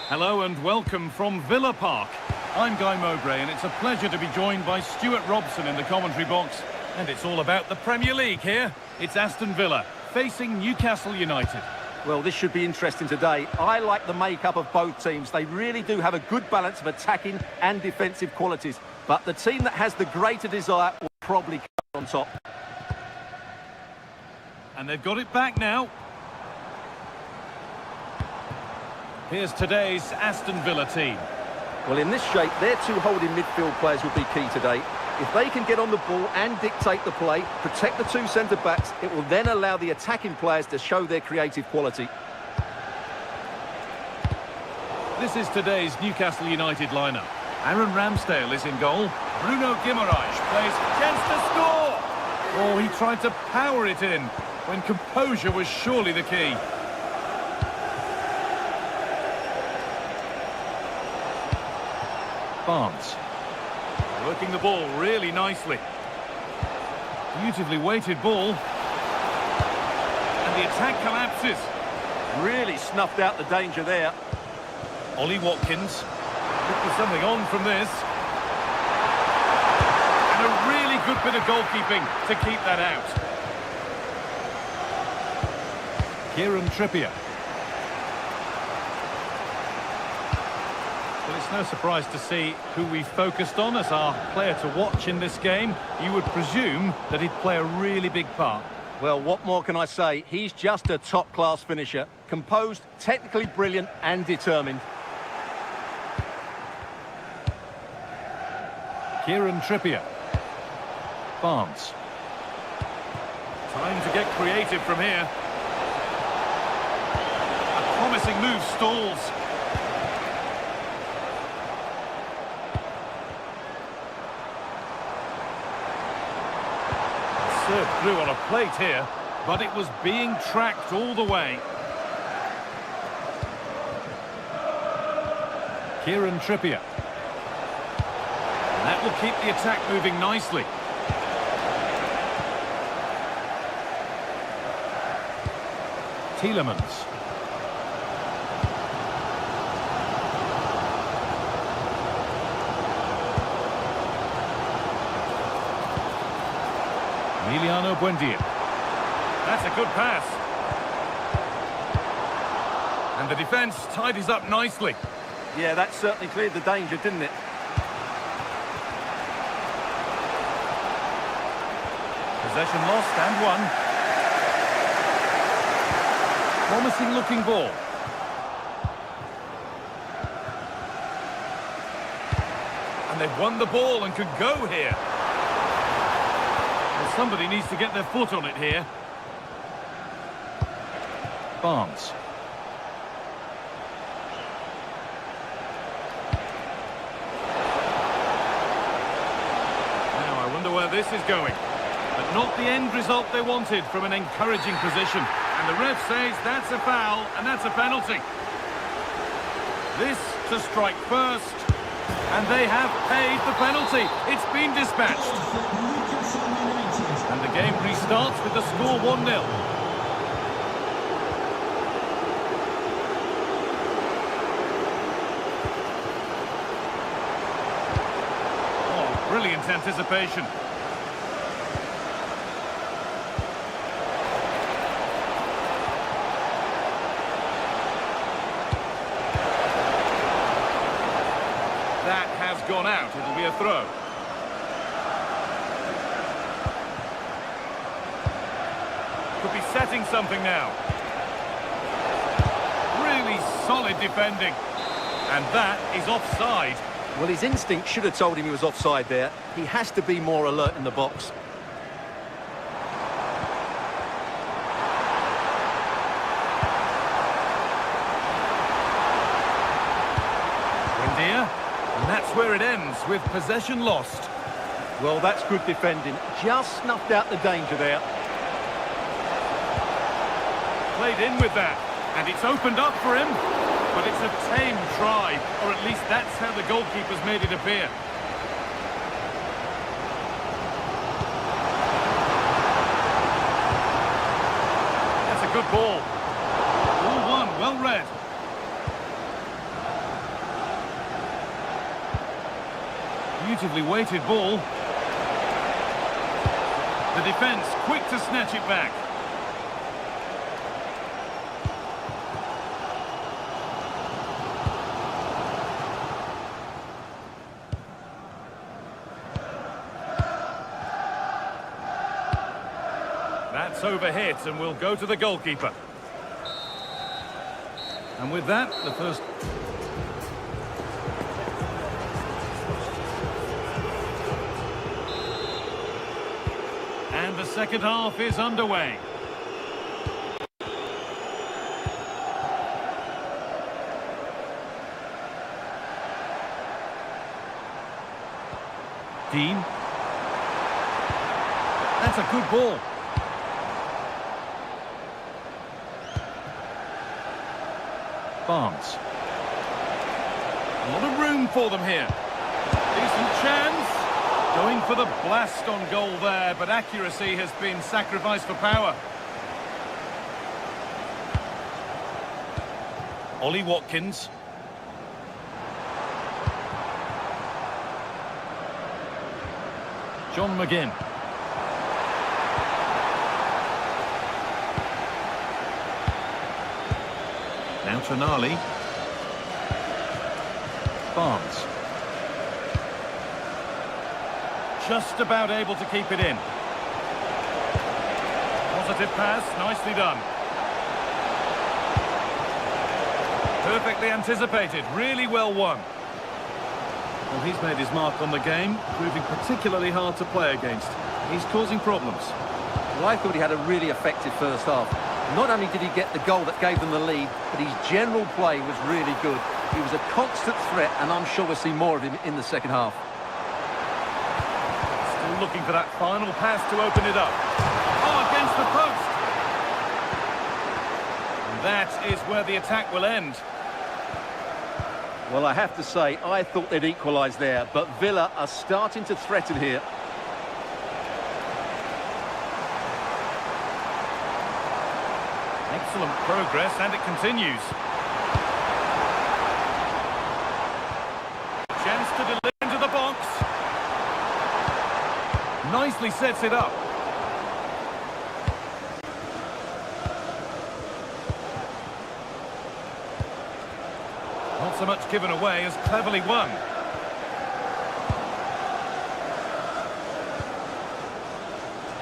Hello and welcome from Villa Park. I'm Guy Mowbray and it's a pleasure to be joined by Stuart Robson in the commentary box. And it's all about the Premier League here. It's Aston Villa facing Newcastle United. Well, this should be interesting today. I like the makeup of both teams. They really do have a good balance of attacking and defensive qualities. But the team that has the greater desire will probably come on top. And they've got it back now. Here's today's Aston Villa team. Well, in this shape, their two holding midfield players will be key today. If they can get on the ball and dictate the play, protect the two centre-backs, it will then allow the attacking players to show their creative quality. This is today's Newcastle United lineup. Aaron Ramsdale is in goal. Bruno Guimaraes plays chance to score. Oh, he tried to power it in when composure was surely the key. Barnes. Working the ball really nicely. Beautifully weighted ball. And the attack collapses. Really snuffed out the danger there. Ollie Watkins. Could be something on from this. And a really good bit of goalkeeping to keep that out. Kieran Trippier. Well, it's no surprise to see who we focused on as our player to watch in this game. You would presume that he'd play a really big part. Well, what more can I say? He's just a top-class finisher. Composed, technically brilliant and determined. Kieran Trippier. Barnes. Time to get creative from here. A promising move stalls. Served through on a plate here, but it was being tracked all the way. Kieran Trippier. And that will keep the attack moving nicely. Tielemans. Emiliano Buendia. That's a good pass. And the defence tidies up nicely. Yeah, that certainly cleared the danger, didn't it? Possession lost and won. Promising looking ball. And they've won the ball and could go here. Well, somebody needs to get their foot on it here. Barnes. Now I wonder where this is going. But not the end result they wanted from an encouraging position. And the ref says that's a foul and that's a penalty. This to strike first. And they have paid the penalty. It's been dispatched. And the game restarts with the score 1-0. Oh, brilliant anticipation. That has gone out. It'll be a throw. Could be setting something now. Really solid defending. And that is offside. Well, his instinct should have told him he was offside there. He has to be more alert in the box. Buendia. And that's where it ends, with possession lost. Well, that's good defending. Just snuffed out the danger there. Played in with that. And it's opened up for him. But it's a tame try. Or at least that's how the goalkeeper's made it appear. That's a good ball. All one, well read. Beautifully weighted ball. The defence quick to snatch it back. That's overhit and will go to the goalkeeper. And with that, the first... And the second half is underway. Dean. That's a good ball. Barnes. A lot of room for them here. Decent chance. Going for the blast on goal there, but accuracy has been sacrificed for power. Ollie Watkins. John McGinn. Now Tonali. Barnes. Just about able to keep it in. Positive pass, nicely done. Perfectly anticipated, really well won. Well, he's made his mark on the game, proving particularly hard to play against. He's causing problems. Well, I thought he had a really effective first half. Not only did he get the goal that gave them the lead, but his general play was really good. He was a constant threat, and I'm sure we'll see more of him in the second half. Still looking for that final pass to open it up. Oh, against the post! And that is where the attack will end. Well, I have to say, I thought they'd equalise there, but Villa are starting to threaten here. Excellent progress, and it continues. Chance to deliver into the box. Nicely sets it up. Not so much given away as cleverly won.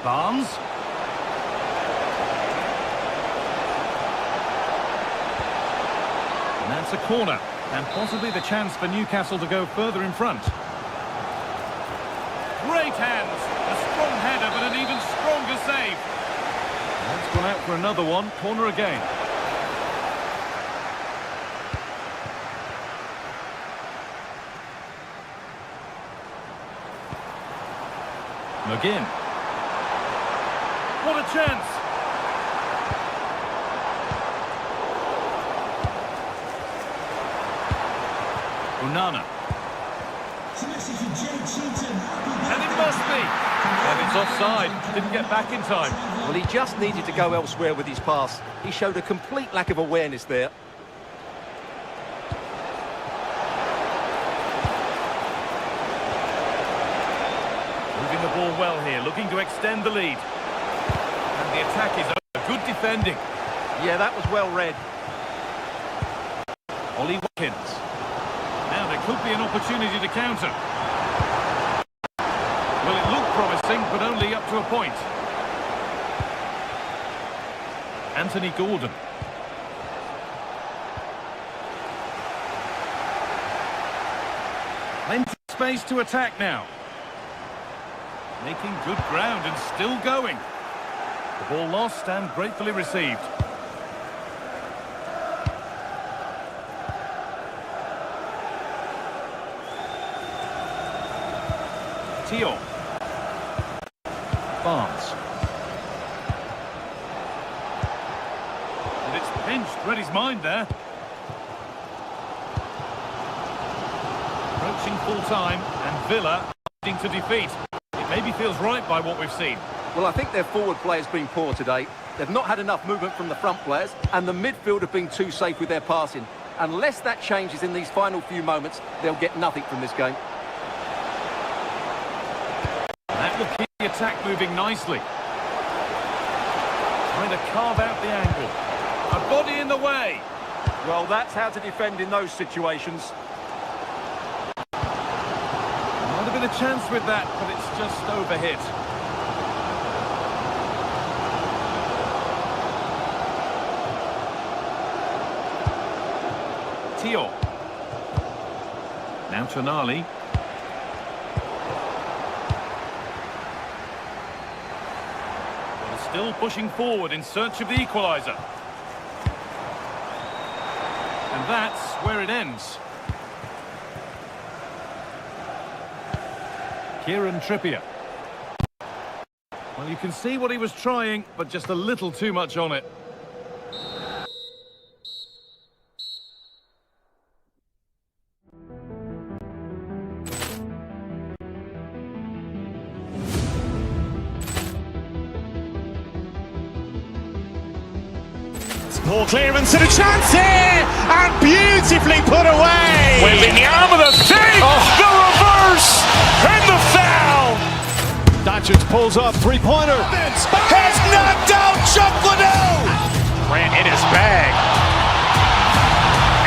Barnes. And that's a corner, and possibly the chance for Newcastle to go further in front. Great hands, a strong header, but an even stronger save. That's gone out for another one, corner again. McGinn. What a chance! Onana. And it must be! And it's offside. Didn't get back in time. Well, he just needed to go elsewhere with his pass. He showed a complete lack of awareness there. Moving the ball well here, looking to extend the lead. And the attack is over. Good defending. Yeah, that was well read. Ollie Watkins. Now there could be an opportunity to counter. Well, it looked promising, but only up to a point. Anthony Gordon. Plenty of space to attack now. Making good ground and still going. The ball lost and gratefully received. Tio. Barnes. And it's pinched, read his mind there. Approaching full time, and Villa leading to defeat. It maybe feels right by what we've seen. Well, I think their forward play has been poor today. They've not had enough movement from the front players, and the midfield have been too safe with their passing. Unless that changes in these final few moments, they'll get nothing from this game. That will keep the attack moving nicely. Trying to carve out the angle. A body in the way. Well, that's how to defend in those situations. Might have been a chance with that, but it's just overhit. Tio. Now Tonali. Still pushing forward in search of the equaliser. And that's where it ends. Kieran Trippier. Well, you can see what he was trying, but just a little too much on it. Ball clearance and a chance here, and beautifully put away. Willian with a save, the reverse, and the foul. Doncic pulls up, three-pointer. Has knocked out Chuck Liddell. Ran in his bag.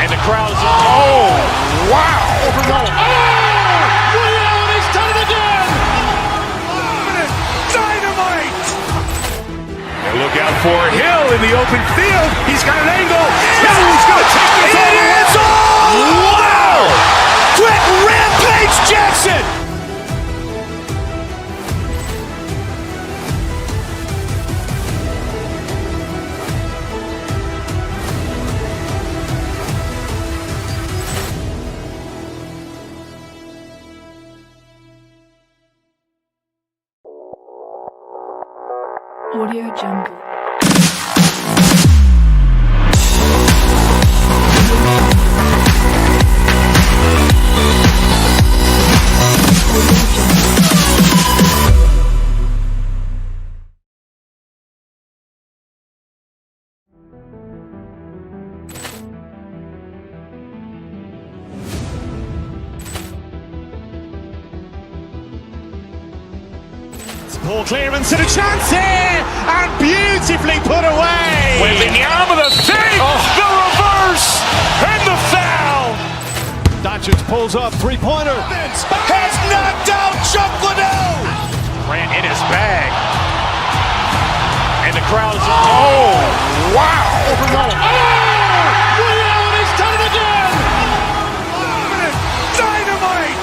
And the crowd is, oh, wow. Reality's done it again. Dynamite. And look out for Hill in the open field. He's got an angle. He's going to take this all the way. Wow. Quick rampage Jackson. Audio Jungle. Ball clearance and a chance here, and beautifully put away. Willian with a save, the reverse, and the foul. Doncic pulls up, three-pointer. Has knocked out Chuck Liddell. Ran in his bag. And the crowd is, oh, wow. Reality's done it again. Dynamite.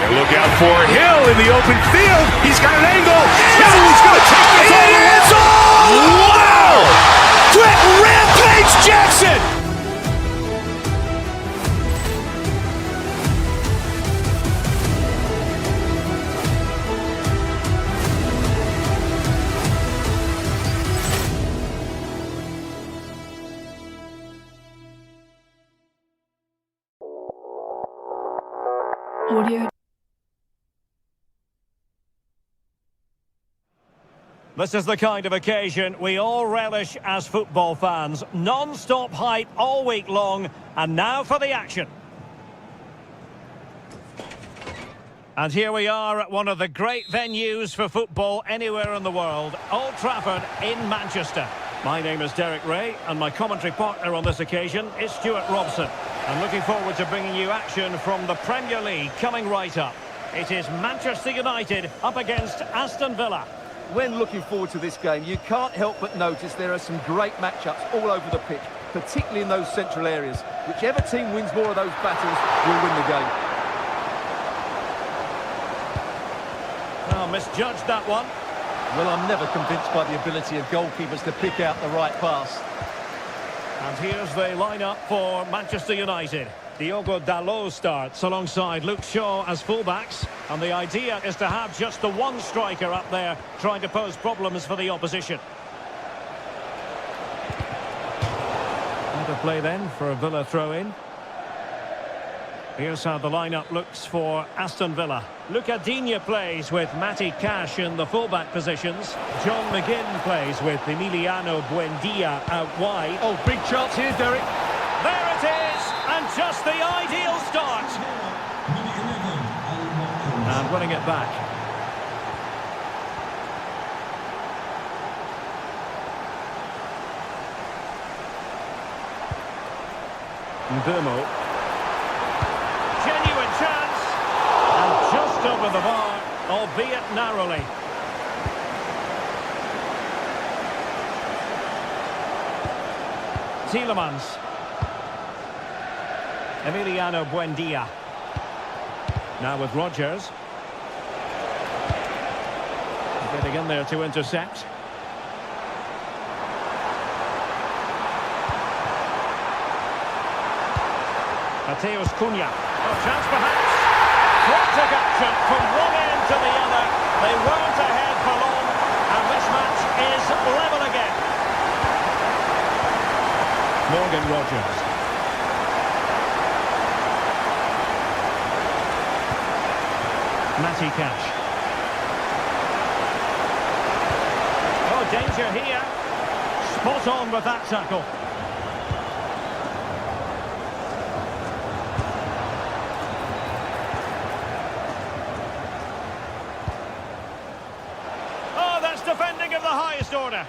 And look out for Hill in the open field. He's got an angle. He's going to take this all the way. Wow. Quick rampage Jackson. Audio. This is the kind of occasion we all relish as football fans. Non-stop hype all week long, and now for the action. And here we are at one of the great venues for football anywhere in the world, Old Trafford in Manchester. My name is Derek Ray, and my commentary partner on this occasion is Stuart Robson. I'm looking forward to bringing you action from the Premier League coming right up. It is Manchester United up against Aston Villa. When looking forward to this game, you can't help but notice there are some great matchups all over the pitch, particularly in those central areas. Whichever team wins more of those battles will win the game. Oh, misjudged that one. Well, I'm never convinced by the ability of goalkeepers to pick out the right pass. And here's the lineup for Manchester United. Diogo Dalot starts alongside Luke Shaw as fullbacks. And the idea is to have just the one striker up there trying to pose problems for the opposition. Better play then for a Villa throw-in. Here's how the lineup looks for Aston Villa. Luca Digne plays with Matty Cash in the fullback positions. John McGinn plays with Emiliano Buendia out wide. Oh, big chance here, Derek. There it is, and just the ideal start. And winning it back. Ndomo. Genuine chance, and just over the bar, albeit narrowly. Tielemans. Emiliano Buendia. Now with Rodgers. Getting in there to intercept. Mateus Cunha. Oh, chance perhaps. Frantic action from one end to the other. They weren't ahead for long, and this match is level again. Morgan Rodgers. Matty Cash. Oh, danger here. Spot on with that tackle. Oh, that's defending of the highest order.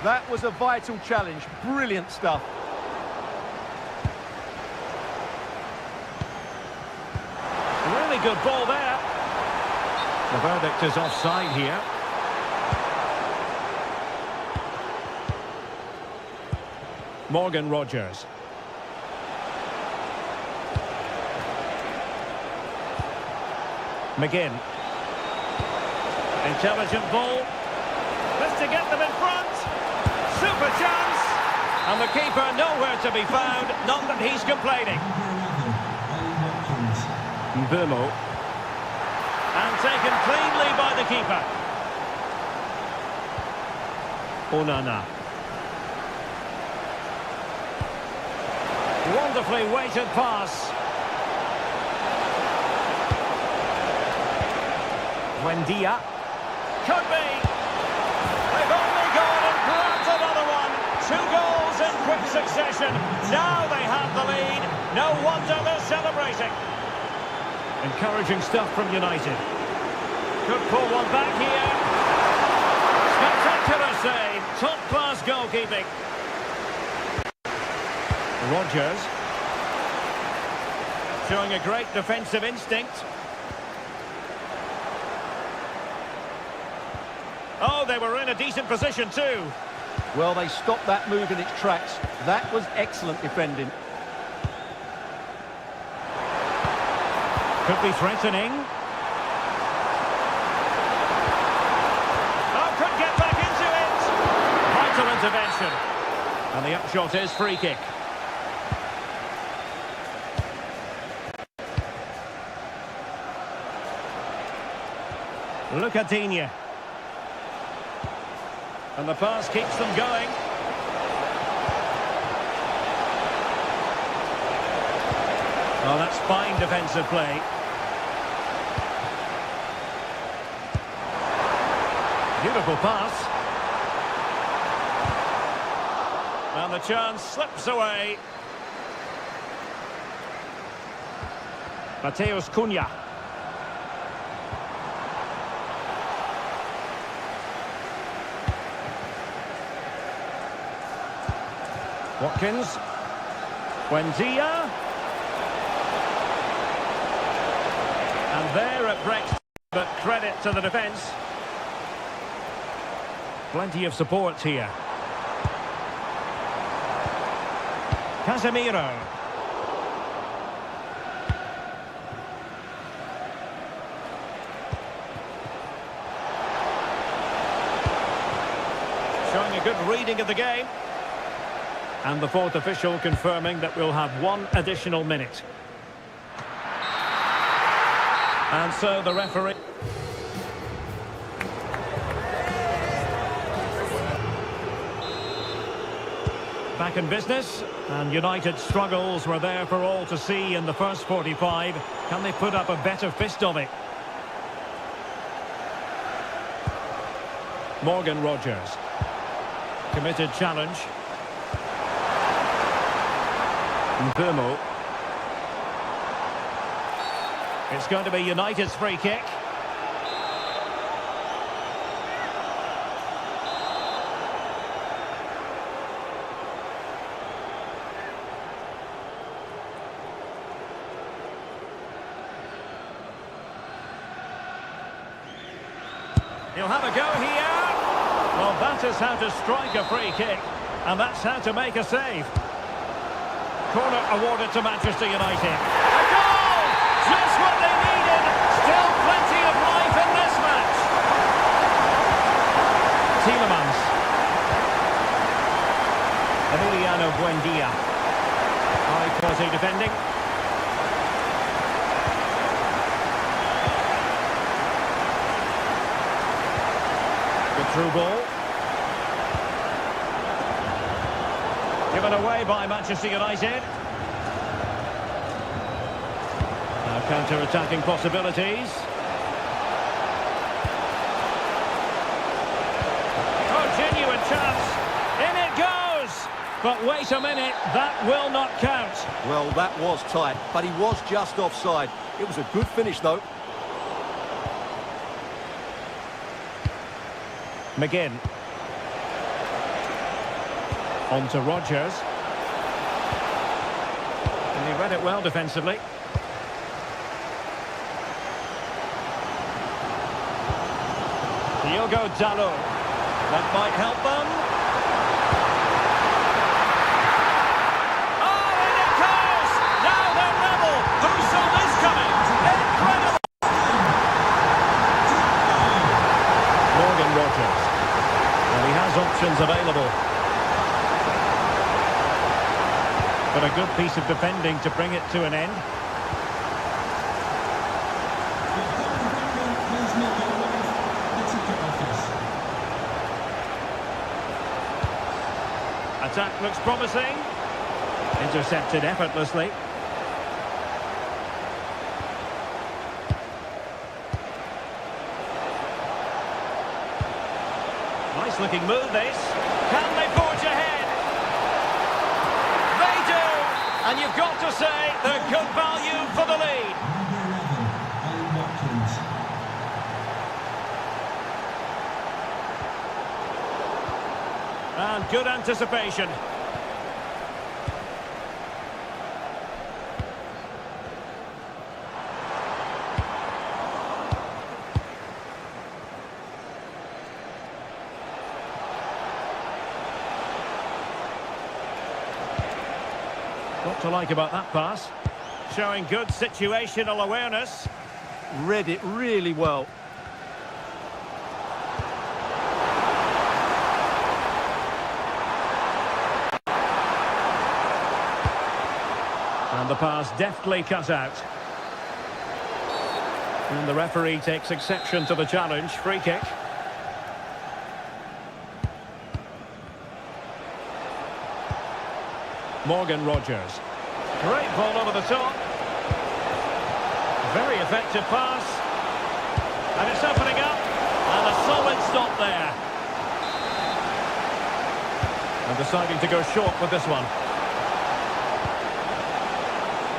That was a vital challenge. Brilliant stuff. Really good ball there. The verdict is offside here. Morgan Rogers. McGinn. Intelligent ball. This to get them in front. Super chance. And the keeper nowhere to be found. Not that he's complaining. Mbeumo. And taken cleanly by the keeper. Onana. Wonderfully weighted pass. Buendia. Could be. They've only gone and grabbed another one. 2 goals in quick succession. Now they have the lead. No wonder they're celebrating. Encouraging stuff from United. Could pull one back here. Spectacular save. Top-class goalkeeping. Rogers. Showing a great defensive instinct. Oh, they were in a decent position too. Well, they stopped that move in its tracks. That was excellent defending. Could be threatening. Oh, could get back into it. Vital intervention. And the upshot is free kick. Lucadinha. And the pass keeps them going. Oh, that's fine defensive play. Beautiful pass. And the chance slips away. Mateus Cunha. Watkins. Buendia. And there it breaks, but credit to the defence. Plenty of support here. Casemiro. Showing a good reading of the game. And the fourth official confirming that we'll have 1 additional minute. And so the referee... Back in business, and United's struggles were there for all to see in the first 45. Can they put up a better fist of it? Morgan Rogers. Committed challenge. Mbeumo. It's going to be United's free kick. He'll have a go here. Well, that is how to strike a free kick, and that's how to make a save. Corner awarded to Manchester United. A goal! Just what they needed. Still plenty of life in this match. Tielemans. Emiliano Buendia. High quality defending. Good through ball. Given away by Manchester United. Now counter-attacking possibilities. Oh, genuine chance. In it goes! But wait a minute, that will not count. Well, that was tight, but he was just offside. It was a good finish, though. McGinn. On to Rodgers. And he read it well defensively. Diogo Dalot. That might help them. Oh, and it goes! Now they're level. Who saw this coming? Incredible! Morgan Rodgers. Well, he has options available. But a good piece of defending to bring it to an end. Attack looks promising. Intercepted effortlessly. Nice looking move this. Can they forge ahead? They do! And you've got to say they're good value for the lead. And good anticipation. What to like about that pass? Showing good situational awareness. Read it really well. And the pass deftly cut out. And the referee takes exception to the challenge. Free kick. Morgan Rodgers. Great ball over the top. Very effective pass. And it's opening up. And a solid stop there. And deciding to go short with this one.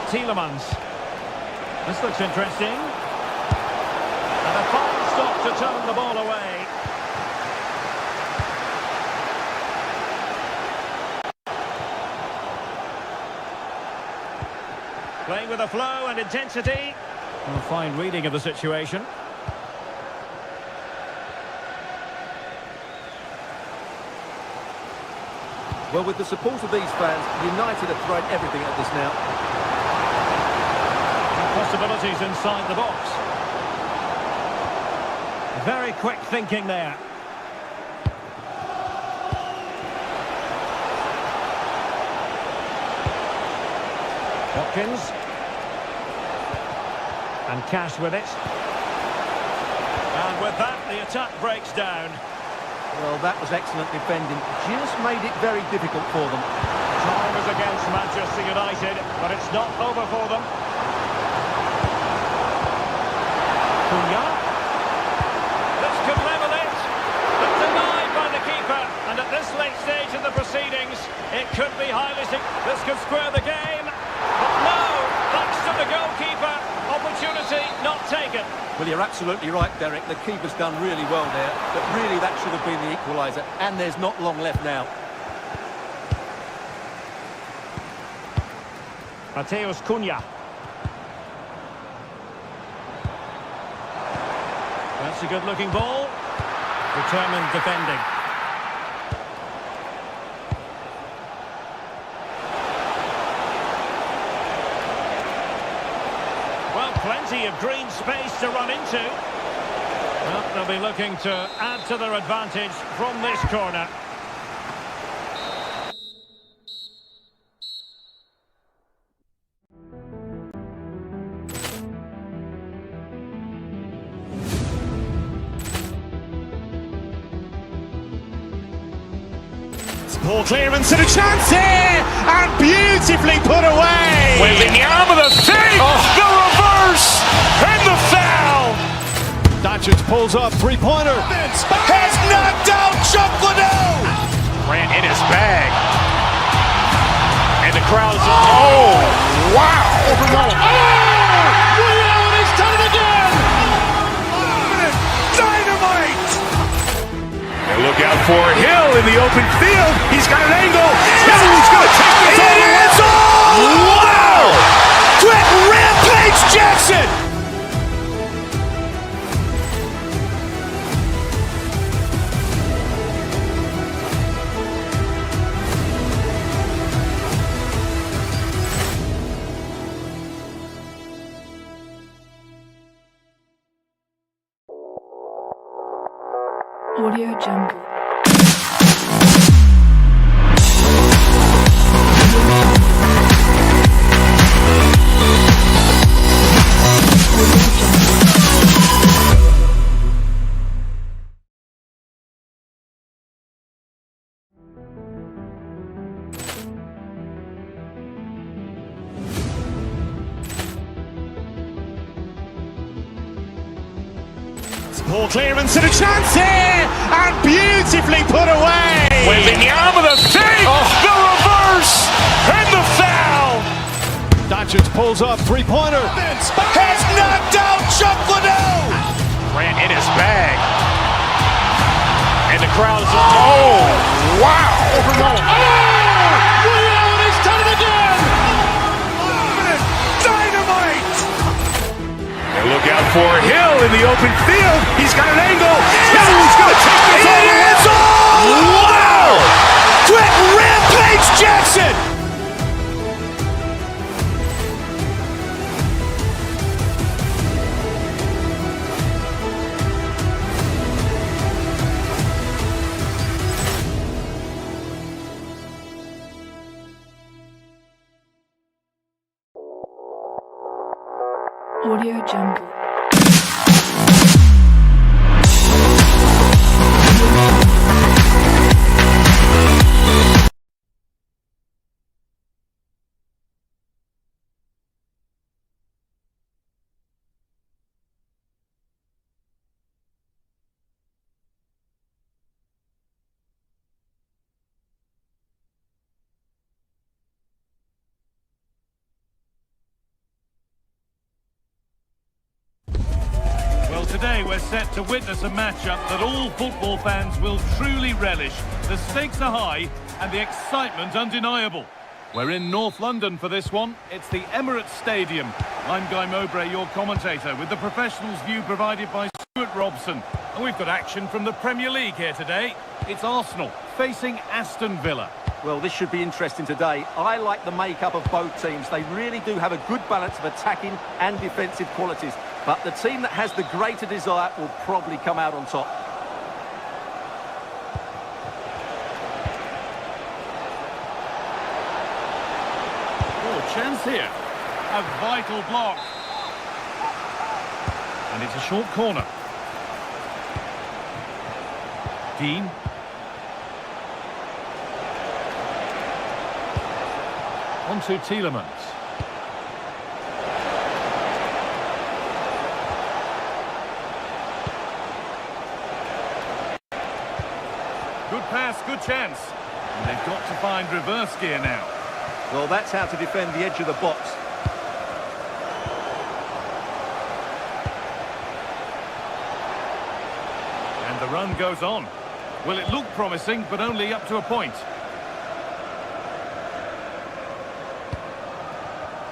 Tielemans. This looks interesting. And a fine stop to turn the ball away. Playing with a flow and intensity. And a fine reading of the situation. Well, with the support of these fans, United have thrown everything at this now. Possibilities inside the box. Very quick thinking there. Watkins. And Cash with it. And with that, the attack breaks down. Well, that was excellent defending. Just made it very difficult for them. Time is against Manchester United, but it's not over for them. Cunha. This could level it. But denied by the keeper. And at this late stage in the proceedings, it could be highly... This could square the game. But no, thanks to the goalkeeper, opportunity not taken. Well, you're absolutely right, Derek. The keeper's done really well there. But really, that should have been the equaliser. And there's not long left now. Mateus Cunha. That's a good-looking ball. Determined defending. Well, plenty of green space to run into. Well, they'll be looking to add to their advantage from this corner. Ball clearance and a chance here, and beautifully put away. With the arm of the fake, the reverse, and the foul. Doncic pulls off three-pointer. Has knocked out Chuck Liddell. Grant in his bag. crowd is... Oh, wow! Rio, and he's done it again! Dynamite! And look out for Hill in the open field. He's got an angle. Hill is going to take this all the way. Wow! Quick rampage Jackson! Audio Jungle. Poor clearance and a chance here, and beautifully put away. Waving the arm of the fake, the reverse, and the foul. Doncic pulls up, three-pointer. Has knocked out Chuck Liddell. Ran in his bag. And the crowd is... Oh, wow. Rio, and he's done it again! Dynamite. And look out for Hill in the open field. He's got an angle. Hill is going to take this all the way. Wow. Quick rampage Jackson. Audio Jungle. Today we're set to witness a matchup that all football fans will truly relish. The stakes are high and the excitement undeniable. We're in North London for this one. It's the Emirates Stadium. I'm Guy Mowbray, your commentator, with the professionals' view provided by Stuart Robson. And we've got action from the Premier League here today. It's Arsenal facing Aston Villa. Well, this should be interesting today. I like the makeup of both teams. They really do have a good balance of attacking and defensive qualities. But the team that has the greater desire will probably come out on top. Oh, chance here. A vital block. And it's a short corner. Dean. On to Tielemans. Good pass, good chance. And they've got to find reverse gear now. Well, that's how to defend the edge of the box. And the run goes on. Well, it looked promising, but only up to a point.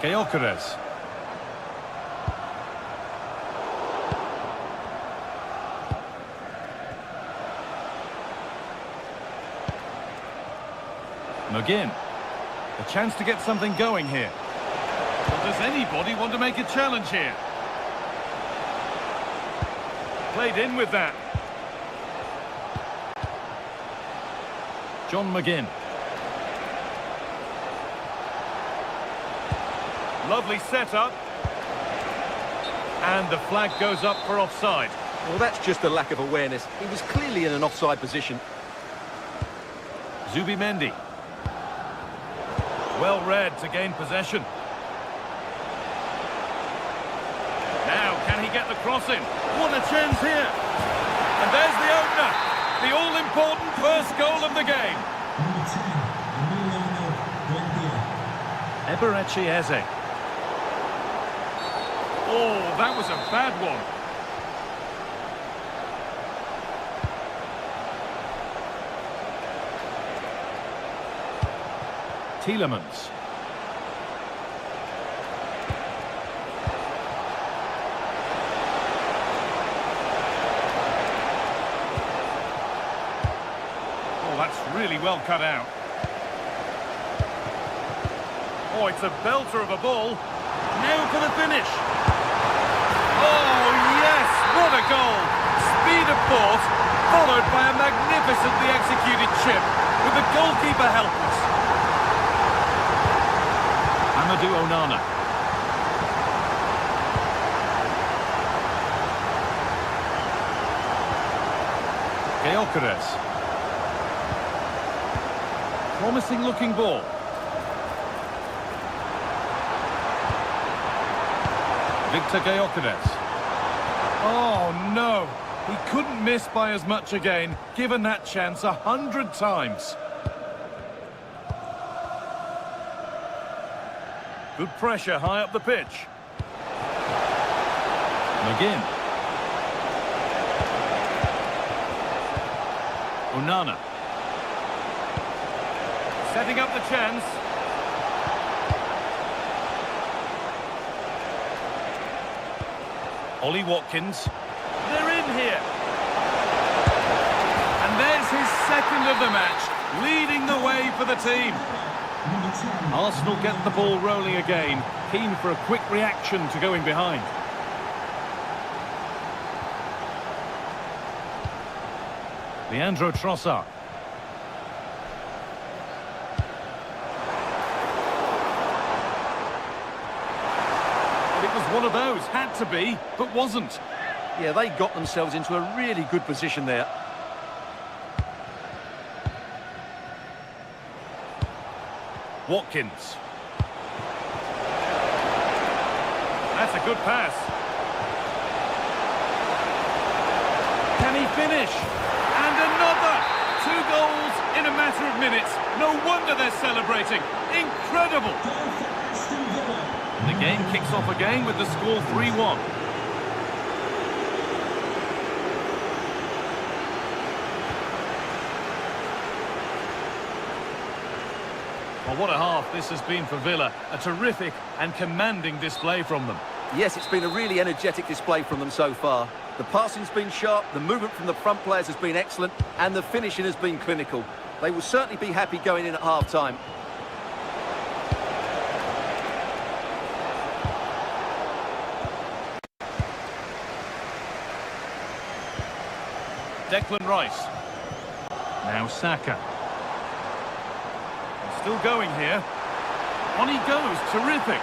Gyökeres. McGinn. A chance to get something going here. Well, does anybody want to make a challenge here? Played in with that. John McGinn. Lovely setup. And the flag goes up for offside. Well, that's just a lack of awareness. He was clearly in an offside position. Zubimendi. Well read to gain possession. Now, can he get the cross in? What a chance here. And there's the opener. The all-important first goal of the game. Eberechieze. Oh, that was a bad one. Tielemans. Oh, that's really well cut out. Oh, it's a belter of a ball. Now for the finish. Oh, yes, what a goal. Speed of thought, followed by a magnificently executed chip, with the goalkeeper helpless. Amadou Onana. Gyökeres. Promising looking ball. Victor Gyökeres. Oh no, he couldn't miss by as much again, given that chance 100 times. Good pressure high up the pitch. McGinn. Onana. Setting up the chance. Ollie Watkins. They're in here. And there's his second of the match, leading the way for the team. Arsenal get the ball rolling again, keen for a quick reaction to going behind. Leandro Trossard. It was one of those, had to be, but wasn't. Yeah, they got themselves into a really good position there. Watkins. That's a good pass. Can he finish? And another! 2 goals in a matter of minutes. No wonder they're celebrating. Incredible! The game kicks off again with the score 3-1. Well, what a half this has been for Villa. A terrific and commanding display from them. Yes, it's been a really energetic display from them so far. The passing's been sharp, the movement from the front players has been excellent, and the finishing has been clinical. They will certainly be happy going in at half-time. Declan Rice. Now Saka. Still going here. On he goes, terrific.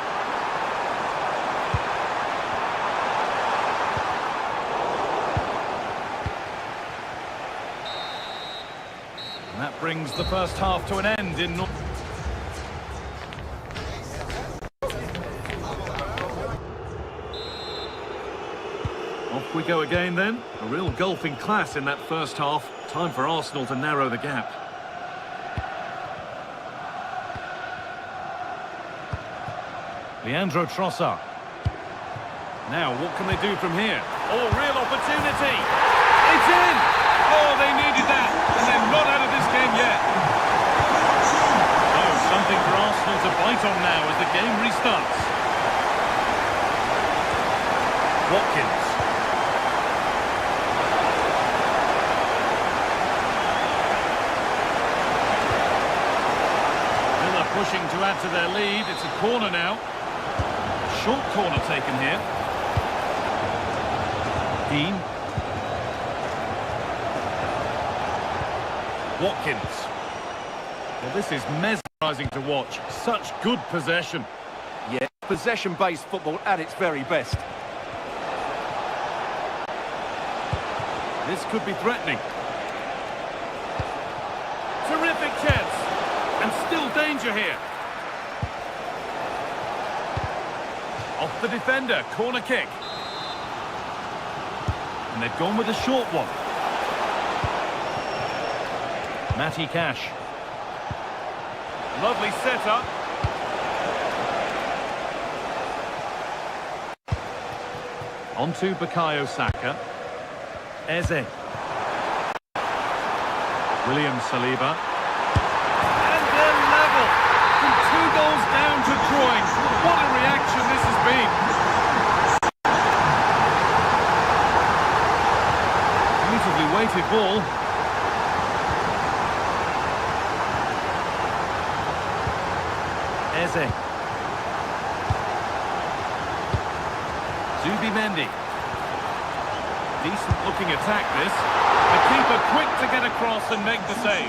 And that brings the first half to an end in... Off we go again then. A real gulfing class in that first half. Time for Arsenal to narrow the gap. Leandro Trossard. Now, what can they do from here? Oh, real opportunity! It's in! Oh, they needed that, and they're not out of this game yet. Oh, something for Arsenal to bite on now as the game restarts. Watkins. Villa pushing to add to their lead. It's a corner now. Short corner taken here. Dean. Watkins. Well, this is mesmerising to watch. Such good possession. Yeah, possession-based football at its very best. This could be threatening. Terrific chance. And still danger here. Off the defender, corner kick. And they've gone with a short one. Matty Cash. Lovely setup. On to Bukayo Saka. Eze. William Saliba. And they're level. From 2 goals down to drawing. What a reaction this has been. Beautifully weighted ball. Eze. Zubimendi. Decent looking attack this. The keeper quick to get across and make the save.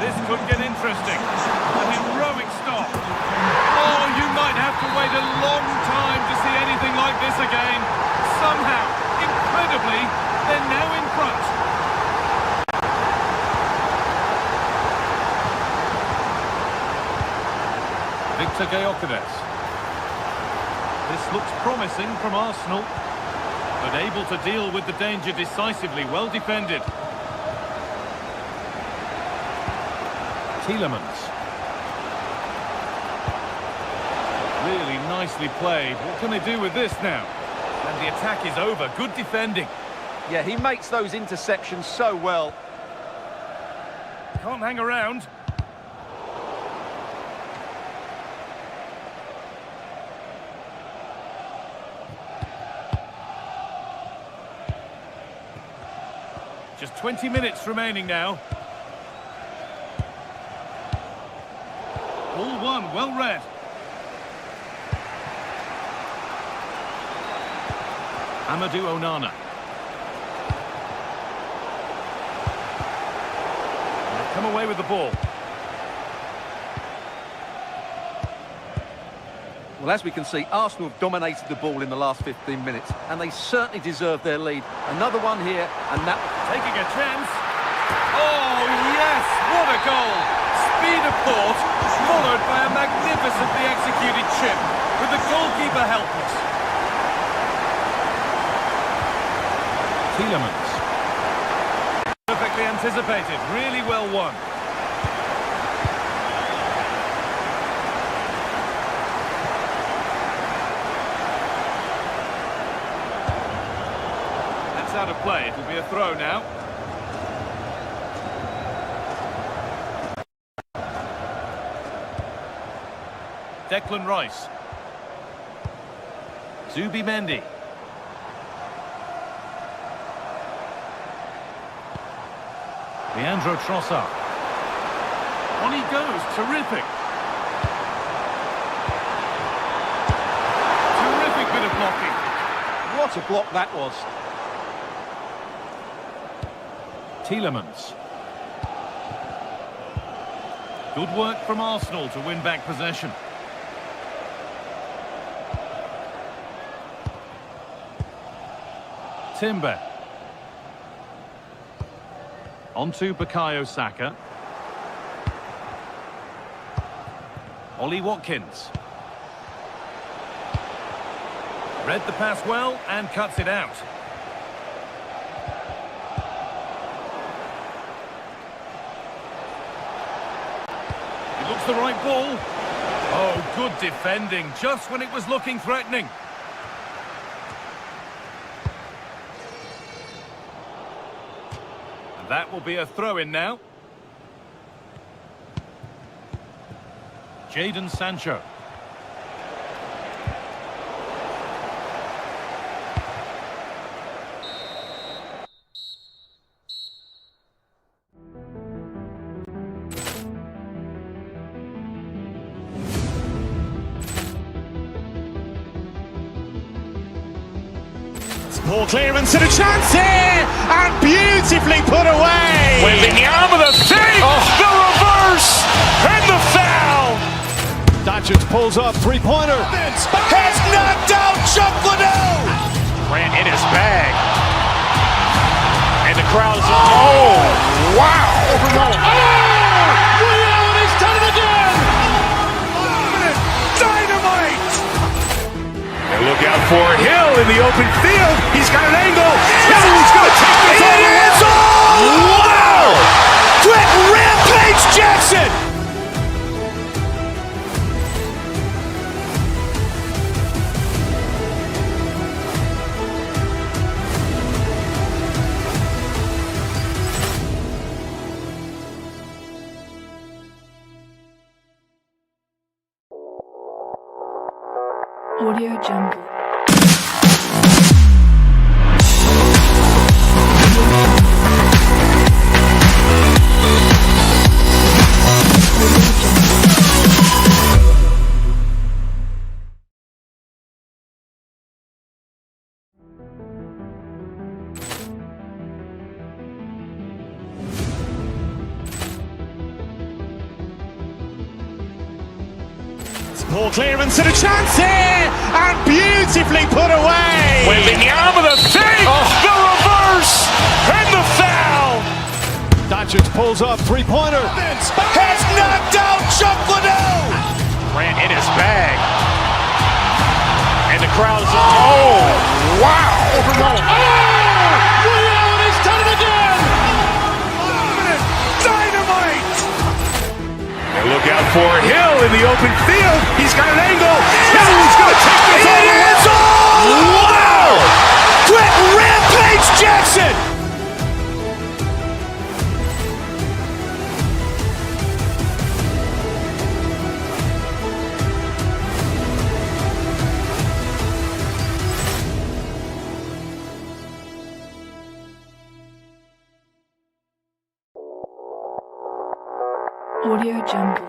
This could get interesting. An heroic stop. Oh, you might have to wait a long time to see anything like this again. Somehow, incredibly, they're now in front. Victor Gyökeres. This looks promising from Arsenal, but able to deal with the danger decisively. Well defended. Tielemans. Really nicely played. What can they do with this now? And the attack is over. Good defending. Yeah, he makes those interceptions so well. Can't hang around. Just 20 minutes remaining now. Ball one, well read. Amadou Onana. They've come away with the ball. Well, as we can see, Arsenal have dominated the ball in the last 15 minutes, and they certainly deserve their lead. Another one here, and that... Taking a chance. Oh, yes! What a goal! Speed of thought, followed by a magnificently executed chip, with the goalkeeper helpless. Tielemans. Perfectly anticipated, really well won. That's out of play, it'll be a throw now. Declan Rice. Zubimendi. Leandro Trossard. On he goes, terrific. Terrific bit of blocking. What a block that was. Tielemans. Good work from Arsenal to win back possession. Timber. On to Bukayo Saka. Ollie Watkins. Read the pass well and cuts it out. It looks the right ball. Oh, good defending, just when it was looking threatening. That will be a throw-in now. Jadon Sancho. Poor clearance and a chance here, and beautifully put away. Waving the arm of the save, the reverse, and the foul. Doncic pulls off three-pointer. Has knocked out Chuck Liddell. Ran in his bag. And the crowd is... Oh, wow. Reality's done it again. Dynamite. And look out for Hill in the open field. He's got an angle. He's going to take this all the way. Wow. Audio Jungle. Ball clearance and a chance here, and beautifully put away. With the arm of the fake, the reverse, and the foul. Doncic pulls up, three-pointer. Has knocked out Chuck Liddell. Ran in his bag. And the crowd is, oh, wow. Reality's done it again. Dynamite. And look out for Hill in the open field. He's got an angle. He's going to take this all the way. Wow. Quick Rampage Jackson. Audio Jungle.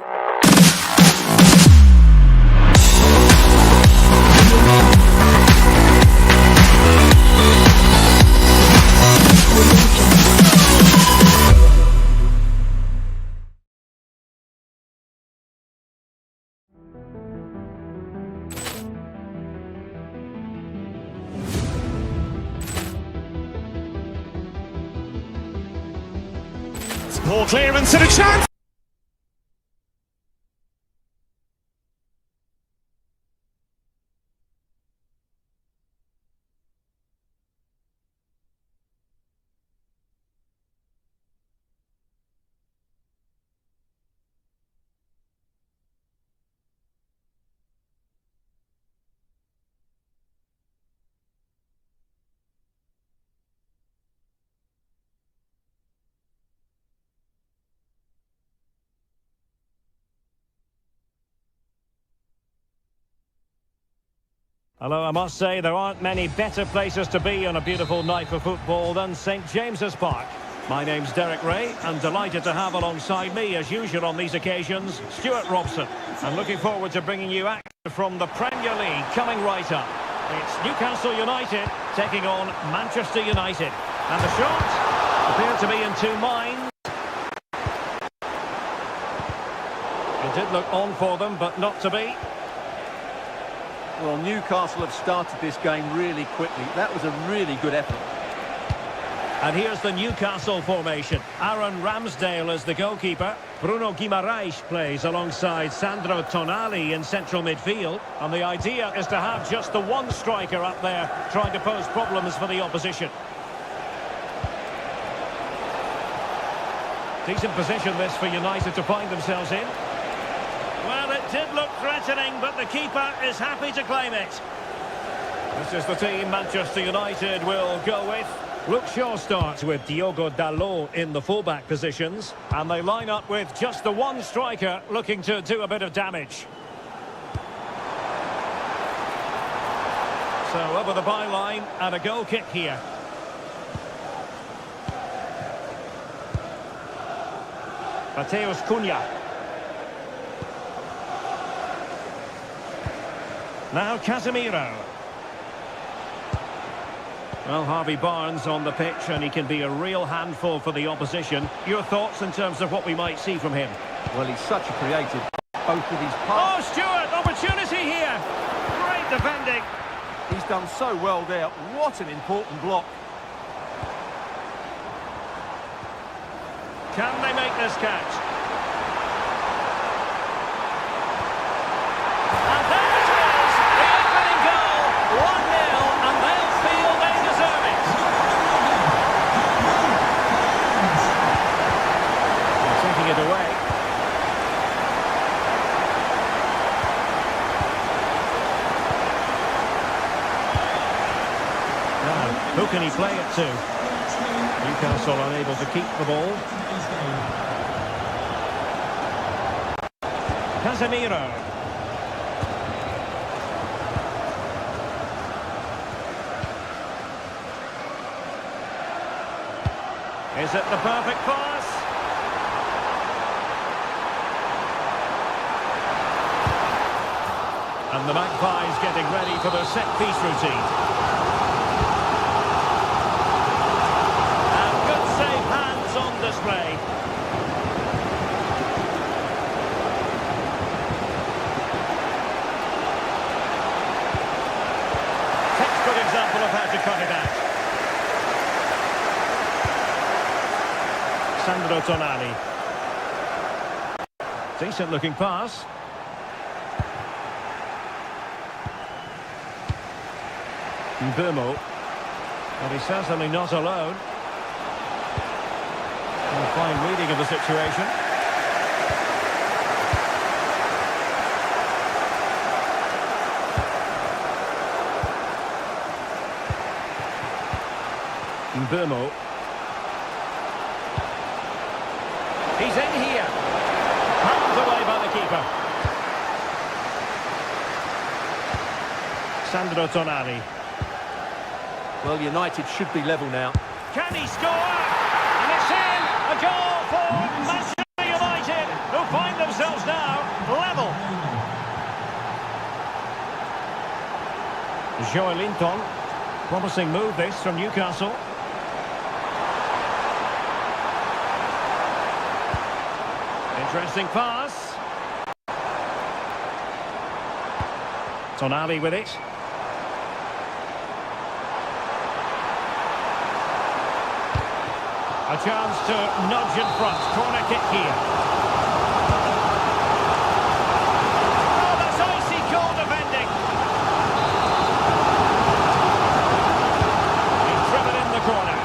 Ball clearance and a chance. Although I must say there aren't many better places to be on a beautiful night for football than St James's Park. My name's Derek Ray, and delighted to have alongside me, as usual on these occasions, Stuart Robson. I'm looking forward to bringing you action from the Premier League coming right up. It's Newcastle United taking on Manchester United. And the shots appear to be in two minds. It did look on for them, but not to be. Well, Newcastle have started this game really quickly. That was a really good effort. And here's the Newcastle formation. Aaron Ramsdale is the goalkeeper. Bruno Guimaraes plays alongside Sandro Tonali in central midfield. And the idea is to have just the one striker up there trying to pose problems for the opposition. Decent position this for United to find themselves in. Well, it did look threatening, but the keeper is happy to claim it. This is the team Manchester United will go with. Luke Shaw starts with Diogo Dalot in the fullback positions. And they line up with just the one striker looking to do a bit of damage. So over the byline and a goal kick here. Mateus Cunha. Now Casemiro. Well, Harvey Barnes on the pitch, and he can be a real handful for the opposition. Your thoughts in terms of what we might see from him? Well, he's such a creative. Both with his Oh, pass. Stuart, opportunity here. Great defending. He's done so well there. What an important block. Can they make this catch? And there it is, the opening goal, 1-0, and they'll feel they deserve it. They're taking it away. Now, who can he play it to? Newcastle unable to keep the ball. Casemiro. Is it the perfect pass? And the Magpies getting ready for their set-piece routine. And good save hands on display. Textbook example of how to cut it out. Sandro Tonali. Decent looking pass. Burmo. But he's certainly not alone. And a fine reading of the situation. Burmo. He's in here. Hands away by the keeper. Sandro Tonali. Well, United should be level now. Can he score? And it's in! A goal for Manchester United, who find themselves now level. Joelinton. Promising move this from Newcastle. Interesting pass. Tonali with it. A chance to nudge in front. Corner kick here. Oh, that's icy cold defending. He's driven in the corner.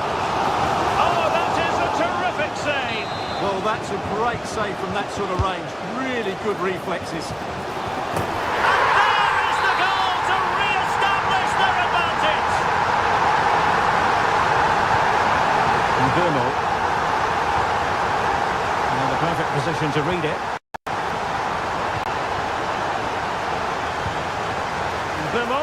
Oh, that is a terrific save. Well, that's a great save from that sort of range. Really good reflexes. And there is the goal to re-establish their advantage. Burmo. In the perfect position to read it. Burmo.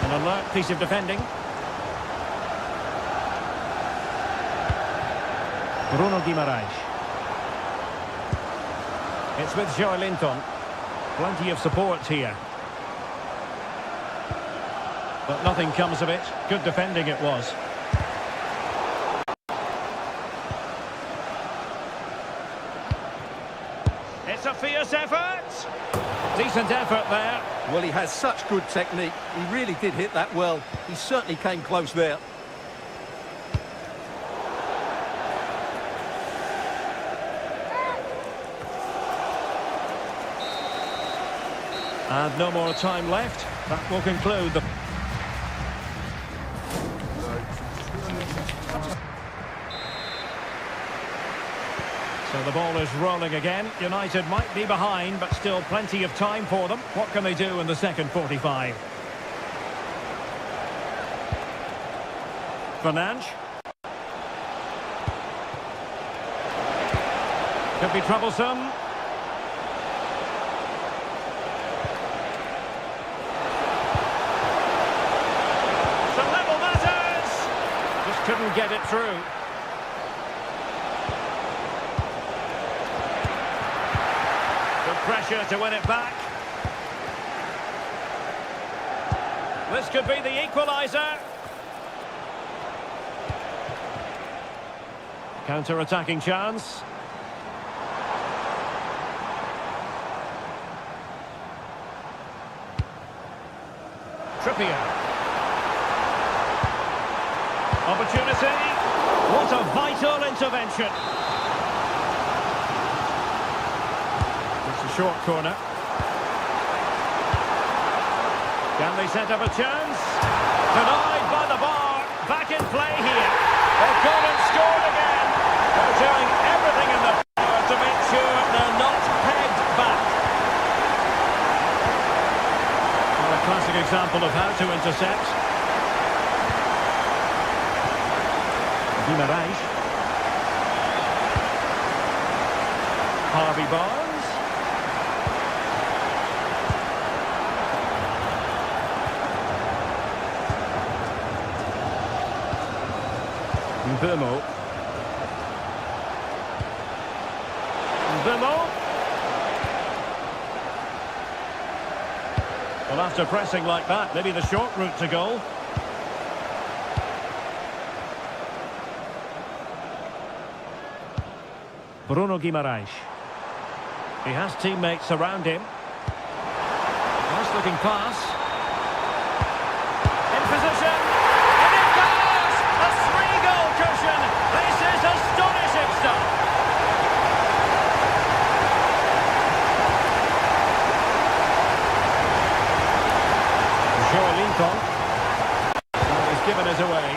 An alert piece of defending. Bruno Guimaraes. It's with Joelinton. Plenty of support here. But nothing comes of it. Good defending it was. It's a fierce effort. Decent effort there. Well, he has such good technique. He really did hit that well. He certainly came close there. And no more time left. That will conclude the... So the ball is rolling again. United might be behind, but still plenty of time for them. What can they do in the second 45? Fernandes. Could be troublesome. Couldn't get it through. Good pressure to win it back. This could be the equaliser. Counter-attacking chance. Trippier. Opportunity. What a vital intervention. It's a short corner. Can they set up a chance? Denied by the bar. Back in play here. They've gone and scored again. They're doing everything in their power to make sure they're not pegged back. Well, a classic example of how to intercept. Guimaraes. Harvey Barnes. Bimo. Bimo. Well, after pressing like that, maybe the short route to goal. Bruno Guimaraes. He has teammates around him. Nice looking pass. In position. And it goes! A 3-goal cushion. This is astonishing stuff. Lincoln. Well, he's given us away.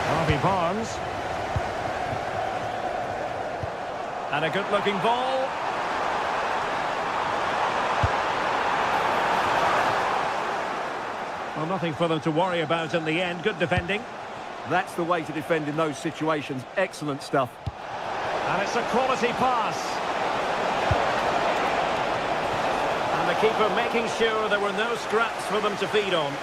Harvey Barnes. And a good-looking ball. Well, nothing for them to worry about in the end. Good defending. That's the way to defend in those situations. Excellent stuff. And it's a quality pass. And the keeper making sure there were no scraps for them to feed on.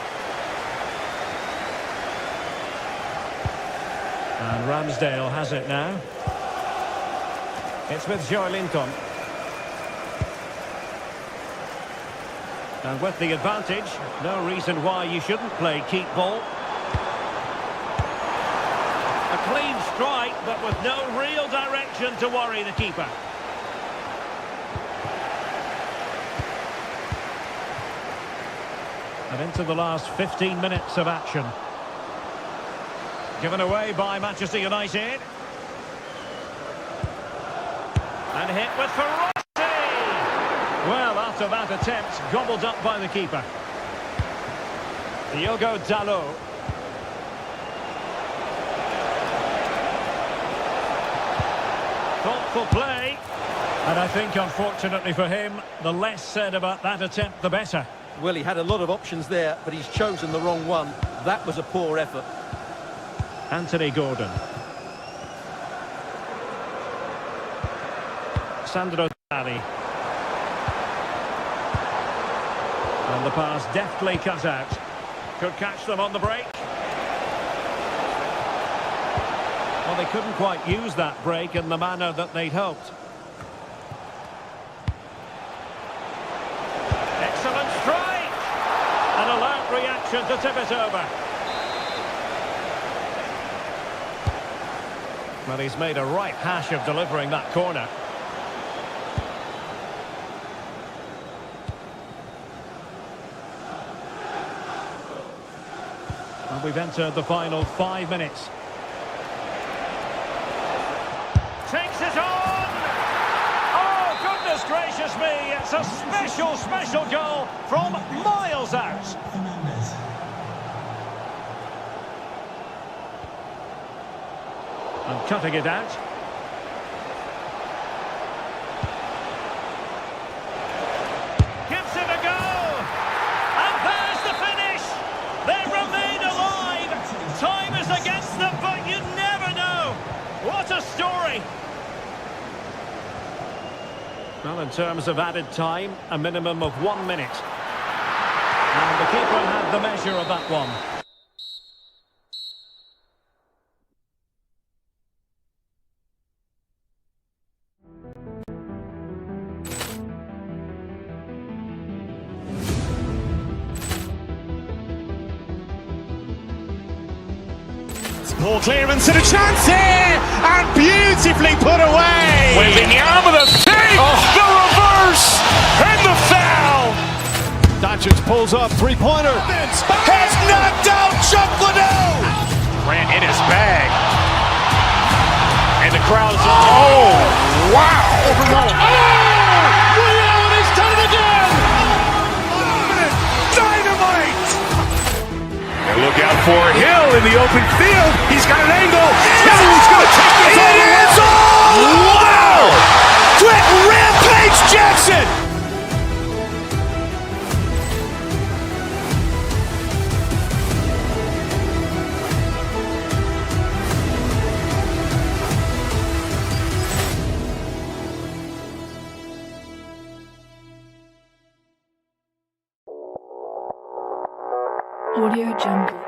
And Ramsdale has it now. It's with Joe Linton. And with the advantage, no reason why you shouldn't play keep ball. A clean strike, but with no real direction to worry the keeper. And into the last 15 minutes of action. Given away by Manchester United. And hit with ferocity! Well, after that attempt, gobbled up by the keeper. Diogo Dalot. Thoughtful play, and I think unfortunately for him, the less said about that attempt the better. Well, he had a lot of options there, but he's chosen the wrong one. That was a poor effort. Anthony Gordon. Sandro Tonali. And the pass deftly cut out. Could catch them on the break. Well, they couldn't quite use that break in the manner that they'd hoped. Excellent strike! An alert reaction to tip it over. Well, he's made a right hash of delivering that corner. And we've entered the final 5 minutes. Takes it on! Oh, goodness gracious me! It's a special, special goal from miles out. And cutting it out. Gives it a go! And there's the finish! They remain alive! Time is against them, but you never know! What a story! Well, in terms of added time, a minimum of 1 minute. And the keeper had the measure of that one. Poor clearance and a chance here, and beautifully put away. Waving the arm of the take, the reverse, and the foul. Doncic pulls off three-pointer. Has knocked out Chuck Liddell. Ran in his bag. And the crowd's oh, wow. Overruled. Reality's done it again. Dynamite. And look out for Hill in the open field. He's got an angle. Now he's going to take this all the way. Wow! Quick Rampage Jackson. Audio Jungle.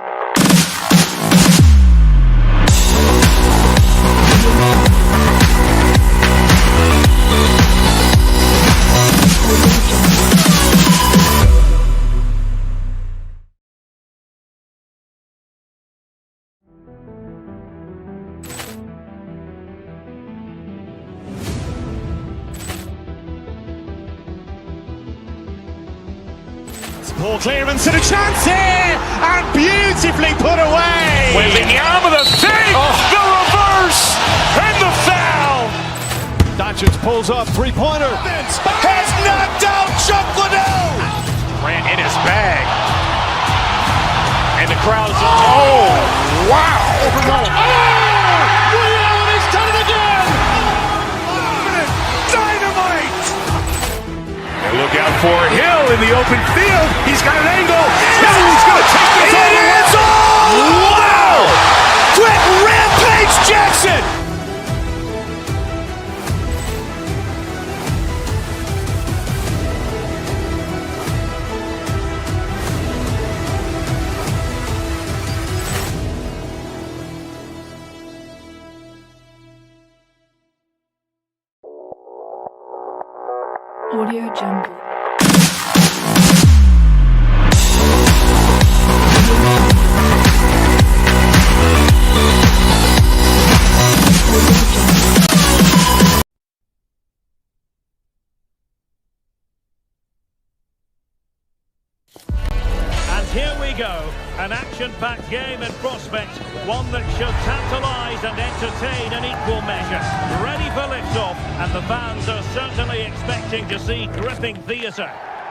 Ball clearance and a chance here, and beautifully put away. With the arm of the thing, the reverse, and the foul. Doncic pulls off three-pointer. Has knocked out Chuck Liddell. Grant in his bag. And the crowd is, oh, wow. Reality's done it again. Dynamite. And look out for Hill in the open field. He's got an angle. He's going to take this all the way. Wow. Quick Rampage Jackson. Audio Jungle. And here we go, an action-packed game in prospect, one that should tantalise and entertain in equal measure. Ready for lift-off, and the fans are certainly expecting to see gripping theatre.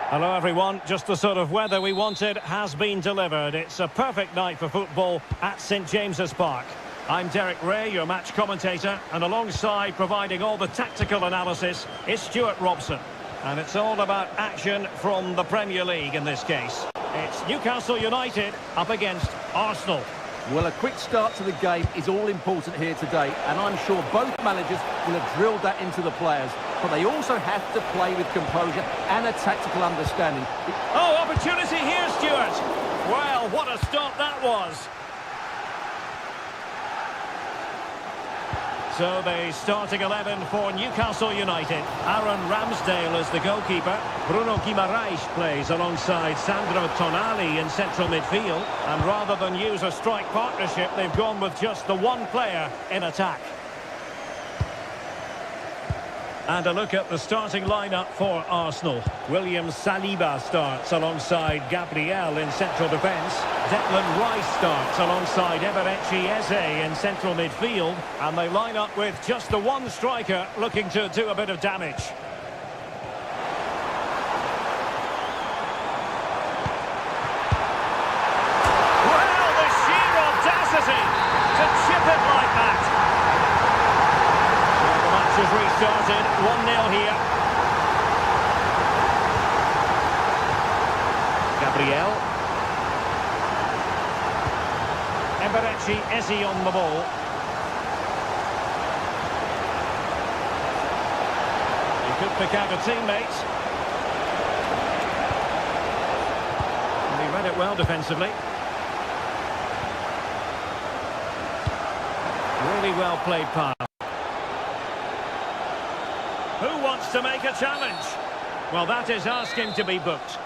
Hello everyone, just the sort of weather we wanted has been delivered. It's a perfect night for football at St James's Park. I'm Derek Ray, your match commentator, and alongside providing all the tactical analysis is Stuart Robson. And it's all about action from the Premier League in this case. It's Newcastle United up against Arsenal. Well, a quick start to the game is all important here today, and I'm sure both managers will have drilled that into the players. But they also have to play with composure and a tactical understanding. Oh, opportunity here, Stuart. Well, what a stop that was. So the starting 11 for Newcastle United. Aaron Ramsdale is the goalkeeper. Bruno Guimaraes plays alongside Sandro Tonali in central midfield. And rather than use a strike partnership, they've gone with just the one player in attack. And a look at the starting lineup for Arsenal. William Saliba starts alongside Gabriel in central defence. Declan Rice starts alongside Eberechi Eze in central midfield. And they line up with just the one striker looking to do a bit of damage. Well, the sheer audacity to chip it like that. Has restarted, 1-0 here. Gabriel. Eberechi Eze on the ball. He could pick out a teammate. And he read it well defensively. Really well played pass. Who wants to make a challenge? Well, that is asking to be booked.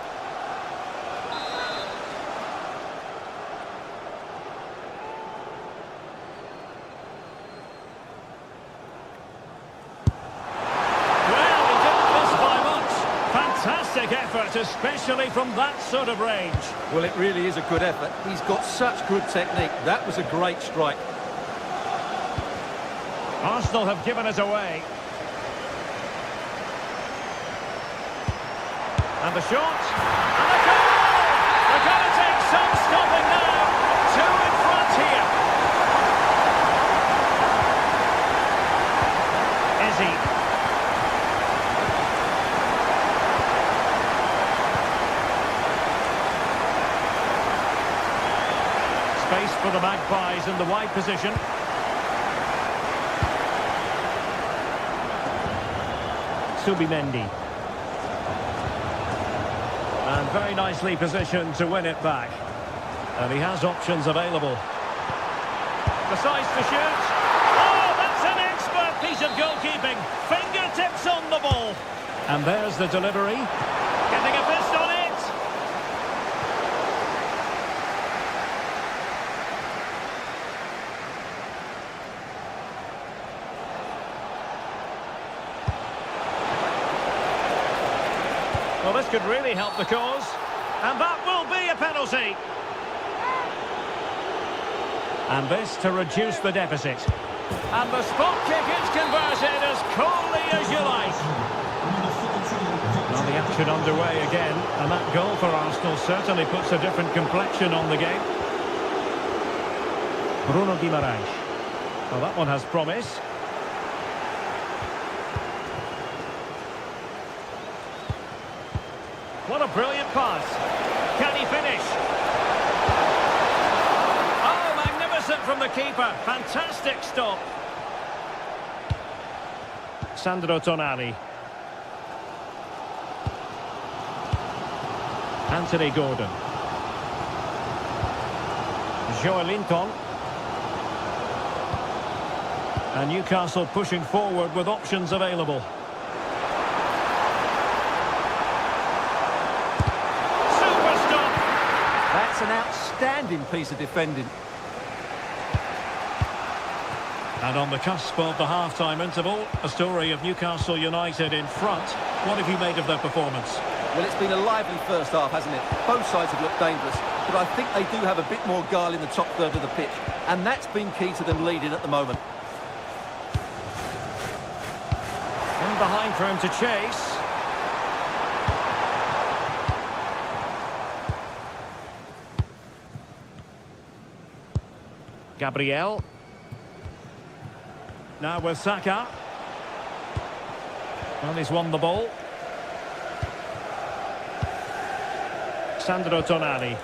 Well, he didn't miss by much. Fantastic effort, especially from that sort of range. Well, it really is a good effort. He's got such good technique. That was a great strike. Arsenal have given it away. And the shot, and the goal! They're going to take some stopping now. Two in front here. Eze. Space for the Magpies in the wide position. Subimendi. And very nicely positioned to win it back. And he has options available. Decides to shoot. Oh, that's an expert piece of goalkeeping. Fingertips on the ball. And there's the delivery. Getting a fist on it. Well, this could really help the cause. And that will be a penalty. And this to reduce the deficit. And the spot kick is converted as coolly as you like. Well, the action underway again. And that goal for Arsenal certainly puts a different complexion on the game. Bruno Guimaraes. Well, that one has promise. What a brilliant pass. Can he finish? Oh, magnificent from the keeper. Fantastic stop. Sandro Tonali. Anthony Gordon. Joelinton. And Newcastle pushing forward with options available. That's an outstanding piece of defending. And on the cusp of the half-time interval, a story of Newcastle United in front. What have you made of their performance? Well, it's been a lively first half, hasn't it? Both sides have looked dangerous, but I think they do have a bit more guile in the top third of the pitch, and that's been key to them leading at the moment. In behind for him to chase. Gabriel. Now with Saka. Well, he's won the ball. Sandro Tonali.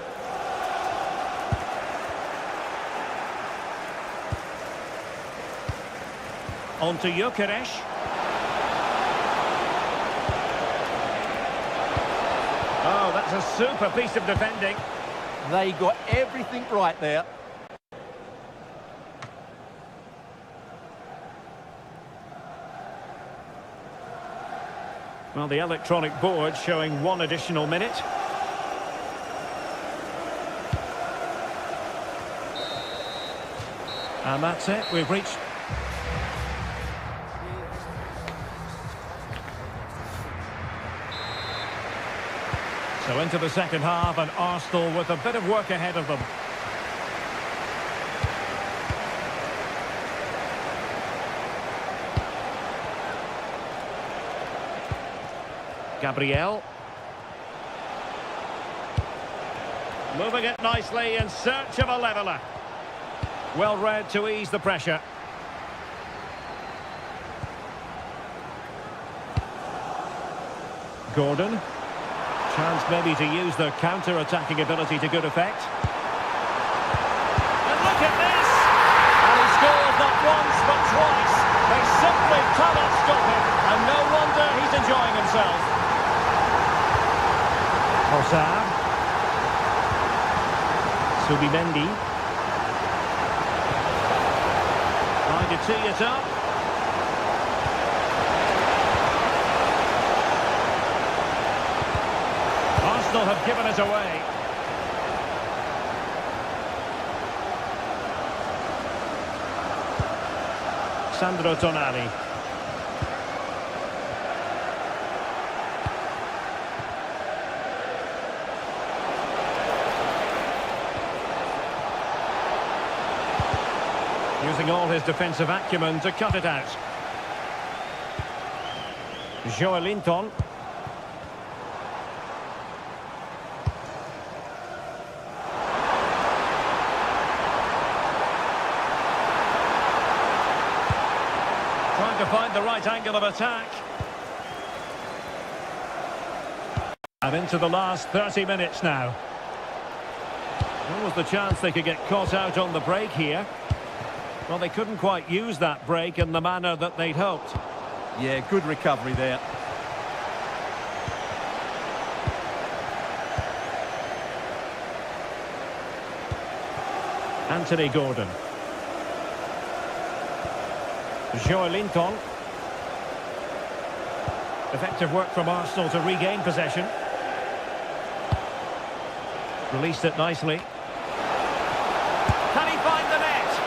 On to Gyökeres. Oh, that's a super piece of defending. They got everything right there. Well, the electronic board showing 1 additional minute. And that's it, we've reached... So into the second half, and Arsenal with a bit of work ahead of them. Gabriel. Moving it nicely in search of a leveller. Well read to ease the pressure. Gordon. Chance maybe to use their counter-attacking ability to good effect. And look at this! And he scored not once but twice. They simply cannot stop him. And no wonder he's enjoying himself. Trossard. Subimendi. Trying to tee it up. Arsenal have given it away. Sandro Tonali. Using all his defensive acumen to cut it out. Joelinton. Trying to find the right angle of attack. And into the last 30 minutes now. What was the chance they could get caught out on the break here? Well, they couldn't quite use that break in the manner that they'd hoped. Yeah, good recovery there. Anthony Gordon. Linton. Effective work from Arsenal to regain possession. Released it nicely. Can he find the net?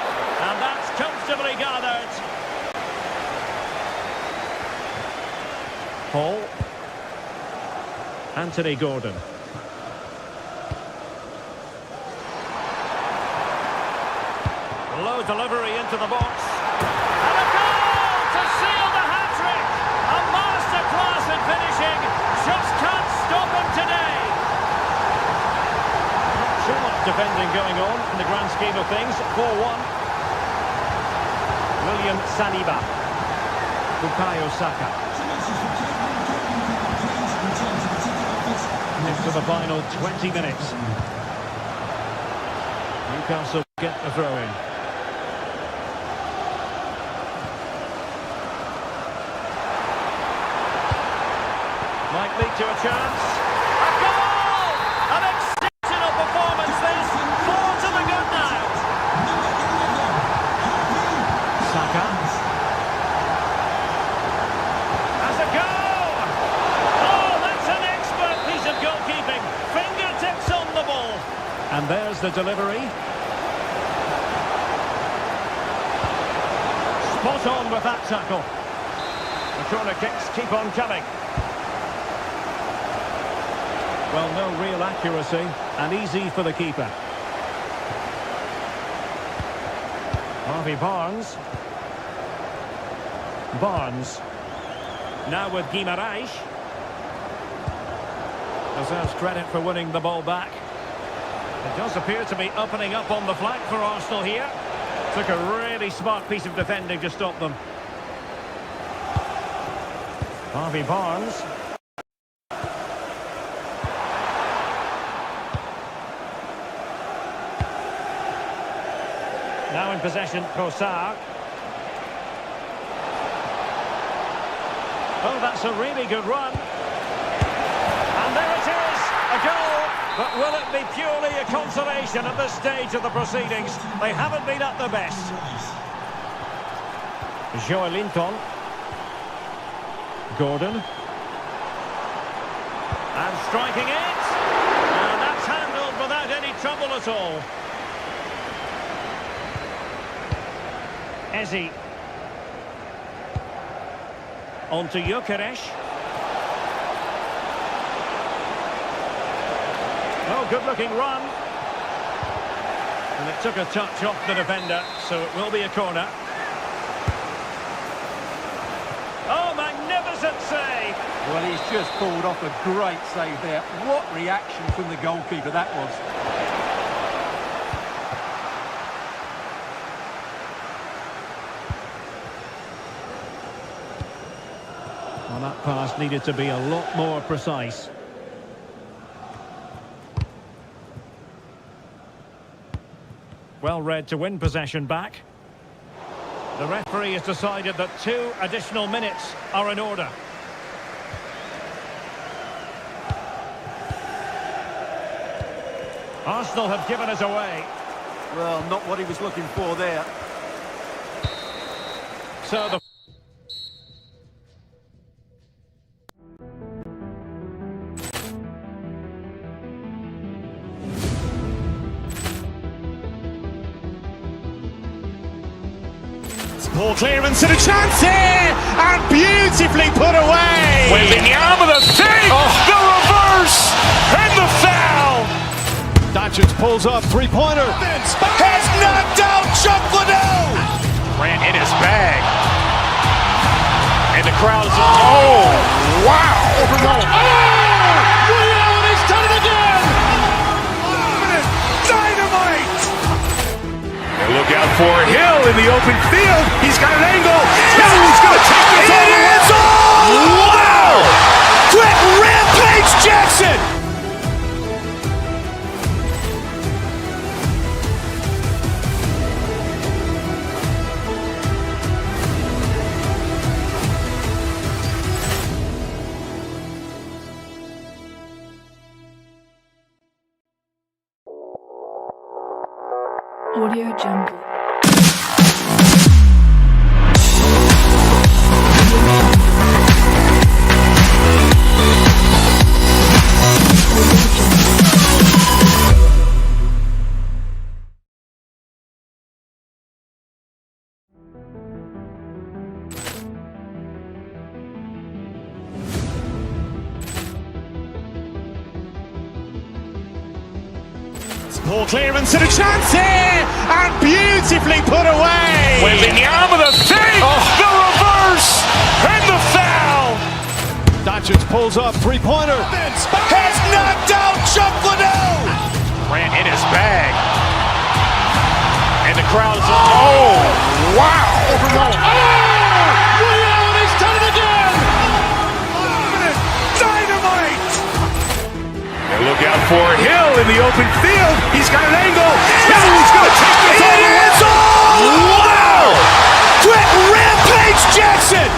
And that's comfortably gathered. Paul. Anthony Gordon. Low delivery into the box. And a goal to seal the hat-trick. A masterclass in finishing. Just can't stop him today. Not too much defending going on in the grand scheme of things. 4-1. William Saliba. Bukayo Saka. Into the final 20 minutes. Newcastle get the throw-in. Might lead to a chance. A goal! An exceptional performance this. 4 to the good now. Saka. Has a goal! Oh, that's an expert piece of goalkeeping. Fingertips on the ball. And there's the delivery. Spot on with that tackle. The corner kicks keep on coming. Well, no real accuracy, and easy for the keeper. Harvey Barnes. Barnes. Now with Guimaraes. Deserves credit for winning the ball back. It does appear to be opening up on the flank for Arsenal here. Took a really smart piece of defending to stop them. Harvey Barnes. Now in possession, Trossard. Oh, that's a really good run. And there it is, a goal. But will it be purely a consolation at this stage of the proceedings? They haven't been at their best. Linton. Gordon. And striking it. And that's handled without any trouble at all. Eze. On to Gyökeres. Oh, good-looking run. And it took a touch off the defender, so it will be a corner. Oh, magnificent save! Well, he's just pulled off a great save there. What reaction from the goalkeeper that was. Well, that pass needed to be a lot more precise. Well read to win possession back. The referee has decided that 2 additional minutes are in order. Arsenal have given us away. Well, not what he was looking for there. So the Poor clearance and a chance here, and beautifully put away. Waving the arm of the thing, the reverse, and the foul. Doncic pulls up, three-pointer. Has knocked out Chuck Liddell. Ran in his bag. And the crowd is, oh, wow. He's done it again. Dynamite. And look out for Hill in the open field. He's got an angle. He's going to take this all the way. Wow! Quick rampage Jackson. Audio Jungle. Poor clearance and a chance here, and beautifully put away. Wembanyama the fake, the reverse, and the foul. Doncic pulls up, three-pointer. Has knocked out Chuck Liddell. Ran in his bag. And the crowd is, oh, wow. Reality's done it again. Dynamite. And look out for Hill in the open field. He's got an angle. Now he's going to take this all the way. Wow! Quick rampage Jackson.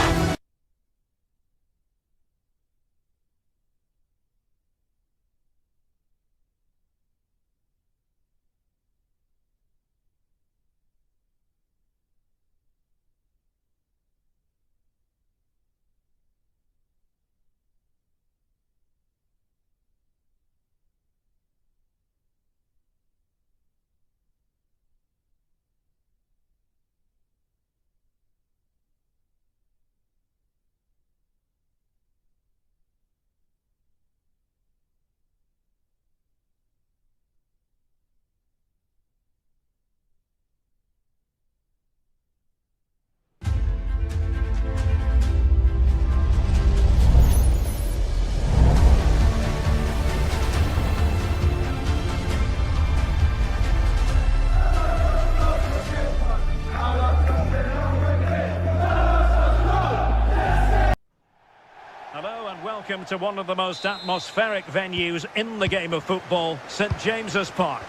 Welcome to one of the most atmospheric venues in the game of football, St James's Park.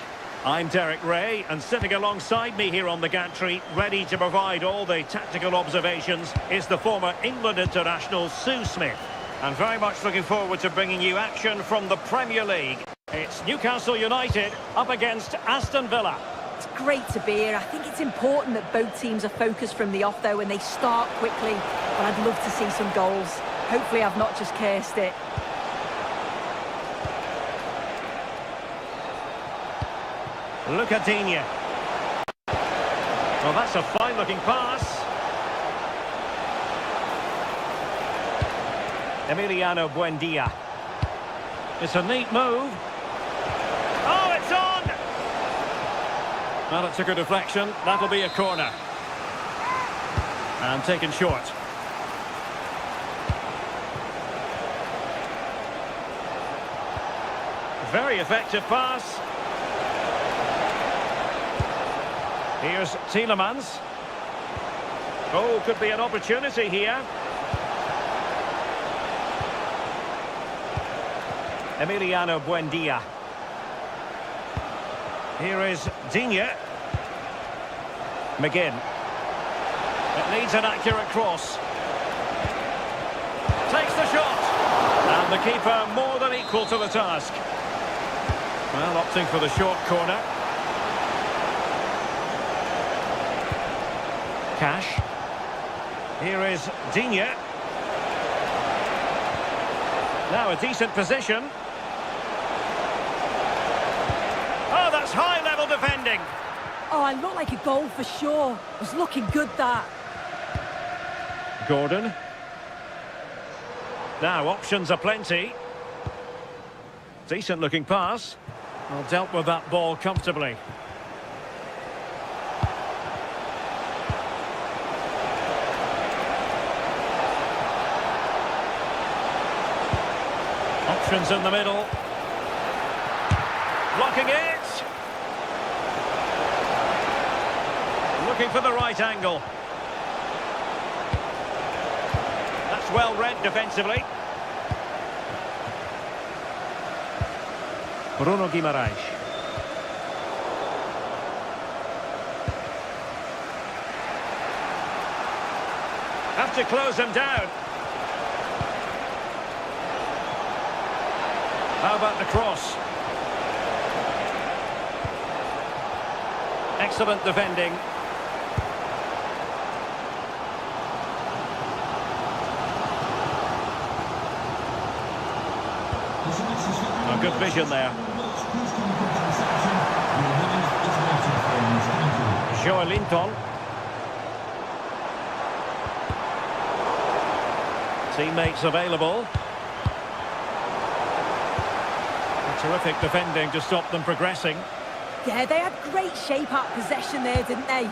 I'm Derek Ray, and sitting alongside me here on the gantry, ready to provide all the tactical observations, is the former England international Sue Smith. And very much looking forward to bringing you action from the Premier League. It's Newcastle United up against Aston Villa. It's great to be here. I think it's important that both teams are focused from the off, though, and they start quickly. But I'd love to see some goals. Hopefully I've not just cursed it. Look at Digne. Well, that's a fine-looking pass. Emiliano Buendia. It's a neat move. Oh, it's on! Well, it took a deflection. That'll be a corner. And taken short. Very effective pass. Here's Tielemans. Oh, could be an opportunity here. Emiliano Buendia. Here is Digne. McGinn. It needs an accurate cross. Takes the shot. And the keeper more than equal to the task. Well, opting for the short corner. Cash. Here is Digne. Now a decent position. Oh, that's high-level defending. Oh, it looked like a goal for sure. It was looking good, that. Gordon. Now, options are plenty. Decent-looking pass. Well, dealt with that ball comfortably. Options in the middle. Blocking it. Looking for the right angle. That's well read defensively. Bruno Guimaraes. Have to close him down. How about the cross? Excellent defending. A good vision there. Joelinton. Teammates available. Terrific defending to stop them progressing. Yeah, they had great shape out possession there, didn't they?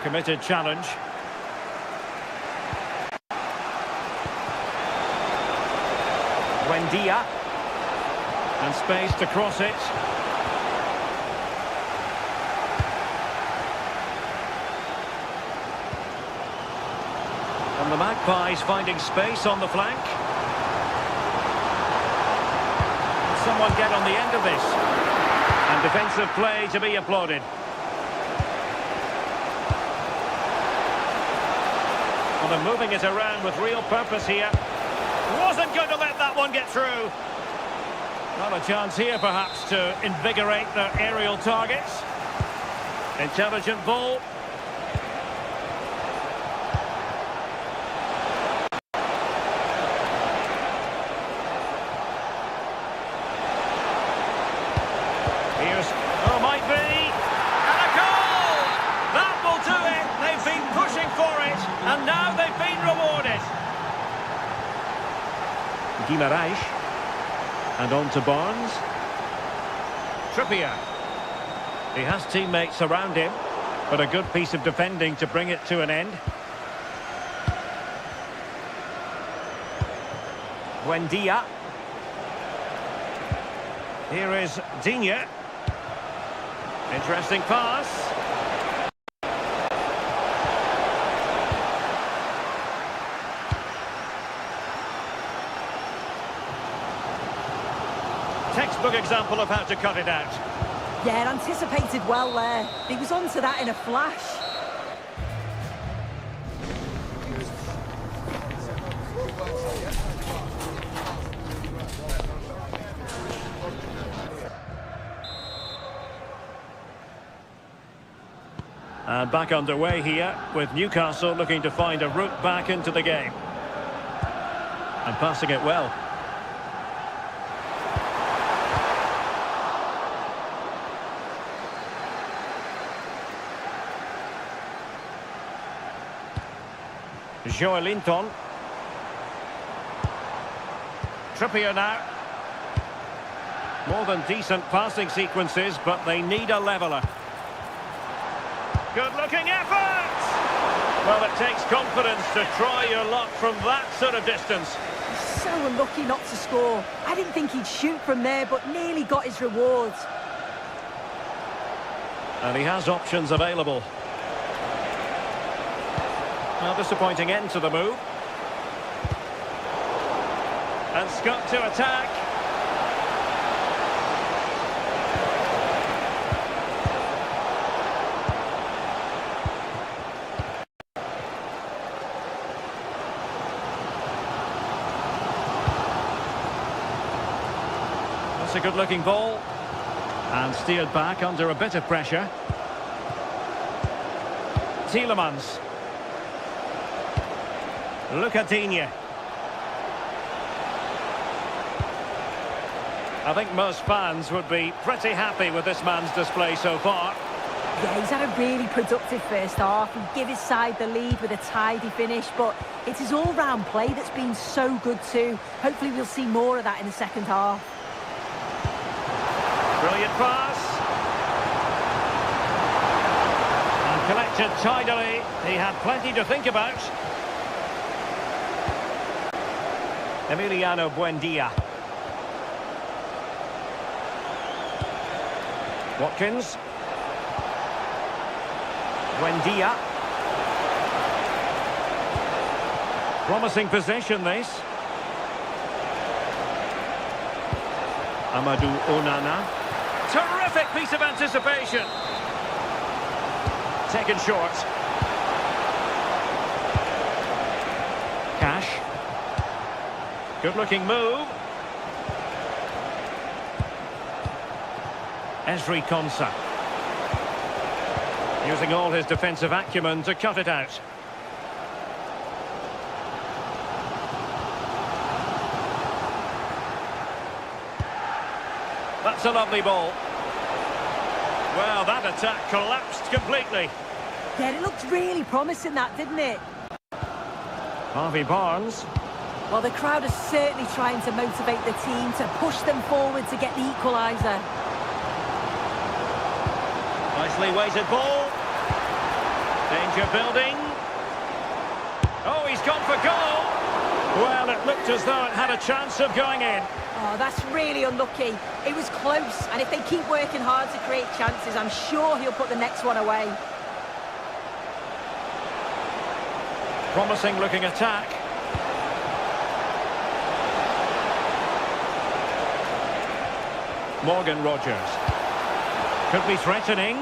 Committed challenge. Buendia. And space to cross it. And the Magpies finding space on the flank. Someone get on the end of this. And defensive play to be applauded. Well, they're moving it around with real purpose here. Wasn't going to let that one get through. Not a chance here, perhaps, to invigorate their aerial targets. Intelligent ball. Here's, oh, might be, and a goal! That will do it. They've been pushing for it, and now they've been rewarded. Guimaraes, and on to Barnes. Trippier. He has teammates around him, but a good piece of defending to bring it to an end. Buendia. Here is Digne. Interesting pass. Textbook example of how to cut it out. Yeah, anticipated well there. He was onto that in a flash. And back underway here with Newcastle looking to find a route back into the game. And passing it well. Joelinton. Trippier now. More than decent passing sequences, but they need a leveller. Good-looking effort! Well, it takes confidence to try your luck from that sort of distance. He's so unlucky not to score. I didn't think he'd shoot from there, but nearly got his rewards. And he has options available. A disappointing end to the move. And Scott to attack. That's a good-looking ball. And steered back under a bit of pressure. Tielemans. Look at Digne. I think most fans would be pretty happy with this man's display so far. Yeah, he's had a really productive first half. He gave his side the lead with a tidy finish, but it's his all-round play that's been so good too. Hopefully we'll see more of that in the second half. Brilliant pass. And collected tidily. He had plenty to think about. Emiliano Buendia. Watkins. Buendia. Promising possession, this. Amadou Onana. Terrific piece of anticipation. Taken short. Good-looking move. Ezri Konsa. Using all his defensive acumen to cut it out. That's a lovely ball. Well, that attack collapsed completely. Yeah, it looked really promising, that, didn't it? Harvey Barnes. Well, the crowd is certainly trying to motivate the team to push them forward to get the equaliser. Nicely weighted ball. Danger building. Oh, he's gone for goal. Well, it looked as though it had a chance of going in. Oh, that's really unlucky. It was close, and if they keep working hard to create chances, I'm sure he'll put the next one away. Promising looking attack. Morgan Rogers. Could be threatening.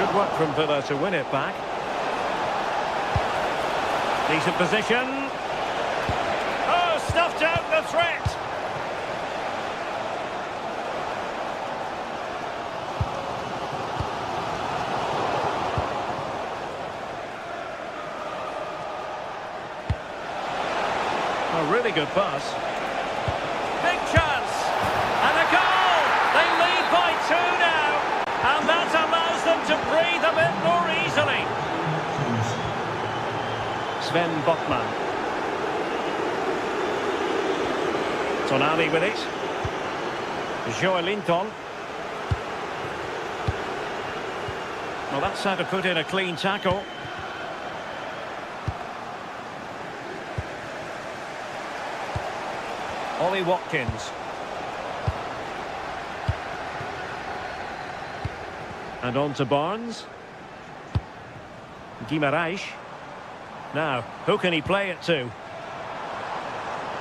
Good work from Villa to win it back. Decent position. Oh, stuffed out the threat. A really good pass. Big chance. And a goal! They lead by 2 now. And that allows them to breathe a bit more easily. Sven Botman. Tonali with it. Joelinton. Well, that's how to put in a clean tackle. Ollie Watkins. And on to Barnes. Guimaraes. Now, who can he play it to?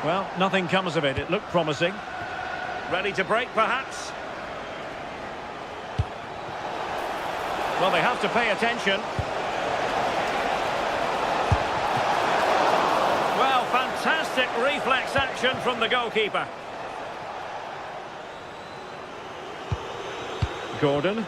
Well, nothing comes of it. It looked promising. Ready to break, perhaps? Well, they have to pay attention. Well, fantastic reflex action from the goalkeeper. Gordon.